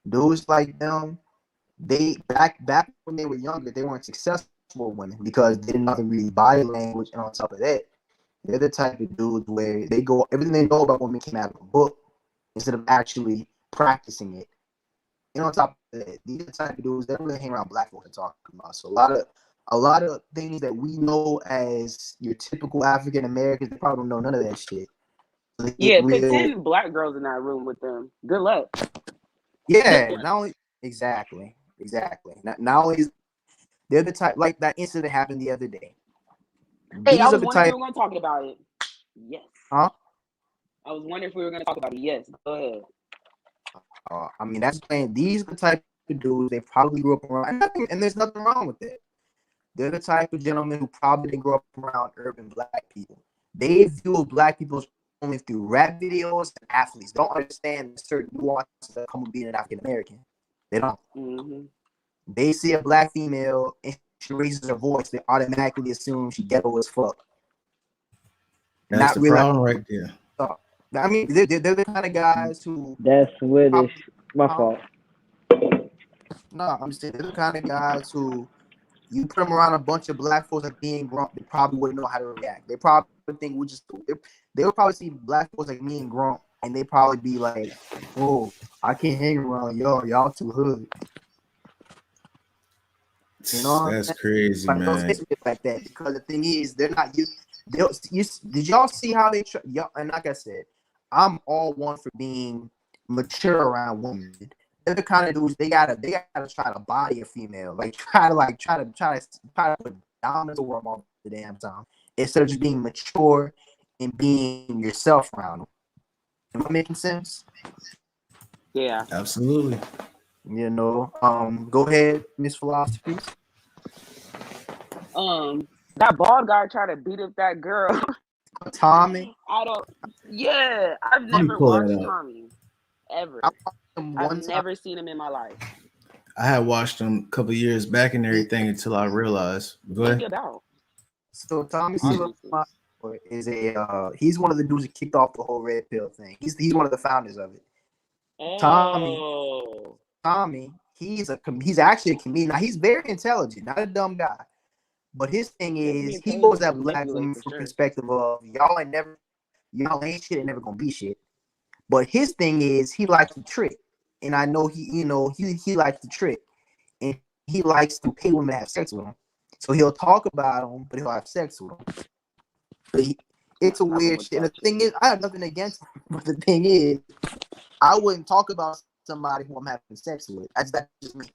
Speaker 15: Dudes like them, they back when they were younger, they weren't successful with women because they didn't know how to read body language, and on top of that, they're the type of dudes where everything they know about women came out of a book instead of actually practicing it. And on top of that, these are the type of dudes that really hang around black folks and talk about. So a lot of things that we know as your typical African Americans, they probably don't know none of that shit. So
Speaker 12: yeah, put 10 black girls in that room with them. Good luck.
Speaker 15: Yeah, not only exactly. Not only is they're the type, like that incident happened the other day.
Speaker 12: Hey, I was wondering if we were going to talk about it. Yes.
Speaker 15: Huh?
Speaker 12: I was wondering if we were going to talk about it. Yes, go ahead.
Speaker 15: I mean, that's playing. These are the type of dudes they probably grew up around, and there's nothing wrong with it. They're the type of gentlemen who probably didn't grow up around urban black people. They view black people only through rap videos and athletes. They don't understand certain nuances that come with being an African American. They don't.
Speaker 12: Mm-hmm.
Speaker 15: They see a black female and she raises her voice, they automatically assume she ghetto as fuck.
Speaker 1: That's the problem right there.
Speaker 15: I mean, they're the kind of guys who.
Speaker 11: That's Swedish. My fault.
Speaker 15: No, I'm saying they're the kind of guys who you put them around a bunch of black folks like me and Grump, they probably wouldn't know how to react. They probably think they would probably see black folks like me and Grump, and they probably be like, "Oh, I can't hang around y'all too hood." You know,
Speaker 1: that's crazy,
Speaker 15: like,
Speaker 1: man.
Speaker 15: don't say shit like that, because the thing is, they're not you. Did y'all see how they y'all? And like I said, I'm all one for being mature around women. They're the kind of dudes they gotta try to body a female, like try to put dominance over them all the damn time, instead of just being mature and being yourself around them. Am I making sense?
Speaker 12: Yeah,
Speaker 1: absolutely.
Speaker 15: You know, go ahead, Miss Philosophies.
Speaker 12: That bald guy tried to beat up that girl.
Speaker 15: Tommy.
Speaker 12: I've never watched Tommy ever. I've never seen him in my life.
Speaker 1: I had watched him a couple years back and everything until I realized. Go ahead.
Speaker 15: So Tommy is he's one of the dudes that kicked off the whole red pill thing. He's one of the founders of it. Tommy, he's actually a comedian. Now, he's very intelligent, not a dumb guy. But his thing is, he goes at black women from perspective of y'all ain't shit and never gonna be shit. But his thing is, he likes to trick, and I know he likes to trick, and he likes to pay women to have sex with him. So he'll talk about them, but he'll have sex with them. But It's a weird shit. And the thing is, I have nothing against it, but the thing is, I wouldn't talk about somebody who I'm having sex with. That's just me.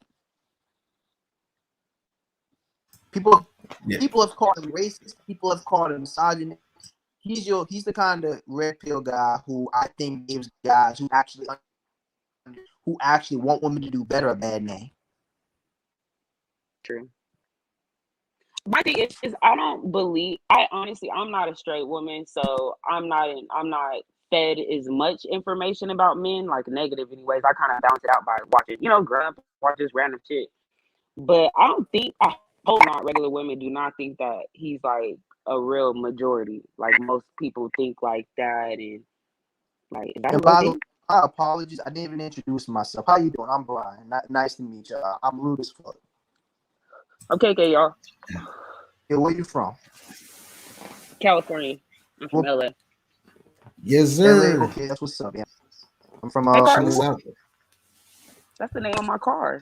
Speaker 15: People have called him racist. People have called him misogynist. He's the kind of red pill guy who I think gives guys who actually want women to do better a bad name.
Speaker 12: True. My thing is I'm not a straight woman, so I'm not fed as much information about men, like negative anyways. I kind of balance it out by watching, Grump, watch this random shit. But I hope not regular women do not think that he's like a real majority. Like most people think like that, and like is that a
Speaker 15: And
Speaker 12: real
Speaker 15: by the way,
Speaker 12: thing?
Speaker 15: my apologies. I didn't even introduce myself. How you doing? I'm Brian. Nice to meet you. I'm rude as fuck.
Speaker 12: Okay, y'all.
Speaker 15: Yeah, where you from?
Speaker 12: California. I'm from LA.
Speaker 1: Yes, sir.
Speaker 15: LA. Okay, that's what's up. Yeah, I'm from
Speaker 12: Hey,
Speaker 1: Shout
Speaker 12: Carla.
Speaker 1: us out.
Speaker 12: That's the name of my car.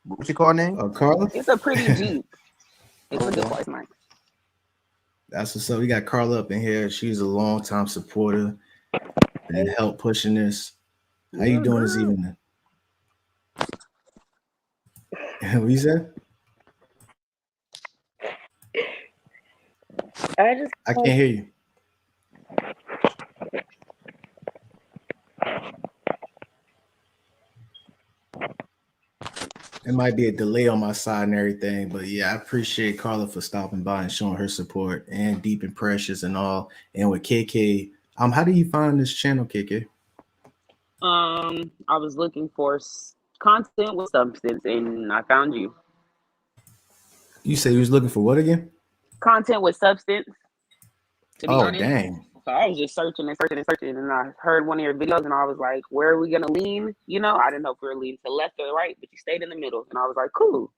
Speaker 15: What's your car name?
Speaker 1: Carla.
Speaker 12: It's a pretty Jeep. It's a good car. It's nice.
Speaker 1: That's what's up. We got Carla up in here. She's a long-time supporter and help pushing this. How you doing this evening? What you said? I can't hear you. It might be a delay on my side and everything, but yeah, I appreciate Carla for stopping by and showing her support, and Deep and Precious and all. And with KK, how do you find this channel, KK?
Speaker 12: I was looking for content with substance, and I found you.
Speaker 1: You said you was looking for what again?
Speaker 12: Content with substance. To be honest.
Speaker 1: Dang.
Speaker 12: So I was just searching, and I heard one of your videos, and I was like, "Where are we gonna lean?" I didn't know if we were leaning to the left or the right, but you stayed in the middle, and I was like, "Cool."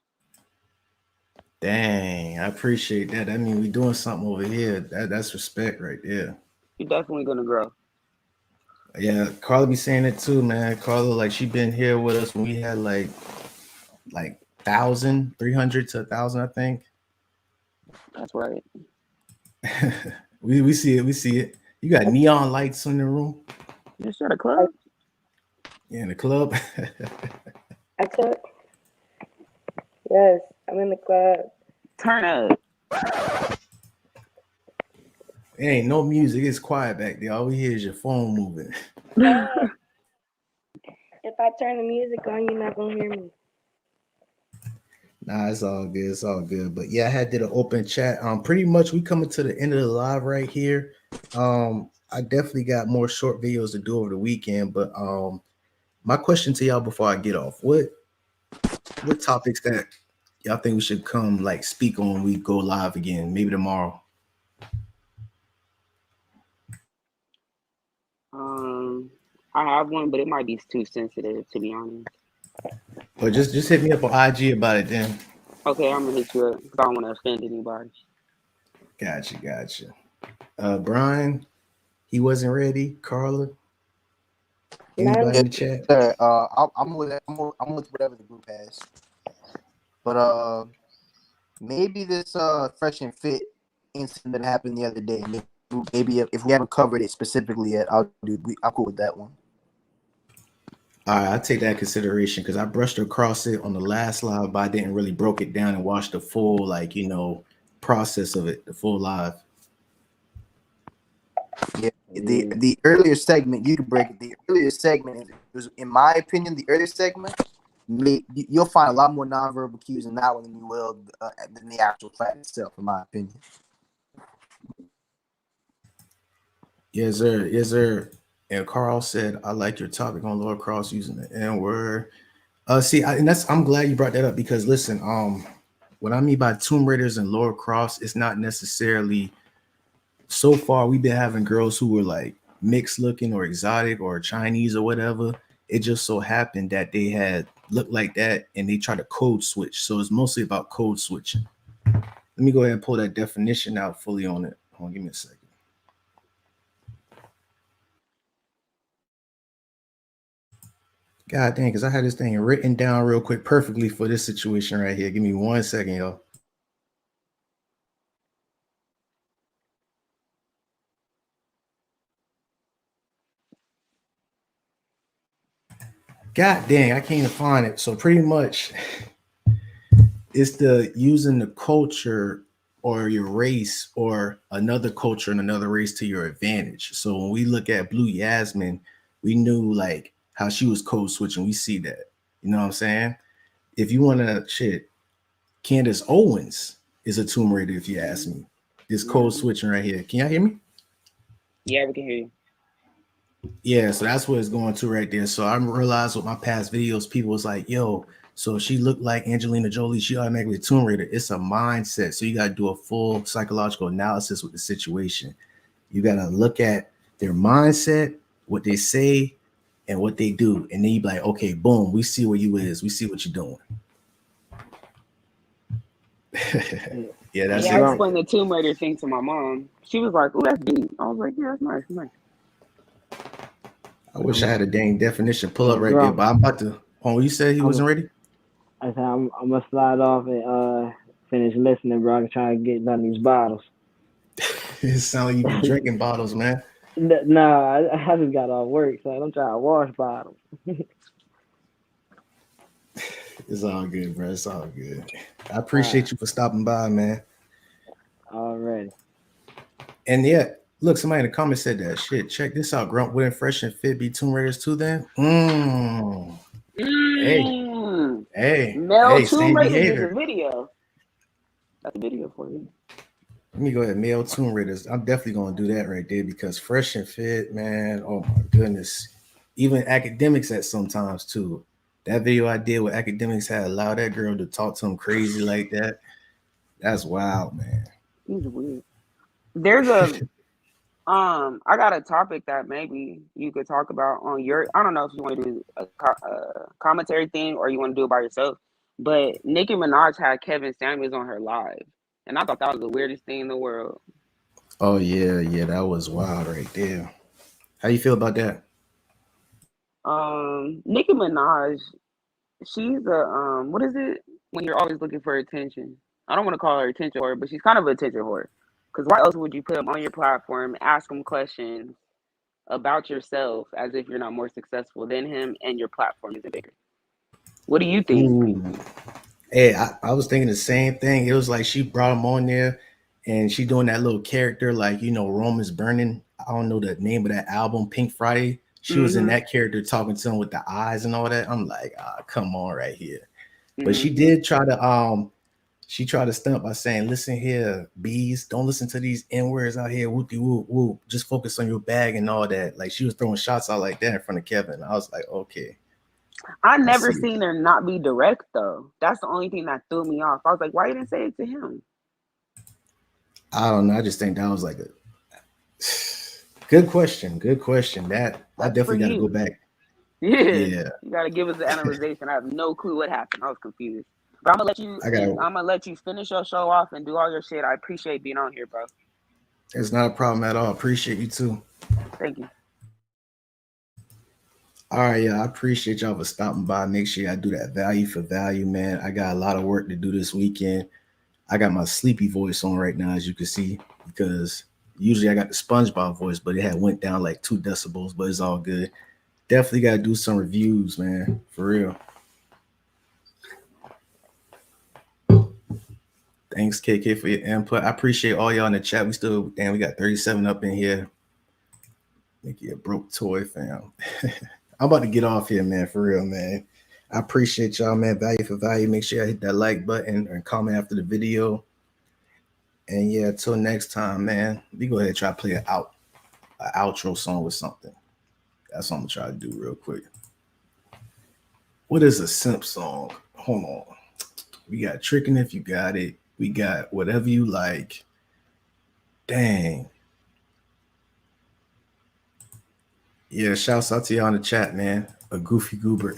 Speaker 1: Dang, I appreciate that. I mean, we doing something over here. That's respect right there.
Speaker 12: You're definitely gonna grow.
Speaker 1: Yeah, Carla be saying it too, man. Carla, like, she been here with us when we had like 1,300 to 1,000, I think.
Speaker 12: That's right.
Speaker 1: we see it. You got neon lights in the room.
Speaker 12: You at a club?
Speaker 1: Yeah, in the club.
Speaker 13: I took. Yes, I'm in the club.
Speaker 12: Turn up.
Speaker 1: It ain't no music. It's quiet back there. All we hear is your phone moving.
Speaker 13: If I turn the music on, you're not gonna hear me.
Speaker 1: Nah, it's all good. It's all good. But yeah, I did an open chat. Pretty much we coming to the end of the live right here. I definitely got more short videos to do over the weekend. But my question to y'all before I get off, what topics that y'all think we should come speak on when we go live again? Maybe tomorrow.
Speaker 12: I have one, but it might be too sensitive, to be honest.
Speaker 1: But just hit me up on IG about it then.
Speaker 12: Okay, I'm gonna hit you up because I don't want to offend anybody.
Speaker 1: Gotcha. Brian, he wasn't ready. Carla, anybody in the chat?
Speaker 15: I'm with whatever the group has. But maybe this fresh and fit incident that happened the other day. Maybe if we haven't covered it specifically yet, I'm cool with that one.
Speaker 1: All right, I'll take that in consideration because I brushed across it on the last live, but I didn't really broke it down and watch the full process of it, the full live.
Speaker 15: Yeah, the earlier segment, you can break it. The earlier segment was, in my opinion, you'll find a lot more nonverbal cues in that one than you will than the actual fight itself, in my opinion.
Speaker 1: Yes, sir. And Carl said, "I like your topic on Lord Cross using the N-word." I'm glad you brought that up because listen, what I mean by Tomb Raiders and Lord Cross, it's not necessarily. So far, we've been having girls who were mixed looking or exotic or Chinese or whatever. It just so happened that they had looked like that and they tried to code switch. So it's mostly about code switching. Let me go ahead and pull that definition out fully on it. Hold on, give me a second. God dang, because I had this thing written down real quick perfectly for this situation right here. Give me 1 second, y'all. God dang, I can't even find it. So pretty much it's the using the culture or your race or another culture and another race to your advantage. So when we look at Blue Yasmin, we knew like how she was code switching. We see that. You know what I'm saying? If you want to shit, Candace Owens is a Tomb Raider, if you ask me. This code switching right here. Can y'all hear me?
Speaker 12: Yeah, we can hear you.
Speaker 1: Yeah, so that's what it's going to right there. So I realized with my past videos, people was like, yo, so if she looked like Angelina Jolie, she automatically a Tomb Raider. It's a mindset. So you got to do a full psychological analysis with the situation. You got to look at their mindset, what they say, and what they do. And then you be like, okay, boom, we see where you is. We see what you're doing. Yeah, that's
Speaker 12: I
Speaker 1: it.
Speaker 12: explained the Tomb Raider thing to my mom. She was like, "Oh, that's deep." I was like, "Yeah, that's nice, nice."
Speaker 1: I wish I had a dang definition pull up right there, but I'm about to. Oh, you said he wasn't ready?
Speaker 11: I said I'm gonna slide off and finish listening, bro. I'm trying to get done these bottles.
Speaker 1: It sounds like you be drinking bottles, man.
Speaker 11: No, I just got off work, so I'm trying to wash bottles.
Speaker 1: It's all good, bro. It's all good. I appreciate you for stopping by, man.
Speaker 11: Already.
Speaker 1: And yeah, look, somebody in the comments said that shit. Check this out. Grump wouldn't Fresh and Fit be Tomb Raiders too then? Hey,
Speaker 12: Mel Tomb
Speaker 1: same
Speaker 12: Raiders is
Speaker 1: behavior.
Speaker 12: a video. That's a video for you.
Speaker 1: Let me go ahead, male Tomb Raiders. I'm definitely gonna do that right there because Fresh and Fit, man. Oh my goodness. Even Akademiks at sometimes too. That video I did with Akademiks had allowed that girl to talk to him crazy like that. That's wild, man.
Speaker 12: He's weird. There's a I got a topic that maybe you could talk about on your. I don't know if you want to do a commentary thing or you want to do it by yourself. But Nicki Minaj had Kevin Samuels on her live, and I thought that was the weirdest thing in the world.
Speaker 1: Oh yeah, that was wild right there. How you feel about that?
Speaker 12: Nicki Minaj, she's a what is it when you're always looking for attention? I don't want to call her attention whore, but she's kind of an attention whore. Because why else would you put them on your platform, ask them questions about yourself as if you're not more successful than him and your platform isn't bigger? What do you think?
Speaker 1: Ooh. Hey, I was thinking the same thing. It was like she brought him on there and she doing that little character like, you know, Rome is burning. I don't know the name of that album, Pink Friday. She was in that character talking to him with the eyes and all that. I'm like, come on right here. But she did try to she tried to stump by saying, listen here, bees, don't listen to these N-words out here, whoopty whoop whoop. Just focus on your bag and all that. Like she was throwing shots out like that in front of Kevin. I was like, okay.
Speaker 12: I never seen her not be direct though. That's the only thing that threw me off. I was like, why you didn't say it to him?
Speaker 1: I don't know. I just think that was like a good question. Good question. That I definitely got to go back.
Speaker 12: Yeah. You got to give us the analyzation. I have no clue what happened. I was confused. But I'm gonna let you finish your show off and do all your shit. I appreciate being on here, bro.
Speaker 1: It's not a problem at all. Appreciate you too.
Speaker 12: Thank you.
Speaker 1: All right, I appreciate y'all for stopping by. Make sure I do that value for value, man. I got a lot of work to do this weekend. I got my sleepy voice on right now, as you can see, because usually I got the SpongeBob voice, but it had went down like 2 decibels, but it's all good. Definitely got to do some reviews, man, for real. Thanks, KK, for your input. I appreciate all y'all in the chat. We got 37 up in here. Nicki a broke toy, fam. I'm about to get off here, man, for real, man. I appreciate y'all, man. Value for value. Make sure y'all hit that like button and comment after the video. And yeah, until next time, man, we go ahead and try to play an outro song with something. That's what I'm gonna try to do real quick. What is a simp song? Hold on. We got Trickin' If You Got It. We got Whatever You Like. Dang. Yeah, shouts out to y'all in the chat, man. A goofy goober.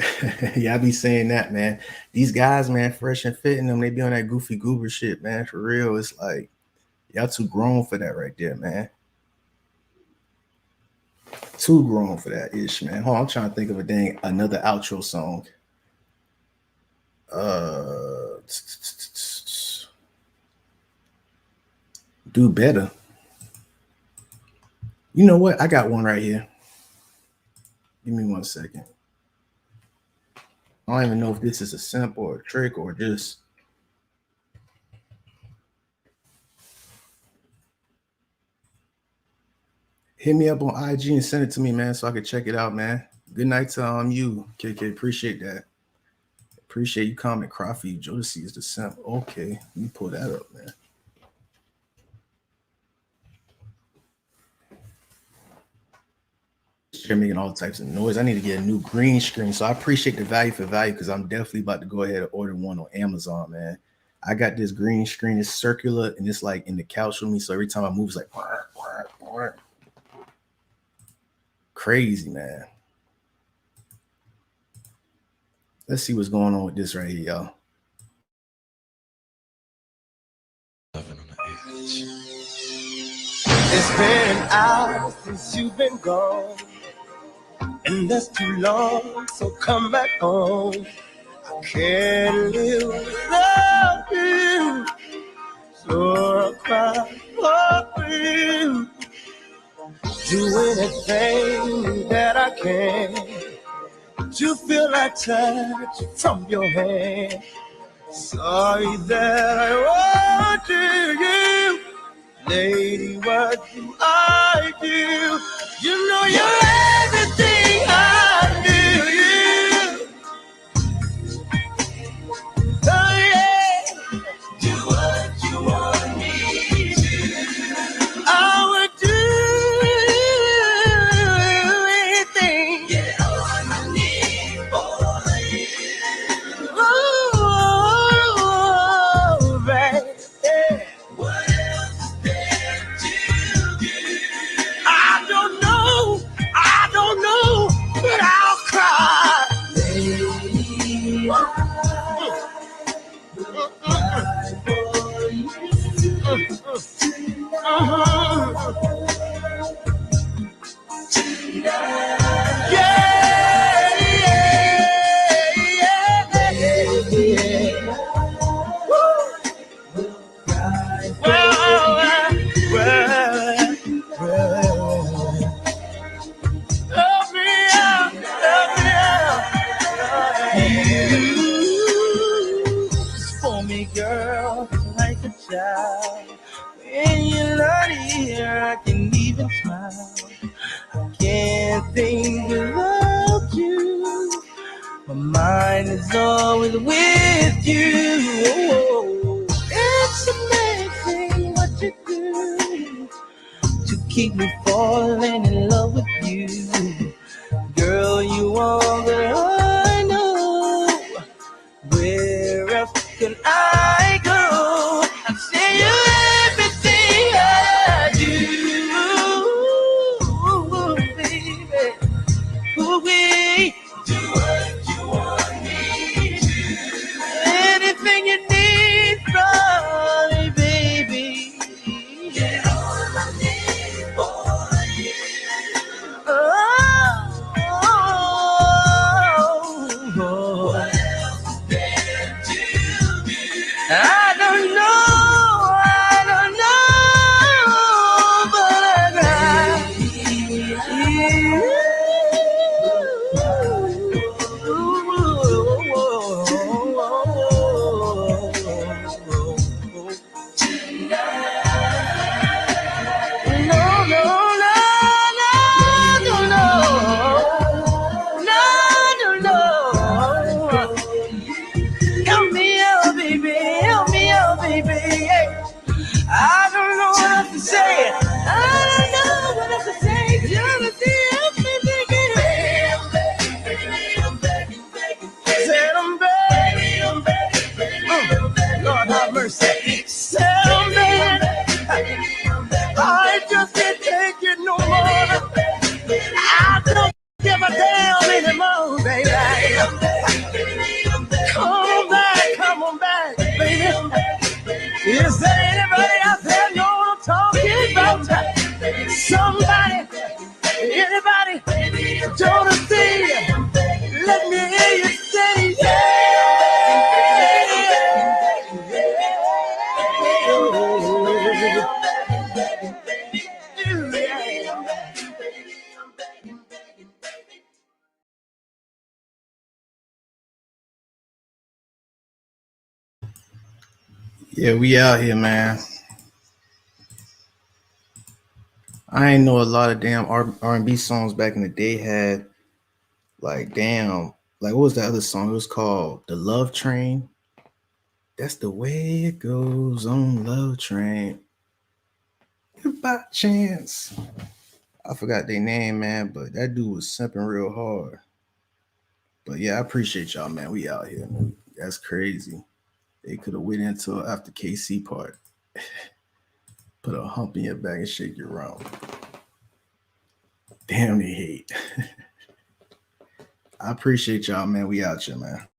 Speaker 1: Yeah, I be saying that, man. These guys, man, Fresh and Fit in them, they be on that goofy goober shit, man. For real, it's like y'all too grown for that right there, man. Too grown for that ish, man. Hold on, I'm trying to think of another outro song. Do better. You know what? I got one right here. Give me 1 second. don't even know if this is a simp or a trick or just. Hit me up on IG and send it to me, man, so I can check it out, man. Good night to you, KK. Appreciate that. Appreciate you comment. Croft, Jodeci is the simp. Okay, let me pull that up, man. They're making all types of noise. I need to get a new green screen. So I appreciate the value for value because I'm definitely about to go ahead and order one on Amazon, man. I got this green screen. It's circular and it's like in the couch with me. So every time I move, it's like crazy, man. Let's see what's going on with this right here, y'all.
Speaker 9: It's been hours since you've been gone, and that's too long, so come back home. I can't live without you, so I cry for you. Do anything that I can to feel that touch from your hand. Sorry that I want you, lady, what do I do? You know you're everything I do. Oh yeah, do what you want me to. I would do anything. Get on my knees for you. Oh, baby. What else is there to do? I don't know, but I'll cry. Baby, I will cry for you tonight. Yeah. Woo. Help me out. For me, girl, like a child. When you're not here, I can even smile. I can't think without you. My mind is always with you. It's amazing what you do to keep me falling in love with you. Girl, you are that I know. Where else can I go? I say you're everything I do, baby. Ooh, we do what you want me to. Anything you need from me, baby. Get on my knees for you. What else is there to do? I don't know, but I Help me out, baby. I don't know what else to say. Just help me thinking. Said I'm begging. Lord have mercy. Said I'm begging. I just can't take it no more. I don't give a damn anymore, baby. Come on back, baby. Is there anybody out there know what I'm talking about?
Speaker 1: Yeah, we out here, man. I ain't know a lot of damn R&B songs back in the day had like damn, like what was that other song? It was called The Love Train. That's the way it goes on Love Train. By chance. I forgot their name, man, but that dude was simping real hard. But yeah, I appreciate y'all, man. We out here, man. That's crazy. They could have went into after KC part. Put a hump in your back and shake your rump. Damn, they hate. I appreciate y'all, man. We out here, man.